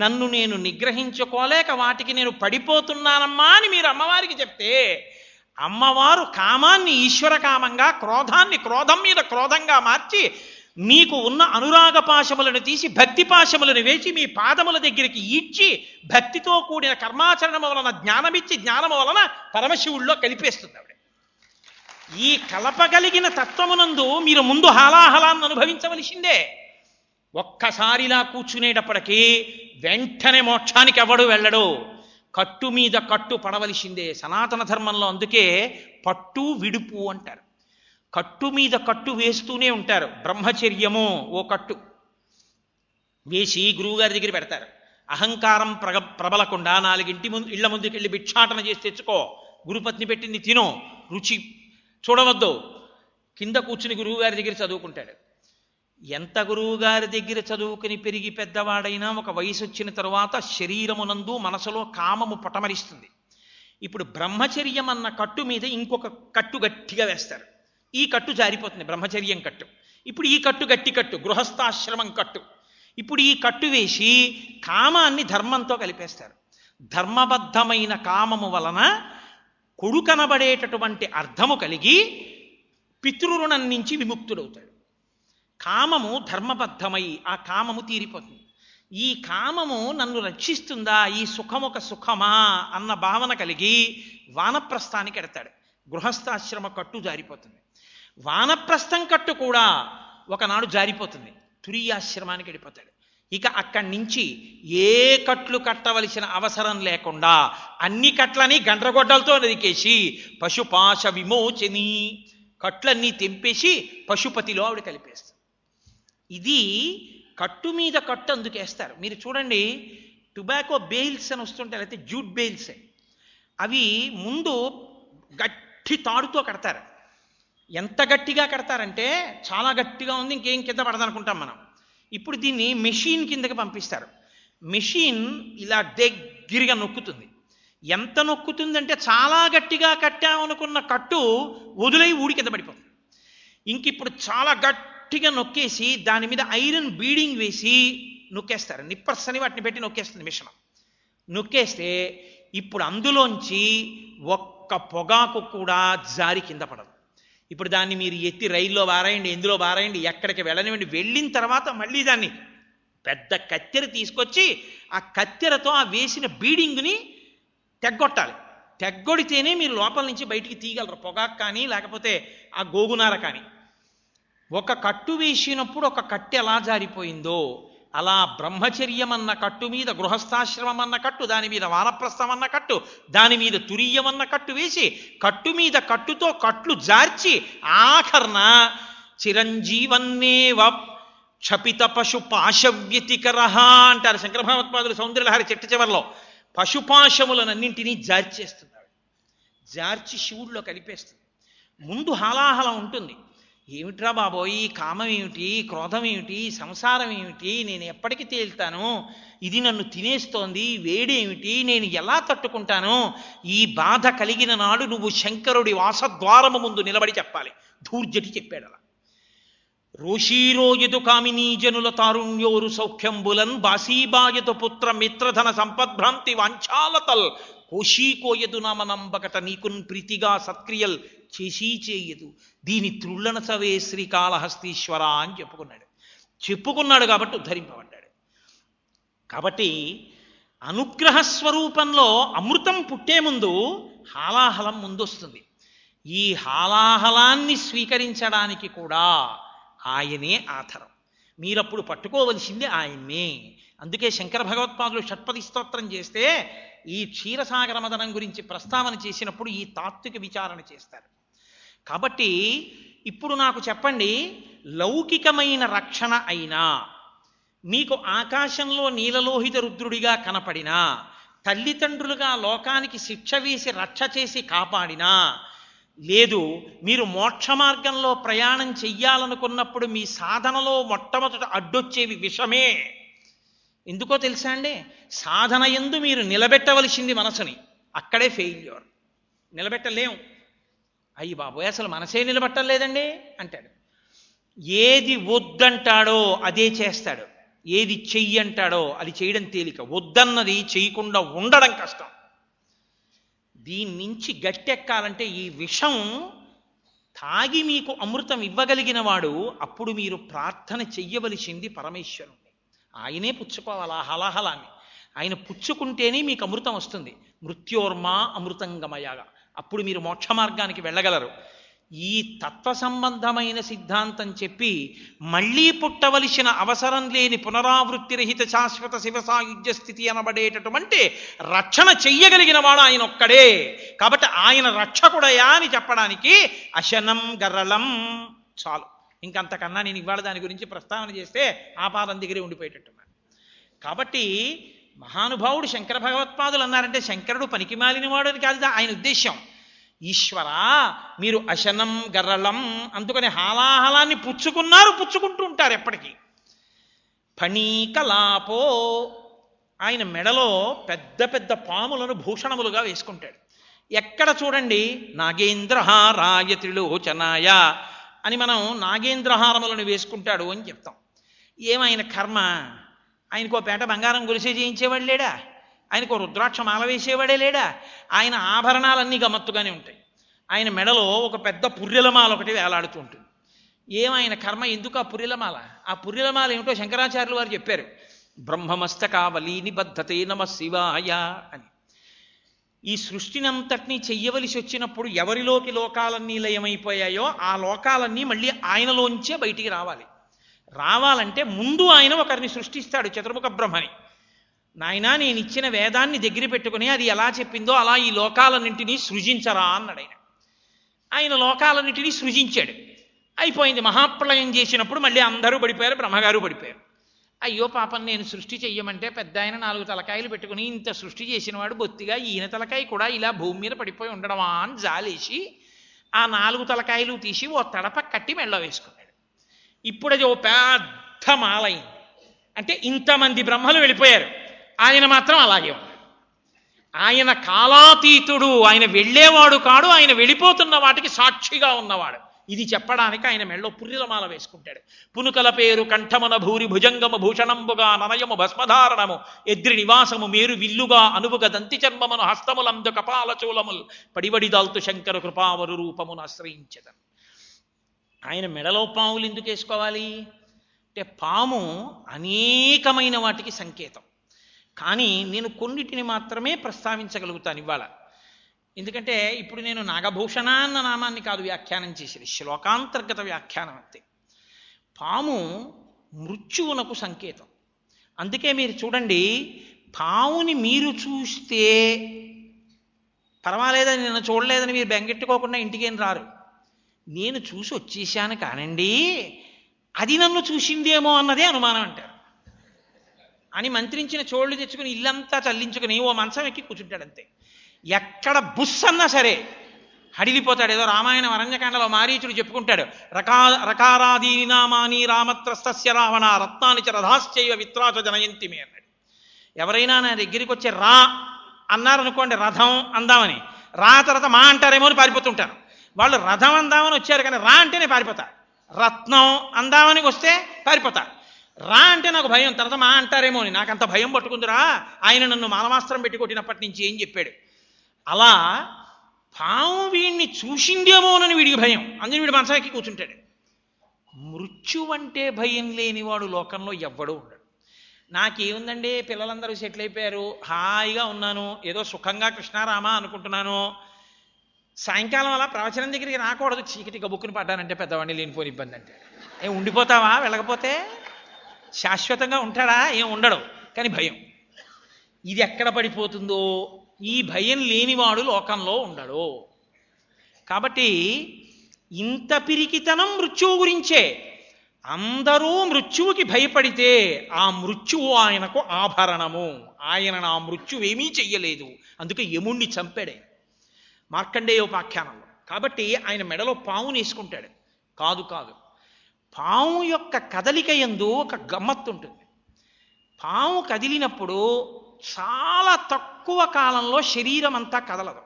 నన్ను నేను నిగ్రహించుకోలేక వాటికి నేను పడిపోతున్నానమ్మా అని మీరు అమ్మవారికి చెప్తే, అమ్మవారు కామాన్ని ఈశ్వర కామంగా, క్రోధాన్ని క్రోధం మీద క్రోధంగా మార్చి మీకు ఉన్న అనురాగ పాశములను తీసి భక్తి పాశములను వేసి మీ పాదముల దగ్గరికి ఈడ్చి భక్తితో కూడిన కర్మాచరణము వలన జ్ఞానమిచ్చి జ్ఞానము వలన పరమశివుల్లో కలిపేస్తుంది ఆవిడ. ఈ కలపగలిగిన తత్వమునందు మీరు ముందు హాలాహలాన్ని అనుభవించవలసిందే. ఒక్కసారిలా కూర్చునేటప్పటికీ వెంటనే మోక్షానికి ఎవడు వెళ్ళడు. కట్టు మీద కట్టు పడవలసిందే. సనాతన ధర్మంలో అందుకే పట్టు విడుపు అంటారు. కట్టు మీద కట్టు వేస్తూనే ఉంటారు. బ్రహ్మచర్యము ఓ కట్టు వేసి గురువుగారి దగ్గర పెడతారు. అహంకారం ప్రబలకుండా 4 ఇళ్ల ముందుకు వెళ్ళి భిక్షాటన చేసి తెచ్చుకో, గురుపత్ని పెట్టింది తినో, రుచి చూడవద్దు. కింద కూర్చుని గురువుగారి దగ్గర చదువుకుంటాడు. ఎంత గురువుగారి దగ్గర చదువుకుని పెరిగి పెద్దవాడైనా ఒక వయసు వచ్చిన తరువాత శరీరమునందు మనసులో కామము పటమరిస్తుంది. ఇప్పుడు బ్రహ్మచర్యం అన్న కట్టు మీద ఇంకొక కట్టు గట్టిగా వేస్తారు. ఈ కట్టు జారిపోతుంది, బ్రహ్మచర్యం కట్టు. ఇప్పుడు ఈ కట్టు గట్టి కట్టు, గృహస్థాశ్రమం కట్టు. ఇప్పుడు ఈ కట్టు వేసి కామాన్ని ధర్మంతో కలిపేస్తారు. ధర్మబద్ధమైన కామము వలన కొడుకనబడేటటువంటి అర్థము కలిగి పితృరుణం నుంచి విముక్తుడవుతాడు. కామము ధర్మబద్ధమై ఆ కామము తీరిపోతుంది. ఈ కామము నన్ను రక్షిస్తుందా, ఈ సుఖం ఒక సుఖమా అన్న భావన కలిగి వానప్రస్థానికి ఎడతాడు. గృహస్థాశ్రమ కట్టు జారిపోతుంది. వానప్రస్థం కట్టు కూడా ఒకనాడు జారిపోతుంది. తురీయాశ్రమానికి వెళ్ళిపోతాడు. ఇక అక్కడి నుంచి ఏ కట్లు కట్టవలసిన అవసరం లేకుండా అన్ని కట్లని గండ్రగొడ్డలతో నరికేసి పశుపాశ విమోచని, కట్లన్నీ తెంపేసి పశుపతిలో ఆవిడ కలిపేస్తారు. ఇది కట్టు మీద కట్టు అందుకేస్తారు. మీరు చూడండి, టొబాకో బెయిల్స్ అని వస్తుంటాయి, లేకపోతే జూట్ బెయిల్స్, అవి ముందు గట్టి తాడుతో కడతారు. ఎంత గట్టిగా కడతారంటే చాలా గట్టిగా ఉంది, ఇంకేం కింద పడదనుకుంటాం మనం. ఇప్పుడు దీన్ని మెషిన్ కిందకి పంపిస్తారు. మెషిన్ ఇలా దగ్గరగా నొక్కుతుంది. ఎంత నొక్కుతుందంటే చాలా గట్టిగా కట్టామనుకున్న కట్టు వదిలై ఊడి కింద పడిపోతుంది. ఇంక ఇప్పుడు చాలా గట్టిగా నొక్కేసి దాని మీద ఐరన్ బీడింగ్ వేసి నొక్కేస్తారు. నిప్పర్స్ అని వాటిని పెట్టి నొక్కేస్తుంది మిషన్. నొక్కేస్తే ఇప్పుడు అందులోంచి ఒక్క పొగాకు కూడా జారి కింద పడదు. ఇప్పుడు దాన్ని మీరు ఎత్తి రైల్లో బారాయండి, ఎందులో బారాయండి, ఎక్కడికి వెళ్ళనివ్వండి, వెళ్ళిన తర్వాత మళ్ళీ దాన్ని పెద్ద కత్తెర తీసుకొచ్చి ఆ కత్తెరతో ఆ వేసిన బీడింగ్ని తెగ్గొట్టాలి. తెగ్గొడితేనే మీరు లోపల నుంచి బయటికి తీయగలరు, పొగాకు కానీ లేకపోతే ఆ గోగునార కానీ. ఒక కట్టు వేసినప్పుడు ఒక కట్టె ఎలా జారిపోయిందో అలా బ్రహ్మచర్యం అన్న కట్టు మీద గృహస్థాశ్రమం అన్న కట్టు, దాని మీద వానప్రస్థం అన్న కట్టు, దాని మీద తురీయం అన్న కట్టు వేసి కట్టు మీద కట్టుతో కట్లు జార్చి ఆఖర్న చిరంజీవన్నేవ క్షపిత పశు పాశవ్యతికరహ అంటారు శంకర భగవత్పాదులు సౌందర్యలహరి చెట్టు చివరిలో. పశుపాశములనన్నింటినీ జార్చేస్తున్నాడు. జార్చి శివుడిలో కలిపేస్తుంది. ముందు హాలాహలం ఉంటుంది. ఏమిట్రా బాబోయ్, ఈ కామం ఏమిటి, క్రోధం ఏమిటి, సంసారం ఏమిటి, నేను ఎప్పటికి తేల్తాను, ఇది నన్ను తినేస్తోంది, వేడేమిటి, నేను ఎలా తట్టుకుంటాను, ఈ బాధ కలిగిన నాడు నువ్వు శంకరుడి వాసద్వారము ముందు నిలబడి చెప్పాలి. ధూర్జటి చెప్పాడు అలా. రోషీరోయదు కామినీ జనుల తారుణ్యోరు సౌఖ్యంబులన్ బాసీబాయదు పుత్ర మిత్రధన సంపద్భ్రాంతి వాంఛాలతల్ కోశీకోయదు నామనంబకట నీకున్ ప్రీతిగా సత్క్రియల్ చేసీ చేయదు దీని త్రుళ్ళన సవే శ్రీకాళహస్తీశ్వర అని చెప్పుకున్నాడు కాబట్టి ఉద్ధరింపబడ్డాడు. కాబట్టి అనుగ్రహ స్వరూపంలో అమృతం పుట్టే ముందు హాలాహలం ముందొస్తుంది. ఈ హాలాహలాన్ని స్వీకరించడానికి కూడా ఆయనే ఆధారం. మీరప్పుడు పట్టుకోవలసింది ఆయన్నే. అందుకే శంకర భగవత్పాదులు షట్పది స్తోత్రం చేస్తే ఈ క్షీరసాగర మదనం గురించి ప్రస్తావన చేసినప్పుడు ఈ తాత్విక విచారణ చేస్తారు. కాబట్టి ఇప్పుడు నాకు చెప్పండి, లౌకికమైన రక్షణ అయినా, మీకు ఆకాశంలో నీలలోహిత రుద్రుడిగా కనపడినా, తల్లిదండ్రులుగా లోకానికి శిక్ష వేసి రక్ష చేసి కాపాడినా, లేదు మీరు మోక్ష మార్గంలో ప్రయాణం చెయ్యాలనుకున్నప్పుడు మీ సాధనలో మొట్టమొదట అడ్డొచ్చేవి విషమే. ఎందుకో తెలుసా అండి, సాధన యందు మీరు నిలబెట్టవలసింది మనసుని, అక్కడే ఫెయిల్యూర్. నిలబెట్టలేం. అయ్యి బాబోయ్ అసలు మనసే నిలబట్టలేదండి అంటాడు. ఏది వద్దంటాడో అదే చేస్తాడు, ఏది చెయ్యంటాడో అది చేయడం తేలిక, వద్దన్నది చేయకుండా ఉండడం కష్టం. దీని నుంచి గట్టెక్కాలంటే ఈ విషం తాగి మీకు అమృతం ఇవ్వగలిగిన వాడు, అప్పుడు మీరు ప్రార్థన చెయ్యవలసింది పరమేశ్వరుణ్ణి. ఆయనే పుచ్చుకోవాలి ఆ హలాహలాన్ని. ఆయన పుచ్చుకుంటేనే మీకు అమృతం వస్తుంది. మృత్యోర్మా అమృతంగమయగా, అప్పుడు మీరు మోక్ష మార్గానికి వెళ్ళగలరు. ఈ తత్వ సంబంధమైన సిద్ధాంతం చెప్పి మళ్ళీ పుట్టవలసిన అవసరం లేని పునరావృత్తి రహిత శాశ్వత శివసాయుధ్య స్థితి అనబడేటటువంటి రక్షణ చెయ్యగలిగిన వాడు ఆయన ఒక్కడే. కాబట్టి ఆయన రక్షకుడయా అని చెప్పడానికి అశనం గరళం చాలు. ఇంకంతకన్నా నేను ఇవాళ దాని గురించి ప్రస్తావన చేస్తే ఆ పాదం దగ్గరే ఉండిపోయేటట్టున్నాను. కాబట్టి మహానుభావుడు శంకర భగవత్పాదులు అన్నారంటే శంకరుడు పనికి మాలినవాడు అని కాదు ఆయన ఉద్దేశ్యం. ఈశ్వర మీరు అశనం గర్రలం అందుకని హాలాహలాన్ని పుచ్చుకున్నారు, పుచ్చుకుంటూ ఉంటారు ఎప్పటికీ. ఫణీకలాపో ఆయన మెడలో పెద్ద పెద్ద పాములను భూషణములుగా వేసుకుంటాడు. ఎక్కడ చూడండి నాగేంద్రహారాయ త్రిలోచనాయ అని మనం నాగేంద్రహారములను వేసుకుంటాడు అని చెప్తాం. ఏమైన కర్మ, ఆయనకో పేట బంగారం గొలిసే చేయించేవాడు లేడా, ఆయనకు రుద్రాక్ష మాల వేసేవాడే లేడా, ఆయన ఆభరణాలన్నీ గమ్మత్తుగానే ఉంటాయి. ఆయన మెడలో ఒక పెద్ద పుర్రెలమాల ఒకటి వేలాడుతూ ఉంటుంది. ఏమైన కర్మ, ఎందుకు ఆ పుర్రెలమాల? ఆ పుర్రెలమాల ఏమిటో శంకరాచార్యులు వారు చెప్పారు. బ్రహ్మమస్తకావలీ నిబద్ధతే నమ శివాయ అని. ఈ సృష్టినంతటినీ చెయ్యవలసి వచ్చినప్పుడు ఎవరిలోకి లోకాలన్నీ లయమైపోయాయో ఆ లోకాలన్నీ మళ్ళీ ఆయనలోంచే బయటికి రావాలి. రావాలంటే ముందు ఆయన ఒకరిని సృష్టిస్తాడు, చతుర్ముఖ బ్రహ్మని. నాయనా నేను ఇచ్చిన వేదాన్ని దగ్గర పెట్టుకుని అది ఎలా చెప్పిందో అలా ఈ లోకాలన్నింటినీ సృజించరా అన్నాడు ఆయన. ఆయన లోకాలన్నింటినీ సృజించాడు. అయిపోయింది. మహాప్రళయం చేసినప్పుడు మళ్ళీ అందరూ పడిపోయారు, బ్రహ్మగారు పడిపోయారు. అయ్యో పాపం, నేను సృష్టి చెయ్యమంటే పెద్ద ఆయన 4 తలకాయలు పెట్టుకుని ఇంత సృష్టి చేసినవాడు బొత్తిగా ఈయన తలకాయ కూడా ఇలా భూమి మీద పడిపోయి ఉండడమా అని జాలేసి ఆ 4 తలకాయలు తీసి ఓ తడప కట్టి మెళ్ళ వేసుకున్నాడు. ఇప్పుడు అది ఓ పెద్ద మాలైంది. అంటే ఇంతమంది బ్రహ్మలు వెళ్ళిపోయారు, ఆయన మాత్రం అలాగే ఉన్నాడు. ఆయన కాలాతీతుడు, ఆయన వెళ్ళేవాడు కాడు, ఆయన వెళ్ళిపోతున్న వాటికి సాక్షిగా ఉన్నవాడు. ఇది చెప్పడానికి ఆయన మెళ్ళో పుర్రిలమాల వేసుకుంటాడు. పునుకల పేరు కంఠమన భూరి భుజంగము భూషణంబుగా ననయము భస్మధారణము ఎద్రి నివాసము మేరు విల్లుగా అనువుగ దంతి చర్మమును హస్తములందు కపాల చూలముల్ పడివడిదాల్తు శంకర కృపావరు రూపమును ఆశ్రయించదను. ఆయన మెడలో పాములు ఎందుకు వేసుకోవాలి అంటే పాము అనేకమైన వాటికి సంకేతం. కానీ నేను కొన్నిటిని మాత్రమే ప్రస్తావించగలుగుతాను ఇవాళ. ఎందుకంటే ఇప్పుడు నేను నాగభూషణ అన్న నామాన్ని కాదు వ్యాఖ్యానం చేసేది, శ్లోకాంతర్గత వ్యాఖ్యానం అంతే. పాము మృత్యువునకు సంకేతం. అందుకే మీరు చూడండి, పాముని మీరు చూస్తే పర్వాలేదని, నిన్ను చూడలేదని మీరు బెంగెట్టుకోకుండా ఇంటికేం రారు. నేను చూసి వచ్చేసాను కానండి, అది నన్ను చూసిందేమో అన్నదే అనుమానం అంటారు. అని మంత్రించిన చోళ్ళు తెచ్చుకుని ఇల్లంతా చల్లించుకుని ఓ మంచం ఎక్కి కూర్చుంటాడంతే. ఎక్కడ బుస్ అన్నా సరే హడిలిపోతాడు. ఏదో రామాయణం అరణ్యకాండలో మారీచుడు చెప్పుకుంటాడు, రకారాదీనామాని రామత్రస్తస్య రావణ రత్నాని చ రథాశ్చైవ విత్రాచ జనయంతిమే అన్నాడు. ఎవరైనా నా దగ్గరికి వచ్చి రా అన్నారనుకోండి, రథం అందామని, రా తర్వాత మా అంటారేమో అని పారిపోతుంటారు. వాళ్ళు రథం అందామని వచ్చారు కానీ రా అంటేనే పారిపోతారు. రత్నం అందామని వస్తే పారిపోతారు. రా అంటే నాకు భయం, తర్వాత మా అంటారేమో అని. నాకంత భయం పట్టుకుందిరా, ఆయన నన్ను మానవాస్త్రం పెట్టి కొట్టినప్పటి నుంచి ఏం చెప్పాడు. అలా పాము వీడిని చూసిందేమోనని వీడికి భయం, అందుకని వీడు మంచం ఎక్కి కూర్చుంటాడు. మృత్యు అంటే భయం లేనివాడు లోకంలో ఎవ్వడూ ఉండడు. నాకేముందండి, పిల్లలందరూ సెటిల్ అయిపోయారు, హాయిగా ఉన్నాను, ఏదో సుఖంగా కృష్ణారామ అనుకుంటున్నాను, సాయంకాలం అలా ప్రవచనం దగ్గరికి రాకూడదు, చీకటి గబుక్కుని పడ్డానంటే పెద్దవాడిని లేనిపోని ఇబ్బంది అంటే. ఏం ఉండిపోతావా వెళ్ళకపోతే? శాశ్వతంగా ఉంటాడా? ఏం ఉండడు, కానీ భయం. ఇది ఎక్కడ పడిపోతుందో, ఈ భయం లేనివాడు లోకంలో ఉండడు. కాబట్టి ఇంత పిరికితనం మృత్యువు గురించే. అందరూ మృత్యువుకి భయపడితే ఆ మృత్యువు ఆయనకు ఆభరణము. ఆయన ఆ మృత్యువేమీ చెయ్యలేదు, అందుకే యముణ్ణి చంపాడే మార్కండేయోపాఖ్యానంలో. కాబట్టి ఆయన మెడలో పావుని వేసుకుంటాడు. కాదు కాదు, పాము యొక్క కదలిక యందు ఒక గమ్మత్తు ఉంటుంది. పాము కదిలినప్పుడు చాలా తక్కువ కాలంలో శరీరం అంతా కదలదు.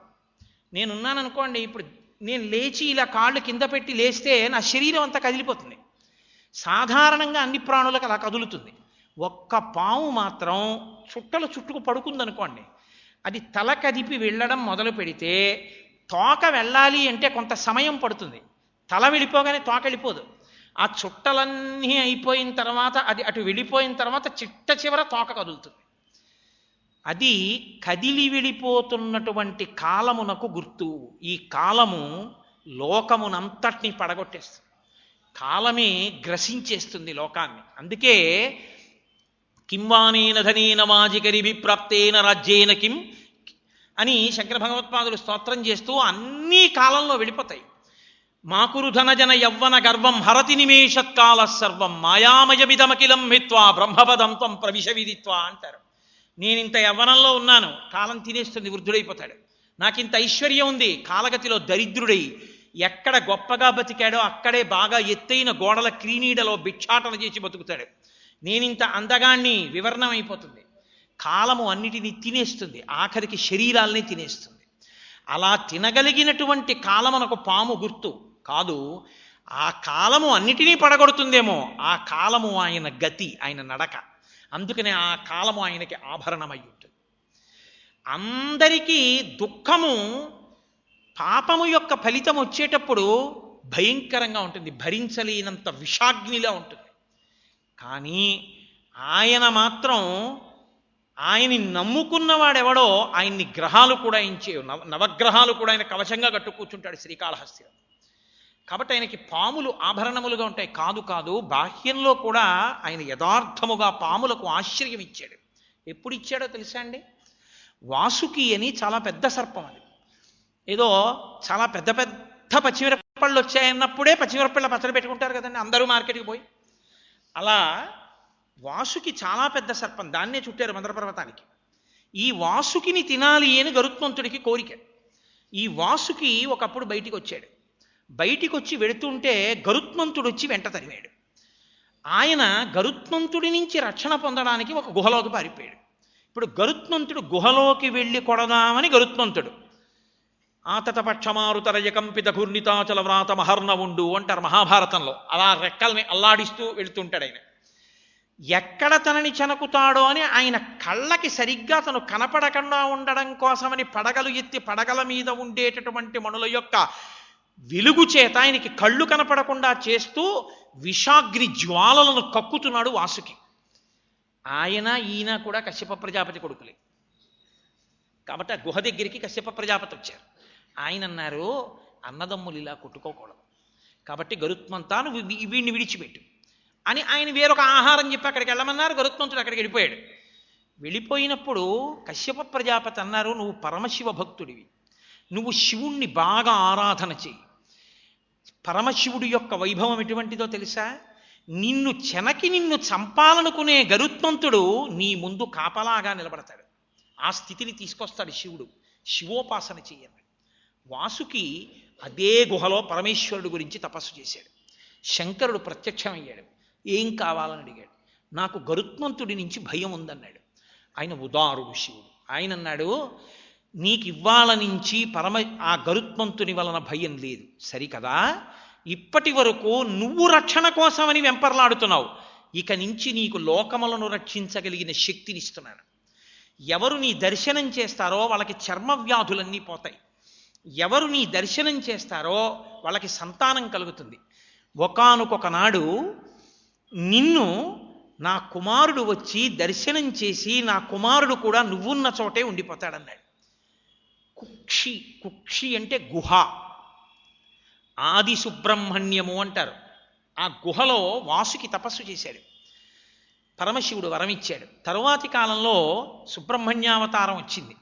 నేనున్నాననుకోండి, ఇప్పుడు నేను లేచి ఇలా కాళ్ళు కింద పెట్టి లేస్తే నా శరీరం అంతా కదిలిపోతుంది. సాధారణంగా అన్ని ప్రాణులకు అలా కదులుతుంది. ఒక్క పాము మాత్రం చుట్టలు చుట్టుకు పడుకుందనుకోండి, అది తల కదిపి వెళ్ళడం మొదలు పెడితే తోక వెళ్ళాలి అంటే కొంత సమయం పడుతుంది. తల వెళ్ళిపోగానే తోక వెళ్ళిపోదు. ఆ చుట్టలన్నీ అయిపోయిన తర్వాత అది అటు వెళ్ళిపోయిన తర్వాత చిట్ట చివర తోక కదులుతుంది. అది కదిలి వెళ్ళిపోతున్నటువంటి కాలమునకు గుర్తు. ఈ కాలము లోకమునంతటినీ పడగొట్టేస్తుంది. కాలమే గ్రసించేస్తుంది లోకాన్ని. అందుకే కింవానేన ధనేన మాజికరిభి ప్రాప్తేన రాజ్యేన కిం అని శంకర భగవత్పాదులు స్తోత్రం చేస్తూ అన్నీ కాలంలో వెళ్ళిపోతాయి. మాకురు ధనజన యవ్వన గర్వం హరతి నిమేషత్కాల సర్వం మాయామయమిదమకిలం హిత్వా బ్రహ్మపదం త్వం ప్రవిశ విదిత్వా అంటారు. నేనింత యవ్వనంలో ఉన్నాను, కాలం తినేస్తుంది, వృద్ధుడైపోతాడు. నాకింత ఐశ్వర్యం ఉంది, కాలగతిలో దరిద్రుడై ఎక్కడ గొప్పగా బతికాడో అక్కడే బాగా ఎత్తైన గోడల క్రీనీడలో భిక్షాటన చేసి బతుకుతాడు. నేనింత అందగాన్ని, వివరణం అయిపోతుంది. కాలము అన్నిటినీ తినేస్తుంది, ఆఖరికి శరీరాల్ని తినేస్తుంది. అలా తినగలిగినటువంటి కాలమునకు పాము గుర్తు కాదు. ఆ కాలము అన్నిటినీ పడగొడుతుందేమో, ఆ కాలము ఆయన గతి, ఆయన నడక. అందుకనే ఆ కాలము ఆయనకి ఆభరణమై ఉంటుంది. అందరికీ దుఃఖము, పాపము యొక్క ఫలితం వచ్చేటప్పుడు భయంకరంగా ఉంటుంది, భరించలేనంత విషాగ్నిలా ఉంటుంది. కానీ ఆయన మాత్రం, ఆయన్ని నమ్ముకున్నవాడెవడో ఆయన్ని గ్రహాలు కూడా నవగ్రహాలు కూడా ఆయన కవచంగా కట్టు కూర్చుంటాడు శ్రీకాళహస్తిలో. కాబట్టి ఆయనకి పాములు ఆభరణములుగా ఉంటాయి. కాదు కాదు, బాహ్యంలో కూడా ఆయన యథార్థముగా పాములకు ఆశ్రయం ఇచ్చాడు. ఎప్పుడు ఇచ్చాడో తెలుసా అండి? వాసుకి అని చాలా పెద్ద సర్పం అది. ఏదో చాలా పెద్ద పెద్ద పచ్చిమిరపళ్ళు వచ్చాయన్నప్పుడే పచ్చిమిరపళ్ళ పచ్చడి పెట్టుకుంటారు కదండి అందరూ మార్కెట్కి పోయి. అలా వాసుకి చాలా పెద్ద సర్పం, దాన్నే చుట్టారు మందర పర్వతానికి. ఈ వాసుకిని తినాలి అని గరుత్మంతుడికి కోరిక. ఈ వాసుకి ఒకప్పుడు బయటికి వచ్చాడు. బయటికి వచ్చి వెడుతుంటే గరుత్మంతుడు వచ్చి వెంట తరిమాడు. ఆయన గరుత్మంతుడి నుంచి రక్షణ పొందడానికి ఒక గుహలోకి పారిపోయాడు. ఇప్పుడు గరుత్మంతుడు గుహలోకి వెళ్ళి కొడదామని గరుత్మంతుడు ఆతతపక్షమారుతరయ కంపిత ఘూర్ణితాచల వ్రాత మహర్ణవుండు అంటారు మహాభారతంలో. అలా రెక్కల్ని అల్లాడిస్తూ వెళుతుంటాడు ఆయన. ఎక్కడ తనని చనుకుతాడో అని ఆయన కళ్ళకి సరిగ్గా తను కనపడకుండా ఉండడం కోసమని పడగలు ఎత్తి పడగల మీద ఉండేటటువంటి మణుల యొక్క వెలుగు చేత ఆయనకి కళ్ళు కనపడకుండా చేస్తూ విషాగ్ని జ్వాలలను కక్కుతున్నాడు వాసుకి. ఆయన ఈయన కూడా కశ్యప ప్రజాపతి కొడుకులే. కాబట్టి ఆ గుహ దగ్గరికి కశ్యప ప్రజాపతి వచ్చారు. ఆయన అన్నారు, అన్నదమ్ములు ఇలా కొట్టుకోకూడదు, కాబట్టి గరుత్మంతా నువ్వు వీడిని విడిచిపెట్టు అని ఆయన వేరొక ఆహారం చెప్పి అక్కడికి వెళ్ళమన్నారు. గరుత్మంతుడు అక్కడికి వెళ్ళిపోయాడు. వెళ్ళిపోయినప్పుడు కశ్యప ప్రజాపతి అన్నారు, నువ్వు పరమశివ భక్తుడివి, నువ్వు శివుణ్ణి బాగా ఆరాధన చెయ్యి. పరమశివుడి యొక్క వైభవం ఎటువంటిదో తెలుసా? నిన్ను చంపాలనుకునే గరుత్మంతుడు నీ ముందు కాపలాగా నిలబడతాడు. ఆ స్థితిని తీసుకొస్తాడు శివుడు. శివోపాసన చెయ్యన్నాడు. వాసుకి అదే గుహలో పరమేశ్వరుడు గురించి తపస్సు చేశాడు. శంకరుడు ప్రత్యక్షమయ్యాడు. ఏం కావాలని అడిగాడు. నాకు గరుత్మంతుడి నుంచి భయం ఉందన్నాడు. ఆయన ఉదారుడు శివుడు. ఆయన అన్నాడు, నీకు ఇవ్వాల నుంచి ఆ గరుత్మంతుని వలన భయం లేదు సరికదా, ఇప్పటి వరకు నువ్వు రక్షణ కోసమని వెంపర్లాడుతున్నావు, ఇక నుంచి నీకు లోకములను రక్షించగలిగిన శక్తినిస్తున్నాను. ఎవరు నీ దర్శనం చేస్తారో వాళ్ళకి చర్మ వ్యాధులన్నీ పోతాయి. ఎవరు నీ దర్శనం చేస్తారో వాళ్ళకి సంతానం కలుగుతుంది. ఒకానొకనాడు నిన్ను నా కుమారుడు వచ్చి దర్శనం చేసి నా కుమారుడు కూడా నువ్వున్న చోటే ఉండిపోతాడన్నాడు. కుక్షి అంటే గుహ. ఆది సుబ్రహ్మణ్యము అంటారు. ఆ గుహలో వాసుకి తపస్సు చేశాడు. పరమశివుడు వరం ఇచ్చాడు. తరువాతి కాలంలో సుబ్రహ్మణ్యావతారం వచ్చింది.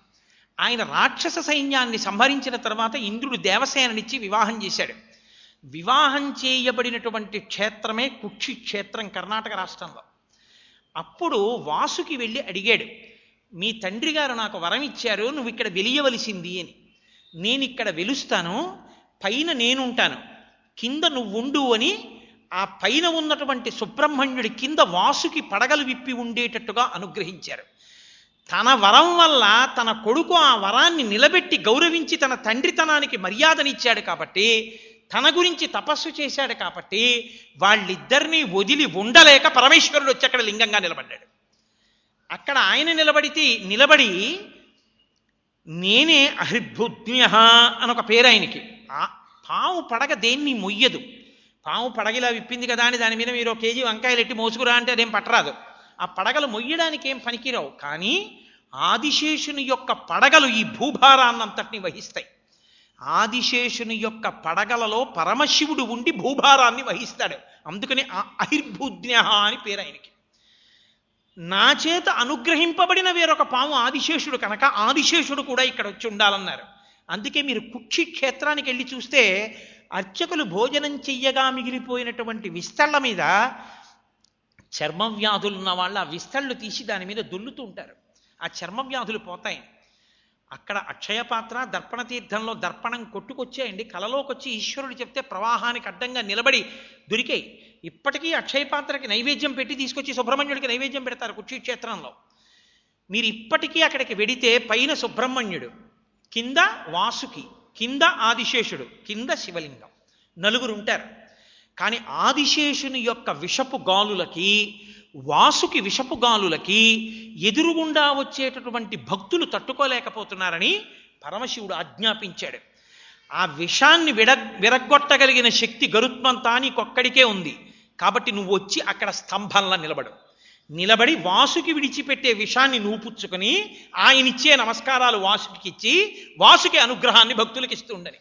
ఆయన రాక్షస సైన్యాన్ని సంహరించిన తర్వాత ఇంద్రుడు దేవసేననిచ్చి వివాహం చేశాడు. వివాహం చేయబడినటువంటి క్షేత్రమే కుక్షి క్షేత్రం కర్ణాటక రాష్ట్రంలో. అప్పుడు వాసుకి వెళ్ళి అడిగాడు, మీ తండ్రి గారు నాకు వరం ఇచ్చారు, నువ్వు ఇక్కడ వెలియవలసింది అని. నేను ఇక్కడ వెలుస్తాను, పైన నేనుంటాను, కింద నువ్వుండు అని ఆ పైన ఉన్నటువంటి సుబ్రహ్మణ్యుడి కింద వాసుకి పడగలు విప్పి ఉండేటట్టుగా అనుగ్రహించారు. తన వరం వల్ల తన కొడుకు ఆ వరాన్ని నిలబెట్టి గౌరవించి తన తండ్రితనానికి మర్యాదనిచ్చాడు కాబట్టి, తన గురించి తపస్సు చేశాడు కాబట్టి, వాళ్ళిద్దరినీ వదిలి ఉండలేక పరమేశ్వరుడు వచ్చి అక్కడ లింగంగా నిలబడ్డాడు. అక్కడ ఆయన నిలబడి నేనే అహిర్భుజ్ఞ అని ఒక పేరు ఆయనకి. పాము పడగ దేన్ని మొయ్యదు. పాము పడగలా విప్పింది కదా అని దాని మీద మీరు 1 కేజీ వంకాయలు ఎట్టి మోసుకురా అంటే అదేం పట్టరాదు. ఆ పడగలు మొయ్యడానికి ఏం పనికిరావు. కానీ ఆదిశేషుని యొక్క పడగలు ఈ భూభారాన్నంతటిని వహిస్తాయి. ఆదిశేషుని యొక్క పడగలలో పరమశివుడు ఉండి భూభారాన్ని వహిస్తాడు. అందుకని అహిర్భుజ్ఞ అని పేరు ఆయనకి. నా చేత అనుగ్రహింపబడిన వేరొక పాము ఆదిశేషుడు కనుక ఆదిశేషుడు కూడా ఇక్కడ వచ్చి ఉండాలన్నారు. అందుకే మీరు కుక్షి క్షేత్రానికి వెళ్ళి చూస్తే అర్చకులు భోజనం చెయ్యగా మిగిలిపోయినటువంటి విస్తళ్ల మీద చర్మ వ్యాధులు ఉన్న వాళ్ళు ఆ విస్తళ్ళు తీసి దాని మీద దొల్లుతూ ఉంటారు. ఆ చర్మ వ్యాధులు పోతాయి. అక్కడ అక్షయపాత్ర దర్పణ తీర్థంలో దర్పణం కొట్టుకొచ్చాయండి. కలలోకి వచ్చి ఈశ్వరుడు చెప్తే ప్రవాహానికి అడ్డంగా నిలబడి దొరికాయి. ఇప్పటికీ అక్షయపాత్రకి నైవేద్యం పెట్టి తీసుకొచ్చి సుబ్రహ్మణ్యుడికి నైవేద్యం పెడతారు కుక్షిక్షేత్రంలో. మీరు ఇప్పటికీ అక్కడికి వెడితే పైన సుబ్రహ్మణ్యుడు, కింద వాసుకి, కింద ఆదిశేషుడు, కింద శివలింగం, 4 ఉంటారు. కానీ ఆదిశేషుని యొక్క విషపు గాలులకి వాసుకి విషపు గాలులకి ఎదురుగుండా వచ్చేటటువంటి భక్తులు తట్టుకోలేకపోతున్నారని పరమశివుడు ఆజ్ఞాపించాడు. ఆ విషాన్ని విరగ్గొట్టగలిగిన శక్తి గరుత్మంతా నీకొక్కడికే ఉంది. కాబట్టి నువ్వు వచ్చి అక్కడ స్తంభంలా నిలబడి వాసుకి విడిచిపెట్టే విషాన్ని నువ్వు పుచ్చుకొని ఆయనిచ్చే నమస్కారాలు వాసుకి ఇచ్చి వాసుకి అనుగ్రహాన్ని భక్తులకి ఇస్తూ ఉండని.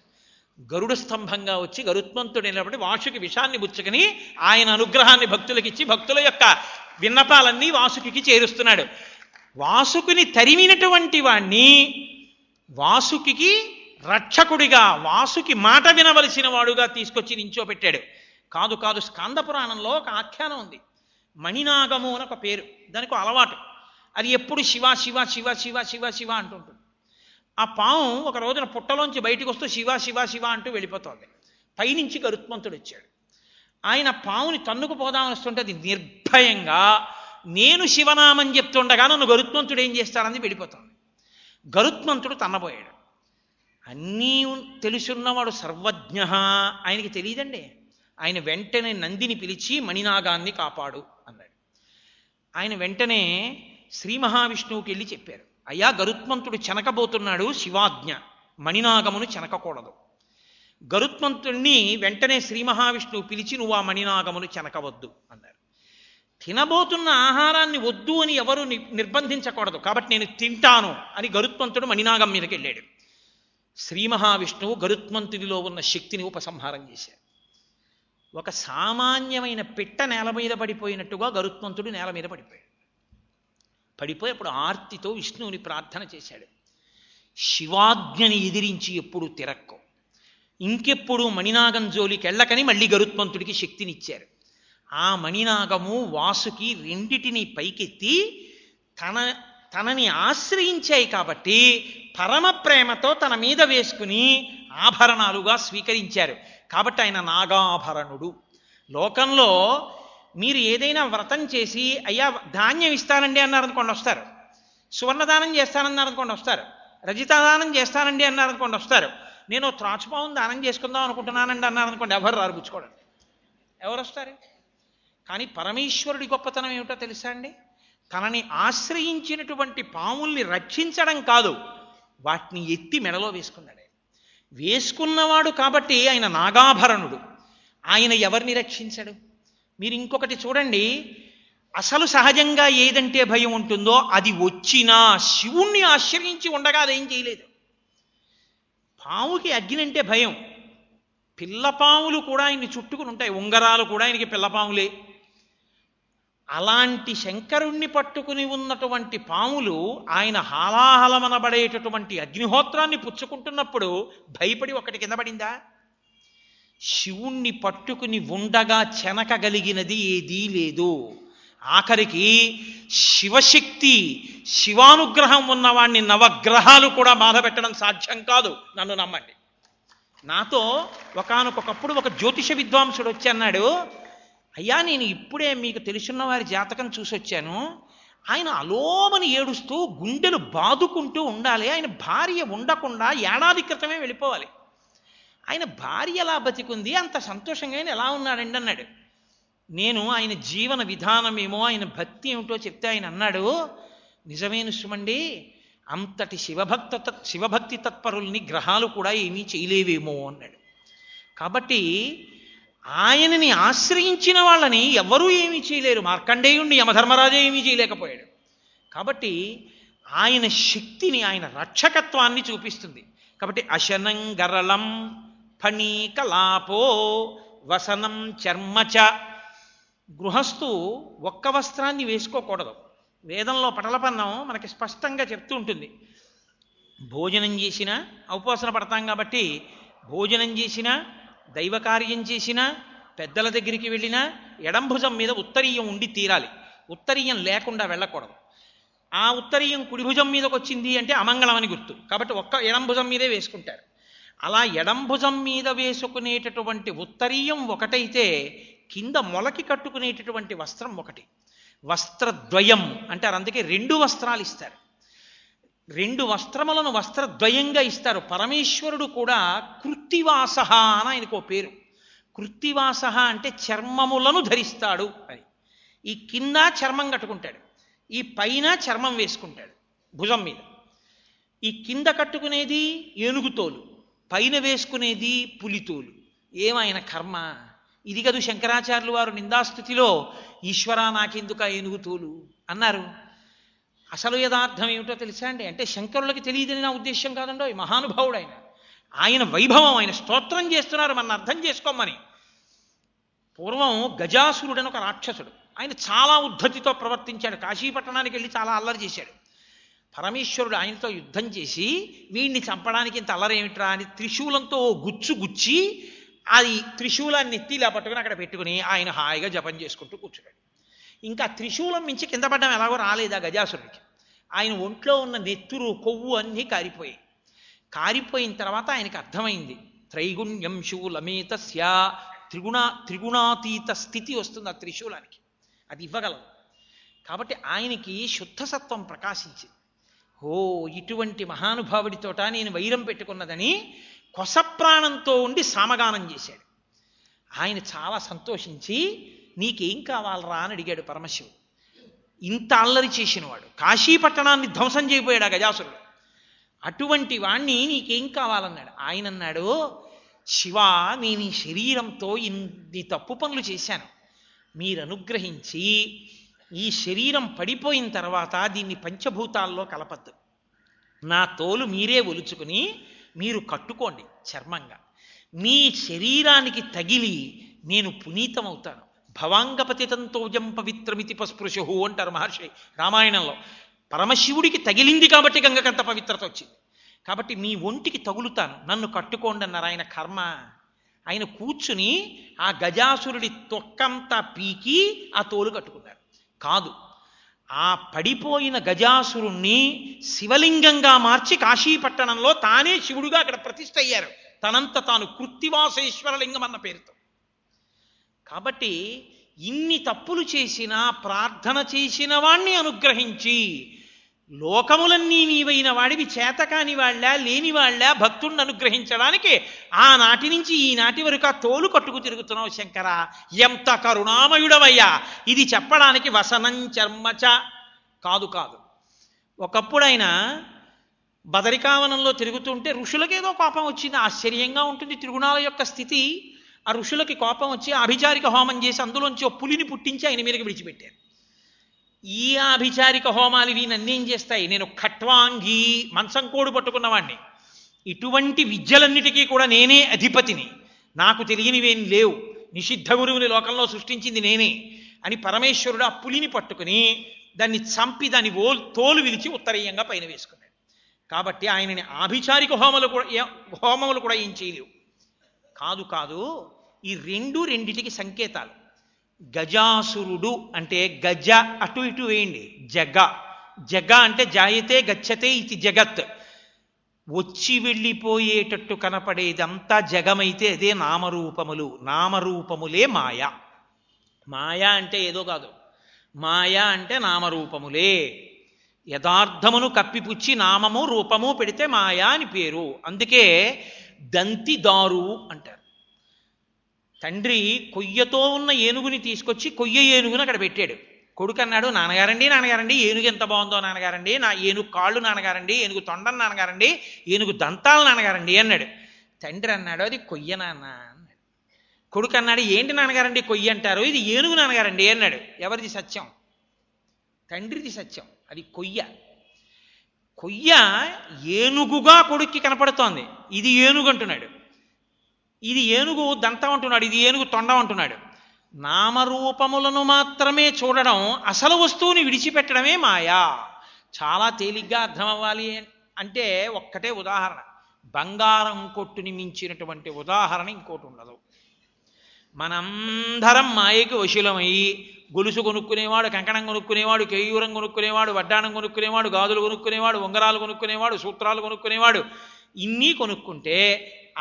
గరుడ స్తంభంగా వచ్చి గరుత్మంతుడు నిలబడి వాసుకి విషాన్ని బుచ్చుకుని ఆయన అనుగ్రహాన్ని భక్తులకు ఇచ్చి భక్తుల యొక్క విన్నపాలన్నీ వాసుకి చేరుస్తున్నాడు. వాసుకుని తరిమినటువంటి వాణ్ణి వాసుకి రక్షకుడిగా, వాసుకి మాట వినవలసిన వాడుగా తీసుకొచ్చి నించోపెట్టాడు. కాదు కాదు, స్కాంద పురాణంలో ఒక ఆఖ్యానం ఉంది. మణినాగము అని ఒక పేరు, దానికి అలవాటు. అది ఎప్పుడు శివ శివ శివ శివ శివ శివ అంటుంటుంది. ఆ పాము ఒక రోజున పుట్టలోంచి బయటకు వస్తూ శివ శివ శివ అంటూ వెళ్ళిపోతుంది. పైనుంచి గరుత్మంతుడు వచ్చాడు. ఆయన పాముని తన్నుకు పోదామని వస్తుంటే అది నిర్భయంగా నేను శివనామం చెప్తుండగా నన్ను గరుత్మంతుడు ఏం చేస్తాడని వెళ్ళిపోతుంది. గరుత్మంతుడు తన్నబోయాడు. అన్నీ తెలుసున్నవాడు సర్వజ్ఞ, ఆయనకి తెలియదండి. ఆయన వెంటనే నందిని పిలిచి మణినాగాన్ని కాపాడు అన్నాడు. ఆయన వెంటనే శ్రీ మహావిష్ణువుకి వెళ్ళి చెప్పారు, అయ్యా గరుత్మంతుడు చెనకబోతున్నాడు, శివాజ్ఞ, మణినాగమును చెనకకూడదు. గరుత్మంతుణ్ణి వెంటనే శ్రీ మహావిష్ణువు పిలిచి నువ్వు ఆ మణినాగమును చెనకవద్దు అన్నారు. తినబోతున్న ఆహారాన్ని వద్దు అని ఎవరు నిర్బంధించకూడదు, కాబట్టి నేను తింటాను అని గరుత్మంతుడు మణినాగం మీదకి వెళ్ళాడు. శ్రీ మహావిష్ణువు గరుత్మంతుడిలో ఉన్న శక్తిని ఉపసంహారం చేశారు. ఒక సామాన్యమైన పిట్ట నేల మీద పడిపోయినట్టుగా గరుత్మంతుడు నేల మీద పడిపోయాడు. పడిపోయి అప్పుడు ఆర్తితో విష్ణువుని ప్రార్థన చేశాడు, శివాజ్ఞని ఎదిరించి ఎప్పుడు తిరక్కో, ఇంకెప్పుడు మణినాగం జోలికి వెళ్ళకని మళ్ళీ గరుత్మంతుడికి శక్తినిచ్చారు. ఆ మణినాగము వాసుకి రెండిటిని పైకెత్తి తనని ఆశ్రయించాయి కాబట్టి పరమ ప్రేమతో తన మీద వేసుకుని ఆభరణాలుగా స్వీకరించారు. కాబట్టి ఆయన నాగాభరణుడు. లోకంలో మీరు ఏదైనా వ్రతం చేసి అయ్యా ధాన్యం ఇస్తానండి అన్నారనుకోండి వస్తారు, సువర్ణదానం చేస్తానన్నారనుకోండి వస్తారు, రజితాదానం చేస్తానండి అన్నారనుకోండి వస్తారు, నేను త్రాచుపావును దానం చేసుకుందాం అనుకుంటున్నానండి అన్నారనుకోండి ఎవరు రారుపుచ్చుకోవడం, ఎవరు వస్తారు? కానీ పరమేశ్వరుడి గొప్పతనం ఏమిటో తెలుసా అండి? తనని ఆశ్రయించినటువంటి పాముల్ని రక్షించడం కాదు, వాటిని ఎత్తి మెడలో వేసుకున్నాడు. వేసుకున్నవాడు కాబట్టి ఆయన నాగాభరణుడు. ఆయన ఎవరిని రక్షించడు? మీరు ఇంకొకటి చూడండి, అసలు సహజంగా ఏదంటే భయం ఉంటుందో అది వచ్చినా శివుణ్ణి ఆశ్రయించి ఉండగా అదేం చేయలేదు. పాముకి అగ్ని అంటే భయం, పిల్లపాములు కూడా ఆయన్ని చుట్టుకుని ఉంటాయి, ఉంగరాలు కూడా ఆయనకి పిల్లపాములే. అలాంటి శంకరుణ్ణి పట్టుకుని ఉన్నటువంటి పాములు ఆయన హాలాహలమనబడేటటువంటి అగ్నిహోత్రాన్ని పుచ్చుకుంటున్నప్పుడు భయపడి ఒకటి కింద పడిందా? శివుణ్ణి పట్టుకుని ఉండగా చెనకగలిగినది ఏదీ లేదు. ఆఖరికి శివశక్తి, శివానుగ్రహం ఉన్నవాణ్ణి నవగ్రహాలు కూడా బాధ పెట్టడం సాధ్యం కాదు, నన్ను నమ్మండి. నాతో ఒకానొకప్పుడు ఒక జ్యోతిష విద్వాంసుడు వచ్చి అన్నాడు, అయ్యా నేను ఇప్పుడే మీకు తెలుసున్న వారి జాతకం చూసి వచ్చాను, ఆయన అలోమని ఏడుస్తూ గుండెలు బాదుకుంటూ ఉండాలి, ఆయన భార్య ఉండకుండా ఏడాది క్రితమే వెళ్ళిపోవాలి, ఆయన భార్య ఎలా బతికుంది, అంత సంతోషంగా ఆయన ఎలా ఉన్నాడండి అన్నాడు. నేను ఆయన జీవన విధానమేమో ఆయన భక్తి ఏమిటో చెప్తే ఆయన అన్నాడు, నిజమేను సుమండి, అంతటి శివభక్తి తత్పరుల్ని గ్రహాలు కూడా ఏమీ చేయలేవేమో అన్నాడు. కాబట్టి ఆయనని ఆశ్రయించిన వాళ్ళని ఎవరూ ఏమీ చేయలేరు. మార్కండేయుణ్ణి యమధర్మరాజే ఏమీ చేయలేకపోయాడు. కాబట్టి ఆయన శక్తిని, ఆయన రక్షకత్వాన్ని చూపిస్తుంది. కాబట్టి అశనం గరళం ఫణీకలాపో వసనం చర్మచ. గృహస్థు ఒక్క వస్త్రాన్ని వేసుకోకూడదు. వేదంలో పటలపన్నం మనకి స్పష్టంగా చెప్తూ ఉంటుంది. భోజనం చేసినా, ఉపవాసన పడతాం కాబట్టి భోజనం చేసినా, దైవకార్యం చేసినా, పెద్దల దగ్గరికి వెళ్ళినా ఎడంభుజం మీద ఉత్తరీయం ఉండి తీరాలి. ఉత్తరీయం లేకుండా వెళ్ళకూడదు. ఆ ఉత్తరీయం కుడిభుజం మీదకి వచ్చింది అంటే అమంగళం అని గుర్తు. కాబట్టి ఒక్క ఎడంభుజం మీదే వేసుకుంటారు. అలా ఎడంభుజం మీద వేసుకునేటటువంటి ఉత్తరీయం ఒకటైతే కింద మొలకి కట్టుకునేటటువంటి వస్త్రం ఒకటి. వస్త్రద్వయం అంటారు, అందుకే 2 వస్త్రాలు ఇస్తారు. 2 వస్త్రములను వస్త్రద్వయంగా ఇస్తారు. పరమేశ్వరుడు కూడా కృత్తివాస అని ఆయనకు పేరు. కృత్తివాస అంటే చర్మములను ధరిస్తాడు అని. ఈ కింద చర్మం కట్టుకుంటాడు, ఈ పైన చర్మం వేసుకుంటాడు భుజం మీద. ఈ కింద కట్టుకునేది ఏనుగుతోలు, పైన వేసుకునేది పులితోలు. ఏమైన కర్మ ఇది. కదూ శంకరాచార్యులు వారు నిందాస్థుతిలో ఈశ్వరా నాకెందుక ఏనుగుతోలు అన్నారు. అసలు యథార్థం ఏమిటో తెలుసా అండి? అంటే శంకరులకి తెలియదని నా ఉద్దేశం కాదండో, మహానుభావుడు ఆయన. ఆయన వైభవం, ఆయన స్తోత్రం చేస్తున్నారు మన అర్థం చేసుకోమని. పూర్వం గజాసురుడని ఒక రాక్షసుడు, ఆయన చాలా ఉద్ధతితో ప్రవర్తించాడు. కాశీపట్టణానికి వెళ్ళి చాలా అల్లరి చేశాడు. పరమేశ్వరుడు ఆయనతో యుద్ధం చేసి వీడిని చంపడానికి ఇంత అల్లరి ఏమిట్రా అని త్రిశూలంతో గుచ్చు గుచ్చి అది త్రిశూలాన్ని ఎత్తిలా పట్టుకుని అక్కడ పెట్టుకుని ఆయన హాయిగా జపం చేసుకుంటూ కూర్చున్నాడు. ఇంకా త్రిశూలం మించి కింద పడ్డం ఎలాగో రాలేదు ఆ గజాసురుడికి. ఆయన ఒంట్లో ఉన్న నెత్తురు కొవ్వు అన్నీ కారిపోయాయి. కారిపోయిన తర్వాత ఆయనకు అర్థమైంది, త్రైగుణ్యం శూలమేతస్య, త్రిగుణాతీత స్థితి వస్తుంది ఆ త్రిశూలానికి, అది ఇవ్వగలదు. కాబట్టి ఆయనకి శుద్ధసత్వం ప్రకాశించింది. ఓ ఇటువంటి మహానుభావుడితోట నేను వైరం పెట్టుకున్నదని కొసప్రాణంతో ఉండి సామగానం చేశాడు. ఆయన చాలా సంతోషించి నీకేం కావాలరా అని అడిగాడు పరమశివుడు. ఇంత అల్లరి చేసినవాడు, కాశీపట్టణాన్ని ధ్వంసం చేయబోయాడు ఆ గజాసురుడు. అటువంటి వాణ్ణి నీకేం కావాలన్నాడు. ఆయన అన్నాడు, శివ నేను ఈ శరీరంతో ఇన్ని తప్పు పనులు చేశాను, మీరు అనుగ్రహించి ఈ శరీరం పడిపోయిన తర్వాత దీన్ని పంచభూతాల్లో కలపద్దు, నా తోలు మీరే ఒలుచుకుని మీరు కట్టుకోండి చర్మంగా, మీ శరీరానికి తగిలి నేను పునీతమవుతాను. భవాంగపతితంతోజం పవిత్రమితి పస్పృశు అంటారు మహర్షి రామాయణంలో. పరమశివుడికి తగిలింది కాబట్టి గంగకంత పవిత్రత వచ్చింది. కాబట్టి మీ ఒంటికి తగులుతాను, నన్ను కట్టుకోండి అన్నారు. ఆయన కర్మ, ఆయన కూర్చుని ఆ గజాసురుడి తొక్కంతా పీకి ఆ తోలు కట్టుకున్నారు. కాదు, ఆ పడిపోయిన గజాసురుణ్ణి శివలింగంగా మార్చి కాశీపట్టణంలో తానే శివుడుగా అక్కడ ప్రతిష్ఠ అయ్యారు. తనంత తాను కృత్తివాసేశ్వరలింగం అన్న పేరుతో. కాబట్టి ఇన్ని తప్పులు చేసినా ప్రార్థన చేసిన వాణ్ణి అనుగ్రహించి లోకములన్నీ నీవైన వాడివి చేతకాని వాళ్ళ లేని వాళ్ళ భక్తుణ్ణి అనుగ్రహించడానికి ఆనాటి నుంచి ఈనాటి వరకు ఆ తోలు కట్టుకు తిరుగుతున్నావు శంకర, ఎంత కరుణామయుడవయ్యా. ఇది చెప్పడానికి వసనం చర్మచ కాదు కాదు. ఒకప్పుడు ఆయన బదరికావనంలో తిరుగుతుంటే ఋషులకేదో కోపం వచ్చింది. ఆశ్చర్యంగా ఉంటుంది త్రిగుణాల యొక్క స్థితి. ఆ ఋషులకి కోపం వచ్చి అభిచారిక హోమం చేసి అందులోంచి ఒక పులిని పుట్టించి ఆయన మీదకి విడిచిపెట్టారు. ఈ ఆభిచారిక హోమాలు ఇవి నన్నేం చేస్తాయి, నేను ఖట్వాంగి మంచం కోడు పట్టుకున్నవాణ్ణి, ఇటువంటి విద్యలన్నిటికీ కూడా నేనే అధిపతిని, నాకు తెలియనివేం లేవు, నిషిద్ధ గురువుని లోకంలో సృష్టించింది నేనే అని పరమేశ్వరుడు ఆ పులిని పట్టుకుని దాన్ని చంపి దాని తోలు విలిచి ఉత్తరీయంగా పైన వేసుకున్నాడు. కాబట్టి ఆయనని ఆభిచారిక హోమములు కూడా ఏం చేయలేవు. కాదు కాదు, ఈ రెండిటికి సంకేతాలు. గజాసురుడు అంటే గజ అటు ఇటు వేయండి, జగ. జగ అంటే జాయతే గచ్చతే ఇది జగత్, వచ్చి వెళ్ళిపోయేటట్టు కనపడేదంతా జగమైతే అదే నామరూపములు. నామరూపములే మాయ. మాయ అంటే ఏదో కాదు, మాయ అంటే నామరూపములే. యథార్థమును కప్పిపుచ్చి నామము రూపము పెడితే మాయా అని పేరు. అందుకే దంతిదారు అంటారు. తండ్రి కొయ్యతో ఉన్న ఏనుగుని తీసుకొచ్చి కొయ్య ఏనుగుని అక్కడ పెట్టాడు. కొడుకు అన్నాడు, నాన్నగారండి ఏనుగు ఎంత బాగుందో నాన్నగారండి, నా ఏనుగు కాళ్ళు నాన్నగారండి, ఏనుగు తొండం నాన్నగారండి, ఏనుగు దంతాలు నాన్నగారండి అన్నాడు. తండ్రి అన్నాడు, అది కొయ్య నాన్న అన్నాడు. కొడుకు అన్నాడు, ఏంటి నాన్నగారండి కొయ్య అంటారు, ఇది ఏనుగు నాన్నగారండి అన్నాడు. ఎవరిది సత్యం? తండ్రిది సత్యం. అది కొయ్య. కొయ్య ఏనుగుగా కొడుక్కి కనపడుతోంది, ఇది ఏనుగు అంటున్నాడు. ఇది ఏనుగు దంతం అంటున్నాడు, ఇది ఏనుగు తొండం అంటున్నాడు. నామరూపములను మాత్రమే చూడడం, అసలు వస్తువుని విడిచిపెట్టడమే మాయా. చాలా తేలిగ్గా అర్థం అవ్వాలి అంటే ఒక్కటే ఉదాహరణ, బంగారం కొట్టుని మించినటువంటి ఉదాహరణ ఇంకోటి ఉండదు. మనందరం మాయకి వశులమై గొలుసు కొనుక్కునేవాడు, కంకణం కొనుక్కునేవాడు, కేయూరం కొనుక్కునేవాడు, వడ్డాణం కొనుక్కునేవాడు, గాజులు కొనుక్కునేవాడు, ఉంగరాలు కొనుక్కునేవాడు, సూత్రాలు కొనుక్కునేవాడు, ఇన్నీ కొనుక్కుంటే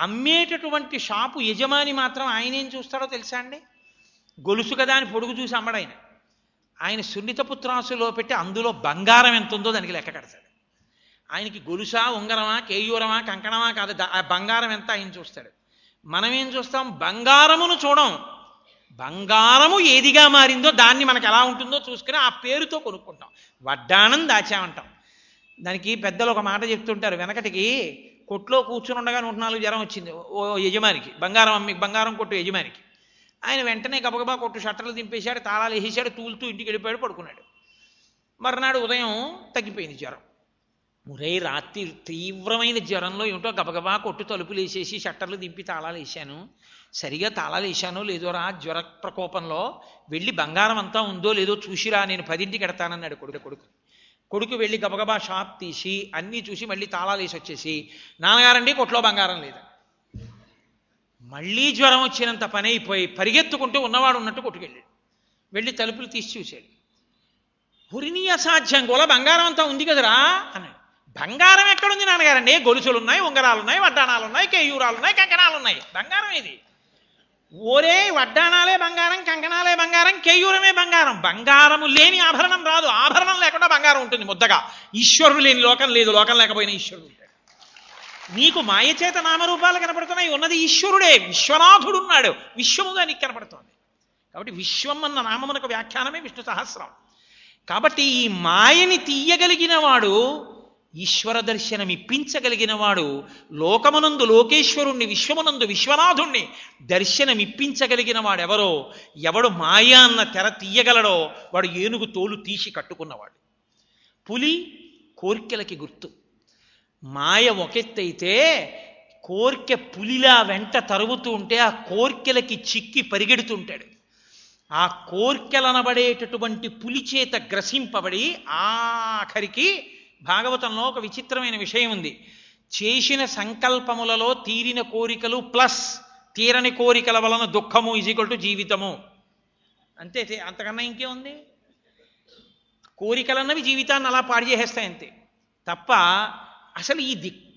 అమ్మేటటువంటి షాపు యజమాని మాత్రం ఆయన ఏం చూస్తాడో తెలుసా అండి? గొలుసు కదా అని పొడుగు చూసి అమ్మడాయన. ఆయన సున్నితపుత్రాసులో పెట్టి అందులో బంగారం ఎంత ఉందో దానికి లెక్క కడతాడు. ఆయనకి గొలుసా, ఉంగరమా, కేయూరమా, కంకణమా కాదు, ఆ బంగారం ఎంత ఆయన చూస్తాడు. మనం ఏం చూస్తాం? బంగారమును చూడం. బంగారము ఏదిగా మారిందో దాన్ని మనకు ఎలా ఉంటుందో చూసుకుని ఆ పేరుతో కొనుక్కుంటాం. వడ్డాణం దాచామంటాం. దానికి పెద్దలు ఒక మాట చెప్తుంటారు, వెనకటికి కొట్లో కూర్చుని ఉండగా 104 జ్వరం వచ్చింది ఓ యజమానికి, బంగారం కొట్టు యజమానికి. ఆయన వెంటనే గబగబా కొట్టు షట్టర్లు దింపేశాడు, తాళాలు వేసేశాడు, తూలుతూ ఇంటికి వెళ్ళిపోయాడు, పడుకున్నాడు. మర్నాడు ఉదయం తగ్గిపోయింది జ్వరం. ఒరే రాత్రి తీవ్రమైన జ్వరంలో ఏమిటో గబగబా కొట్టు తలుపులు వేసేసి షట్టర్లు దింపి తాళాలు వేసాను. సరిగా తాళాలు వేసానో లేదోరా, జ్వర ప్రకోపంలో వెళ్ళి బంగారం అంతా ఉందో లేదో చూసిరా, నేను 10ంటికి ఎడతానన్నాడు కొడుకు వెళ్ళి గబగబా షాప్ తీసి అన్నీ చూసి మళ్ళీ తాళాలు వేసి వచ్చేసి, నాన్నగారండి కొట్లో బంగారం లేదు. మళ్ళీ జ్వరం వచ్చినంత పని అయిపోయి పరిగెత్తుకుంటూ ఉన్నవాడు ఉన్నట్టు కొట్టుకెళ్ళాడు. వెళ్ళి తలుపులు తీసి చూశాడు. హురిని అసాధ్యం, గోల బంగారం అంతా ఉంది కదరా అన్నాడు. బంగారం ఎక్కడుంది నాన్నగారండి? గొలుసులున్నాయి, ఉంగరాలున్నాయి, వడ్డాణాలున్నాయి, కేయూరాలున్నాయి, కంకణాలున్నాయి, బంగారం ఇది. ఓరే వడ్డాణాలే బంగారం, కంకణాలే బంగారం, కేయూరమే బంగారం. బంగారము లేని ఆభరణం రాదు, ఆభరణం లేకుండా బంగారం ఉంటుంది ముద్దగా. ఈశ్వరుడు లేని లోకం లేదు, లోకం లేకపోయినా ఈశ్వరుడు ఉంటాడు. నీకు మాయచేత నామరూపాలు కనపడుతున్నాయి, ఉన్నది ఈశ్వరుడే. విశ్వనాథుడున్నాడు, విశ్వముగా నీకు కనపడుతోంది. కాబట్టి విశ్వం అన్న నామమునకు వ్యాఖ్యానమే విష్ణు సహస్రం. కాబట్టి ఈ మాయని తీయగలిగిన వాడు, ఈశ్వర దర్శనం ఇప్పించగలిగిన వాడు, లోకమునందు లోకేశ్వరుణ్ణి, విశ్వమునందు విశ్వనాథుణ్ణి దర్శనమిప్పించగలిగిన వాడెవరో, ఎవడు మాయ అన్న తెర తీయగలడో వాడు ఏనుగు తోలు తీసి కట్టుకున్నవాడు. పులి కోర్కెలకి గుర్తు. మాయ ఒకెత్తైతే కోర్కె పులిలా వెంట తరుగుతూ ఉంటే ఆ కోర్కెలకి చిక్కి పరిగెడుతుంటాడు. ఆ కోర్కెలనబడేటటువంటి పులి చేత గ్రసింపబడి ఆఖరికి భాగవతంలో ఒక విచిత్రమైన విషయం ఉంది. చేసిన సంకల్పములలో తీరిన కోరికలు ప్లస్ తీరని కోరికల వలన దుఃఖము = జీవితము. అంతే, అంతకన్నా ఇంకేముంది? కోరికలన్నవి జీవితాన్ని అలా పాడు చేసేస్తాయి అంతే తప్ప అసలు ఈ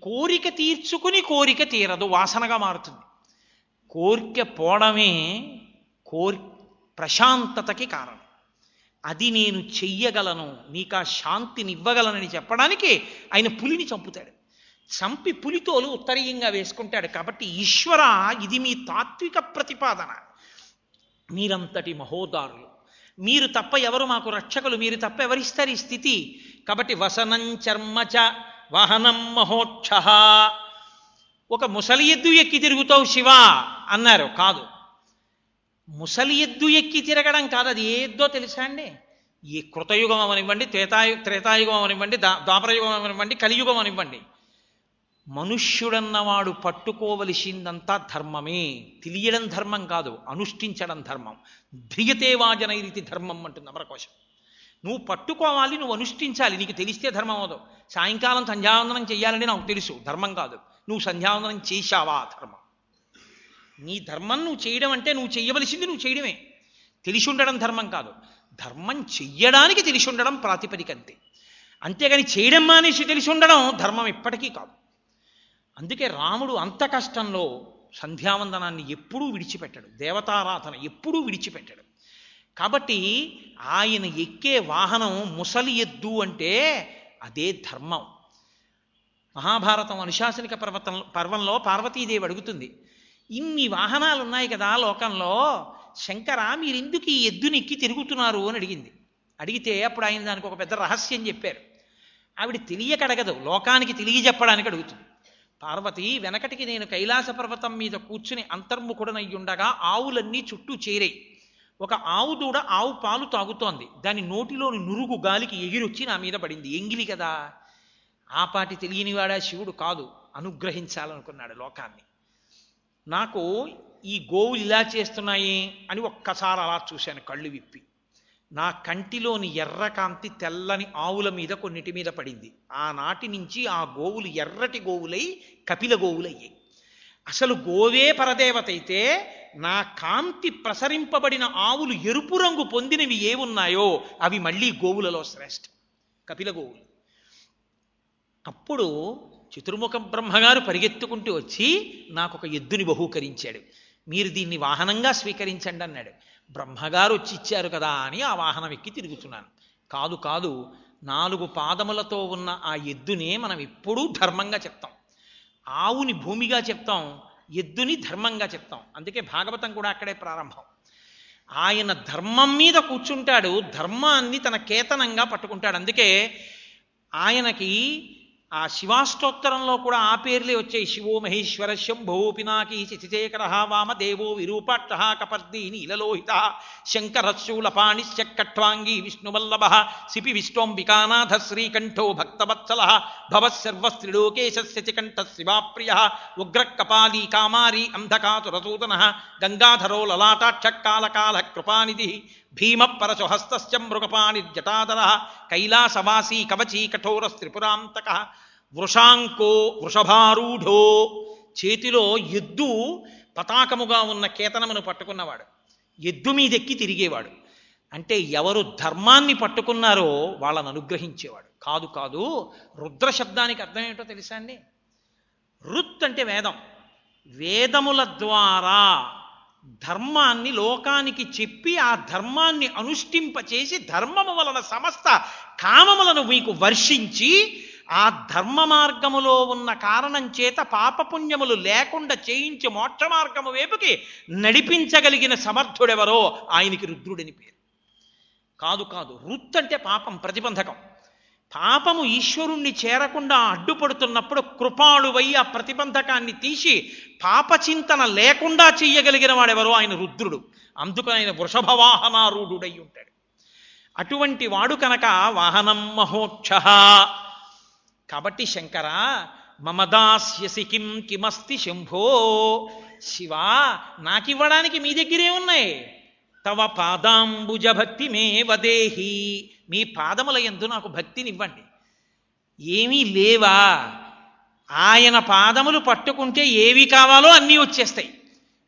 కోరిక తీర్చుకుని కోరిక తీరదు, వాసనగా మారుతుంది. కోరిక పోవడమే ప్రశాంతతకి కారణం. అది నేను చెయ్యగలను, నీకు ఆ శాంతిని ఇవ్వగలనని చెప్పడానికి ఆయన పులిని చంపుతాడు. చంపి పులితోలు ఉత్తరీయంగా వేసుకుంటాడు. కాబట్టి ఈశ్వర, ఇది మీ తాత్విక ప్రతిపాదన. మీరంతటి మహోదారులు, మీరు తప్ప ఎవరు మాకు రక్షకులు, మీరు తప్ప ఎవరిస్తారు ఈ స్థితి? కాబట్టి వసనం చర్మచ వాహనం మహోక్ష. ఒక ముసలి ఎద్దు ఎక్కి తిరుగుతావు శివ అన్నారు. కాదు, ముసలి ఎద్దు ఎక్కి తిరగడం కాదు. అది ఏ ఎద్దో తెలుసా అండి? ఈ కృతయుగం అవనివ్వండి, త్రేతాయుగం అవనివ్వండి, ద్వాపరయుగం అవనివ్వండి, కలియుగం అనివ్వండి, మనుష్యుడన్నవాడు పట్టుకోవలసిందంతా ధర్మమే. తెలియడం ధర్మం కాదు, అనుష్ఠించడం ధర్మం. ధ్రియతే వాజనైరితి ధర్మం అంటుంది అమరకోశం. నువ్వు పట్టుకోవాలి, నువ్వు అనుష్ఠించాలి. నీకు తెలిస్తే ధర్మం అవదు. సాయంకాలం సంధ్యావందనం చెయ్యాలని నాకు తెలుసు, ధర్మం కాదు. నువ్వు సంధ్యావందనం చేశావా? ధర్మం. నీ ధర్మం నువ్వు చేయడం అంటే నువ్వు చెయ్యవలసింది నువ్వు చేయడమే. తెలిసి ఉండడం ధర్మం కాదు. ధర్మం చెయ్యడానికి తెలిసి ఉండడం ప్రాతిపదిక అంతే. అంతేగాని చేయడం మానేసి తెలిసి ఉండడం ధర్మం ఎప్పటికీ కాదు. అందుకే రాముడు అంత కష్టంలో సంధ్యావందనాన్ని ఎప్పుడూ విడిచిపెట్టాడు, దేవతారాధన ఎప్పుడూ విడిచిపెట్టాడు. కాబట్టి ఆయన ఎక్కే వాహనం ముసలి ఎద్దు అంటే అదే ధర్మం. మహాభారతం అనుశాసనిక పర్వంలో పార్వతీదేవి అడుగుతుంది, ఇన్ని వాహనాలు ఉన్నాయి కదా లోకంలో, శంకర మీరెందుకు ఈ ఎద్దుని ఎక్కి తిరుగుతున్నారు అని అడిగింది. అడిగితే అప్పుడు ఆయన దానికి ఒక పెద్ద రహస్యం చెప్పారు. ఆవిడ తెలియక అడగదు, లోకానికి తెలియజెప్పడానికి అడుగుతుంది. పార్వతి, వెనకటికి నేను కైలాస పర్వతం మీద కూర్చుని అంతర్ముఖుడనయ్యుండగా ఆవులన్నీ చుట్టూ చేరాయి. ఒక ఆవు దూడ ఆవు పాలు తాగుతోంది. దాని నోటిలోని నురుగు గాలికి ఎగిరొచ్చి నా మీద పడింది. ఎంగిలి కదా. ఆపాటి తెలియనివాడా శివుడు? కాదు, అనుగ్రహించాలనుకున్నాడు లోకాన్ని. నాకు ఈ గోవులు ఇలా చేస్తున్నాయి అని ఒక్కసారి అలా చూశాను కళ్ళు విప్పి. నా కంటిలోని ఎర్రకాంతి తెల్లని ఆవుల మీద కొన్నిటి మీద పడింది. ఆనాటి నుంచి ఆ గోవులు ఎర్రటి గోవులై కపిల గోవులయ్యాయి. అసలు గోవే పరదేవత అయితే నా కాంతి ప్రసరింపబడిన ఆవులు ఎరుపు రంగు పొందినవి ఏవున్నాయో అవి మళ్ళీ గోవులలో శ్రేష్ఠ, కపిల గోవులు. అప్పుడు చతుర్ముఖ బ్రహ్మగారు పరిగెత్తుకుంటూ వచ్చి నాకు ఒక ఎద్దుని బహూకరించాడు. మీరు దీన్ని వాహనంగా స్వీకరించండి అన్నాడు. బ్రహ్మగారు వచ్చి ఇచ్చారు కదా అని ఆ వాహనం ఎక్కి తిరుగుతున్నాను. కాదు కాదు, 4 పాదములతో ఉన్న ఆ ఎద్దునే మనం ఎప్పుడూ ధర్మంగా చెప్తాం. ఆవుని భూమిగా చెప్తాం, ఎద్దుని ధర్మంగా చెప్తాం. అందుకే భాగవతం కూడా అక్కడే ప్రారంభం. ఆయన ధర్మం మీద కూర్చుంటాడు, ధర్మాన్ని తన కేతనంగా పట్టుకుంటాడు. అందుకే ఆయనకి ఆ శివాష్టోత్తరంలో కూడా ఆ పేర్లే వచ్చాయి. శివో మహేశ్వర శంభో పినాకీ శశిశేఖర వామదేవో విరూపాక్ష కపర్దీ నీలలోహిత శంకరశూలపాణిశ్చక్కట్వాంగీ విష్ణువల్లభ శిపి విష్ణోంబికానాథ శ్రీకంఠో భక్తవత్సల భవశర్వస్త్రిలోకేశస్యచికంఠ శివాప్రియ ఉగ్రకపాలీ కామారీ అంధకాతురసూదన గంగాధరో లలాటాక్షకాలకాల కృపానిధి భీమ పరశుహస్త మృగపాణిర్జటాధర కైలాసవాసీ కవచీ కఠోరస్త్రిపురాంతక వృషాంకో వృషభారూఢో చేతిలో ఎద్దు పతాకముగా ఉన్న కేతనమును పట్టుకున్నవాడు, ఎద్దు మీదెక్కి తిరిగేవాడు. అంటే ఎవరు ధర్మాన్ని పట్టుకున్నారో వాళ్ళని అనుగ్రహించేవాడు. కాదు కాదు, రుద్ర శబ్దానికి అర్థం ఏంటో తెలుసా అండి? రుత్ అంటే వేదం. వేదముల ద్వారా ధర్మాన్ని లోకానికి చెప్పి ఆ ధర్మాన్ని అనుష్ఠింపచేసి ధర్మము వలన సమస్త కామములను మీకు వర్షించి ఆ ధర్మ మార్గములో ఉన్న కారణం చేత పాపపుణ్యములు లేకుండా చేయించి మోక్ష మార్గము వైపుకి నడిపించగలిగిన సమర్థుడెవరో ఆయనకి రుద్రుడని పేరు. కాదు కాదు, రుత్ అంటే పాపం, ప్రతిబంధకం. పాపము ఈశ్వరుణ్ణి చేరకుండా అడ్డుపడుతున్నప్పుడు కృపాళువై ఆ ప్రతిబంధకాన్ని తీసి పాపచింతన లేకుండా చెయ్యగలిగిన వాడెవరో ఆయన రుద్రుడు. అందుకని ఆయన వృషభవాహనారూఢుడై ఉంటాడు. అటువంటి వాడు కనుక వాహనం మహోక్ష. కాబట్టి శంకర మమదాస్యసి కిం కిమస్తి శంభో, శివా నాకివ్వడానికి మీ దగ్గరే ఉన్నాయి. తవ పాదాంబుజ భక్తి మే వదేహి, మీ పాదముల యందు నాకు భక్తినివ్వండి. ఏమీ లేవా? ఆయన పాదములు పట్టుకుంటే ఏవి కావాలో అన్నీ వచ్చేస్తాయి.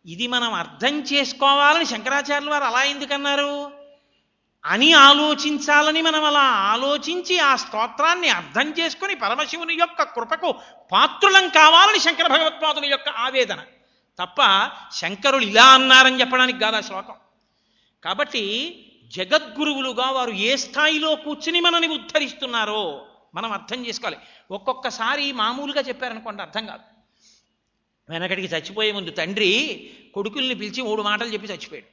ఇది మనం అర్థం చేసుకోవాలని శంకరాచార్యులు వారు అలా ఎందుకన్నారు అని ఆలోచించాలని మనం అలా ఆలోచించి ఆ స్తోత్రాన్ని అర్థం చేసుకుని పరమశివుని యొక్క కృపకు పాత్రులం కావాలని శంకర భగవత్పాదుల యొక్క ఆవేదన తప్ప శంకరులు ఇలా అన్నారని చెప్పడానికి కాదు ఆ శ్లోకం. కాబట్టి జగద్గురువులుగా వారు ఏ స్థాయిలో కూర్చుని మనని ఉద్ధరిస్తున్నారో మనం అర్థం చేసుకోవాలి. ఒక్కొక్కసారి మామూలుగా చెప్పారనుకోండి అర్థం కాదు. వెనకటికి చచ్చిపోయే ముందు తండ్రి కొడుకుల్ని పిలిచి 3 మాటలు చెప్పి చచ్చిపోయాడు.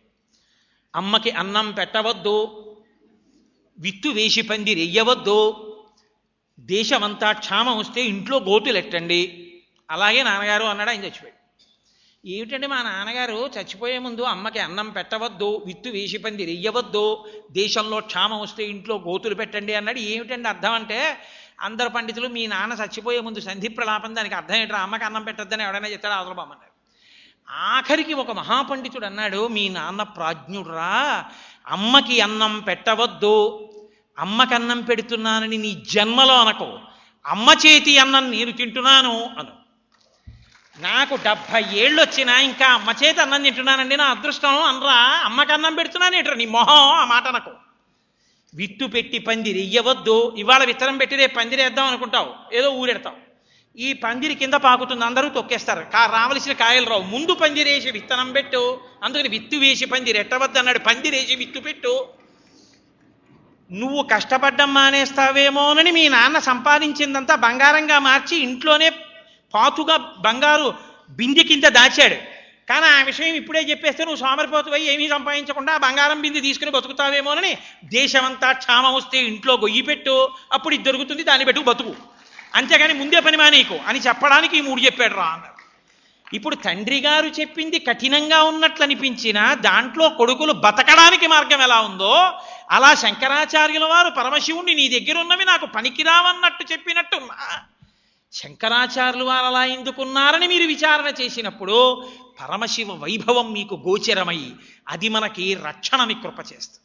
అమ్మకి అన్నం పెట్టవద్దు, విత్తు వేసి పందిరెయ్యవద్దు, దేశమంతా క్షామం వస్తే ఇంట్లో గోతులెట్టండి. అలాగే నాన్నగారు అన్నాడు, ఆయన చచ్చిపోయాడు. ఏమిటంటే మా నాన్నగారు చచ్చిపోయే ముందు అమ్మకి అన్నం పెట్టవద్దు, విత్తు వేసి పందిరెయ్యవద్దు, దేశంలో క్షామం వస్తే ఇంట్లో గోతులు పెట్టండి అన్నాడు. ఏమిటండి అర్థం అంటే అందరు పండితులు మీ నాన్న చచ్చిపోయే ముందు సంధి ప్రలాపం, దానికి అర్థం ఏంటో అమ్మకి అన్నం పెట్టద్దని ఎవడైనా చెప్తాడు ఆదరబామన్నారు. ఆఖరికి ఒక మహాపండితుడు అన్నాడు, మీ నాన్న ప్రాజ్ఞుడురా, అమ్మకి అన్నం పెట్టవద్దు, అమ్మకి అన్నం పెడుతున్నానని నీ జన్మలో అనకో, అమ్మ చేతి అన్నం నేను తింటున్నాను అను. నాకు 70 ఏళ్ళు వచ్చినా ఇంకా అమ్మ చేతి అన్నం తింటున్నానండి, నా అదృష్టం అనరా. అమ్మకి అన్నం పెడుతున్నాను ఏంట్రా నీ మొహం, ఆ మాట అనకు. విత్తు పెట్టి పందిరెయ్యవద్దు, ఇవాళ విత్తనం పెట్టి రేపు పందిరేద్దాం అనుకుంటావు, ఏదో ఊరెడతావు, ఈ పందిరి కింద పాకుతుంది, అందరూ తొక్కేస్తారు, రావలసిన కాయలు రావు. ముందు పందిరేసి విత్తనం పెట్టు, అందుకని విత్తు వేసి పందిరెట్టవద్దు అన్నాడు. పందిరేసి విత్తు పెట్టు. నువ్వు కష్టపడ్డం మానేస్తావేమోనని మీ నాన్న సంపాదించిందంతా బంగారంగా మార్చి ఇంట్లోనే పాతుగా బంగారు బిందె కింద దాచాడు. కానీ ఆ విషయం ఇప్పుడే చెప్పేస్తే నువ్వు సోమరిపోతువై ఏమీ సంపాదించకుండా బంగారం బిందె తీసుకుని బతుకుతావేమోనని దేశమంతా క్షామం వస్తే ఇంట్లో గొయ్యి పెట్టు, అప్పుడు ఇది దొరుకుతుంది, దాన్ని పెట్టు బతుకు, అంతేగాని ముందే పని మానేకు అని చెప్పడానికి ఈ 3 చెప్పాడు రా అన్నారు. ఇప్పుడు తండ్రి గారు చెప్పింది కఠినంగా ఉన్నట్లు అనిపించినా దాంట్లో కొడుకులు బతకడానికి మార్గం ఎలా ఉందో అలా శంకరాచార్యుల వారు పరమశివుణ్ణి నీ దగ్గర ఉన్నవి నాకు పనికిరావన్నట్టు చెప్పినట్టు శంకరాచార్యులు వారు అలా ఎందుకున్నారని మీరు విచారణ చేసినప్పుడు పరమశివ వైభవం మీకు గోచరమై అది మనకి రక్షణని కృప చేస్తుంది.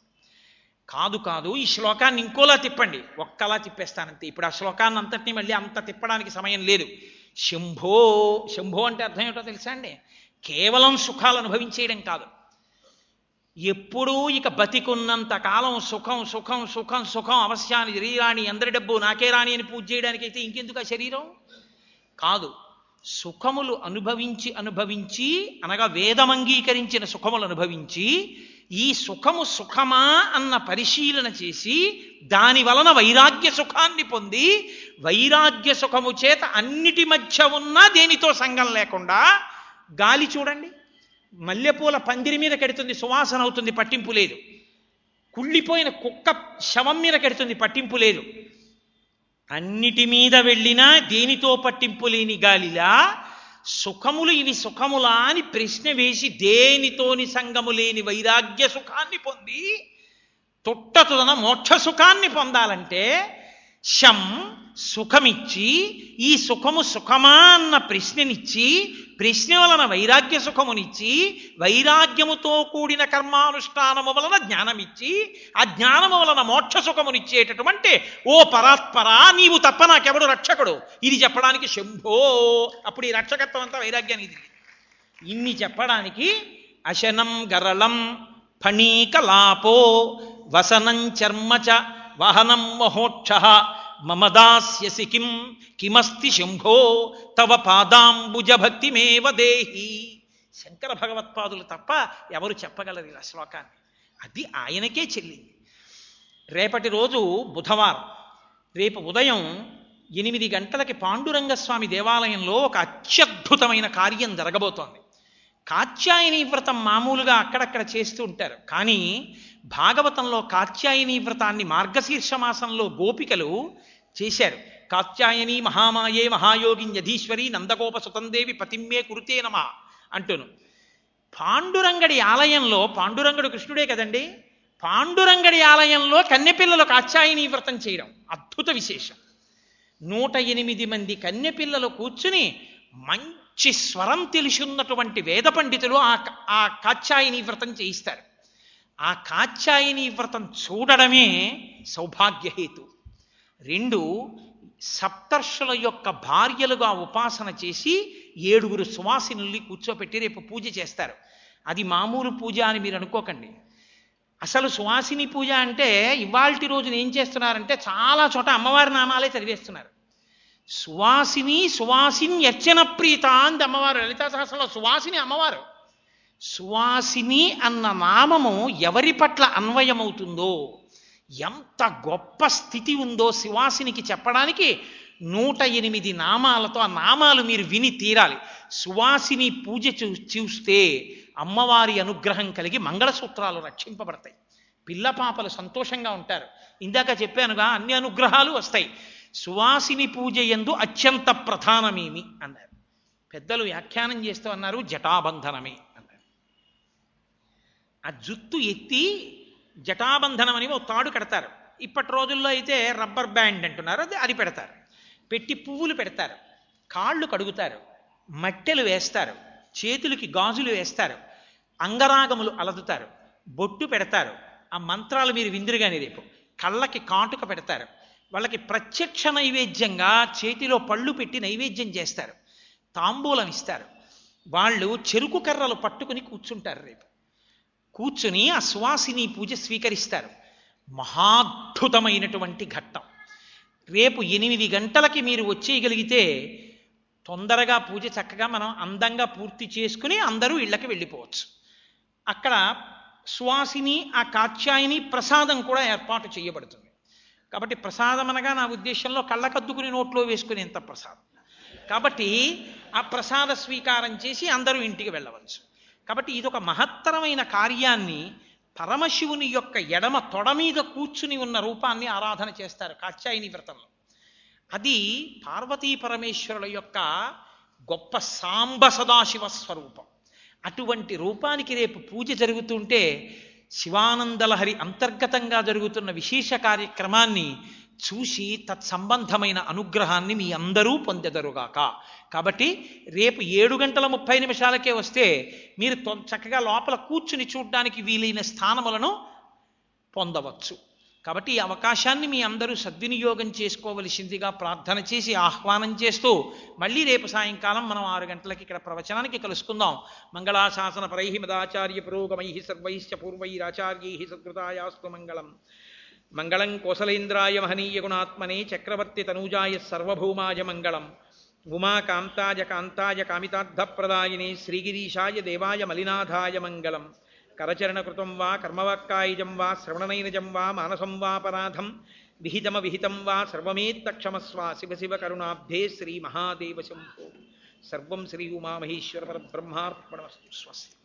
కాదు కాదు, ఈ శ్లోకాన్ని ఇంకోలా తిప్పండి, ఒక్కలా తిప్పేస్తానంతే. ఇప్పుడు ఆ శ్లోకాన్ని అంతటినీ మళ్ళీ అంత తిప్పడానికి సమయం లేదు. శంభో, శంభో అంటే అర్థం ఏమిటో తెలుసా అండి? కేవలం సుఖాలు అనుభవించేయడం కాదు. ఎప్పుడూ ఇక బతికున్నంత కాలం సుఖం సుఖం సుఖం సుఖం అవశ్యాన్ని శరీరాన్ని అందరి డబ్బు నాకే రాని అని పూజ చేయడానికైతే ఇంకెందుకు ఆ శరీరం? కాదు, సుఖములు అనుభవించి అనుభవించి అనగా వేదమంగీకరించిన సుఖములు అనుభవించి ఈ సుఖము సుఖమా అన్న పరిశీలన చేసి దాని వలన వైరాగ్య సుఖాన్ని పొంది వైరాగ్య సుఖము చేత అన్నిటి మధ్య ఉన్నా దేనితో సంగం లేకుండా గాలి చూడండి, మల్లెపూల పందిరి మీద కడుతుంది, సువాసన అవుతుంది, పట్టింపు లేదు. కుళ్ళిపోయిన కుక్క శవం మీద కడుతుంది, పట్టింపు లేదు. అన్నిటి మీద వెళ్ళినా దేనితో పట్టింపు లేని గాలిలా సుఖములు ఇవి సుఖములా అని ప్రశ్న వేసి దేనితోని సంగము లేని వైరాగ్య సుఖాన్ని పొంది తొట్టతుదన మోక్ష సుఖాన్ని పొందాలంటే శం సుఖమిచ్చి ఈ సుఖము సుఖమా అన్న ప్రశ్ననిచ్చి ప్రశ్న వలన వైరాగ్య సుఖమునిచ్చి వైరాగ్యముతో కూడిన కర్మానుష్ఠానము వలన జ్ఞానమిచ్చి ఆ జ్ఞానము వలన మోక్ష సుఖమునిచ్చేటటువంటి ఓ పరాత్పరా నీవు తప్ప నాకెవడు రక్షకుడు ఇది చెప్పడానికి శంభో. అప్పుడు ఈ రక్షకత్వం అంతా వైరాగ్యానికి తిరిగి ఇన్ని చెప్పడానికి అశనం గరళం ఫణీకలాపో వసనం చర్మచ వహనం మహోక్ష మమదాస్యసి కిమస్తి శంభో తవ పాదాంబుజ భక్తిమేవ దేహి. శంకర భగవత్పాదులు తప్ప ఎవరు చెప్పగలరు ఇలా శ్లోకాన్ని. అది ఆయనకే చెల్లింది. రేపటి రోజు బుధవారం. రేపు ఉదయం 8 గంటలకి పాండురంగస్వామి దేవాలయంలో ఒక అత్యద్భుతమైన కార్యం జరగబోతోంది. కాత్యాయని వ్రతం మామూలుగా అక్కడక్కడ చేస్తూ ఉంటారు, కానీ భాగవతంలో కాత్యాయని వ్రతాన్ని మార్గశీర్ష మాసంలో గోపికలు చేశారు. కాత్యాయని మహామాయే మహాయోగిన్యధీశ్వరి నందగోప సుతందేవి పతిమ్మే కురుతే నమ అంటూను. పాండురంగడి ఆలయంలో, పాండురంగడు కృష్ణుడే కదండి, పాండురంగడి ఆలయంలో కన్యపిల్లలు కాత్యాయని వ్రతం చేయడం అద్భుత విశేషం. 108 మంది కన్యపిల్లలు కూర్చుని మంచి స్వరం తెలిసిన్నటువంటి వేద పండితులు ఆ కాత్యాయని వ్రతం చేయిస్తారు. ఆ కాత్యాయని వ్రతం చూడడమే సౌభాగ్యహేతు. 2 సప్తర్షుల యొక్క భార్యలుగా ఉపాసన చేసి 7 సువాసినుల్ని కూర్చోపెట్టి రేపు పూజ చేస్తారు. అది మామూలు పూజ అని మీరు అనుకోకండి. అసలు సువాసిని పూజ అంటే ఇవాల్టి రోజున ఏం చేస్తున్నారంటే చాలా చోట అమ్మవారి నామాలే చదివేస్తున్నారు. సువాసిని సువాసిన్యర్చన ప్రీత అంది అమ్మవారు. లలితా సహస్రంలో సువాసిని అమ్మవారు. సువాసిని అన్న నామము ఎవరి పట్ల అన్వయమవుతుందో, ఎంత గొప్ప స్థితి ఉందో సువాసినికి చెప్పడానికి 108 నామాలతో ఆ నామాలు మీరు విని తీరాలి. సువాసిని పూజ చూస్తే అమ్మవారి అనుగ్రహం కలిగి మంగళసూత్రాలు రక్షింపబడతాయి. పిల్లపాపలు సంతోషంగా ఉంటారు. ఇందాక చెప్పానుగా అన్ని అనుగ్రహాలు వస్తాయి. సువాసిని పూజ యందు అత్యంత ప్రధానమేమి అన్నారు పెద్దలు. వ్యాఖ్యానం చేస్తూ అన్నారు జటాబంధనమే అన్నారు. ఆ జుత్తు ఎత్తి జటాబంధనం అని ఓ తాడు కడతారు. ఇప్పటి రోజుల్లో అయితే రబ్బర్ బ్యాండ్ అంటున్నారు, అది పెడతారు. పెట్టి పువ్వులు పెడతారు, కాళ్ళు కడుగుతారు, మట్టెలు వేస్తారు, చేతులకి గాజులు వేస్తారు, అంగరాగములు అలదుతారు, బొట్టు పెడతారు. ఆ మంత్రాలు మీరు విందురుగానే రేపు. కళ్ళకి కాటుక పెడతారు. వాళ్ళకి ప్రత్యక్ష నైవేద్యంగా చేతిలో పళ్ళు పెట్టి నైవేద్యం చేస్తారు, తాంబూలం ఇస్తారు. వాళ్ళు చెరుకు కర్రలు పట్టుకుని కూర్చుంటారు. రేపు కూర్చుని ఆ సువాసిని పూజ స్వీకరిస్తారు. మహాద్భుతమైనటువంటి ఘట్టం. రేపు 8 గంటలకి మీరు వచ్చేయగలిగితే తొందరగా పూజ చక్కగా మనం అందంగా పూర్తి చేసుకుని అందరూ ఇళ్ళకి వెళ్ళిపోవచ్చు. అక్కడ సువాసిని ఆ కాత్యాయని ప్రసాదం కూడా ఏర్పాటు చేయబడుతుంది. కాబట్టి ప్రసాదం అనగా నా ఉద్దేశంలో కళ్ళకద్దుకుని నోట్లో వేసుకునేంత ప్రసాదం. కాబట్టి ఆ ప్రసాద స్వీకారం చేసి అందరూ ఇంటికి వెళ్ళవచ్చు. కాబట్టి ఇదొక మహత్తరమైన కార్యాన్ని పరమశివుని యొక్క ఎడమ తొడ మీద కూర్చుని ఉన్న రూపాన్ని ఆరాధన చేస్తారు కాత్యాయని వ్రతంలో. అది పార్వతీ పరమేశ్వరుల యొక్క గొప్ప సాంబ సదాశివ స్వరూపం. అటువంటి రూపానికి రేపు పూజ జరుగుతుంటే శివానందలహరి అంతర్గతంగా జరుగుతున్న విశేష కార్యక్రమాన్ని చూసి తత్సంబంధమైన అనుగ్రహాన్ని మీ అందరూ పొందెదరుగాక. కాబట్టి రేపు 7:30 వస్తే మీరు చక్కగా లోపల కూర్చుని చూడ్డానికి వీలైన స్థానములను పొందవచ్చు. కాబట్టి ఈ అవకాశాన్ని మీ అందరూ సద్వినియోగం చేసుకోవలసిందిగా ప్రార్థన చేసి ఆహ్వానం చేస్తూ మళ్ళీ రేపు సాయంకాలం మనం 6 గంటలకి ఇక్కడ ప్రవచనానికి కలుసుకుందాం. మంగళాశాసన పరై మదాచార్య పురోగమై సర్వైశ్చ పూర్వైరాచార్యై సత్కృతాయాస్తు మంగళం. మంగళం కోసలేంద్రాయ మహనీయ గుణాత్మనే చక్రవర్తి తనూజాయ సర్వభౌమాయ మంగళం. ఉమాకాంతాయ కాంతాయ కామితార్థప్రదాయినే శ్రీగిరీశాయ దేవాయ మలినాథాయ మంగళం. కరచరణకృతం వా కర్మవాక్కాయజం వా శ్రవణనైనజం వా మానసం వాపరాధం విహితం వా సర్వమేత్తక్షమస్వ. శివ శివ కరుణాబ్ధే శ్రీ మహాదేవ శంభో. సర్వం శ్రీ ఉమామహేశ్వర పరబ్రహ్మార్పణమస్తు. స్వస్తి.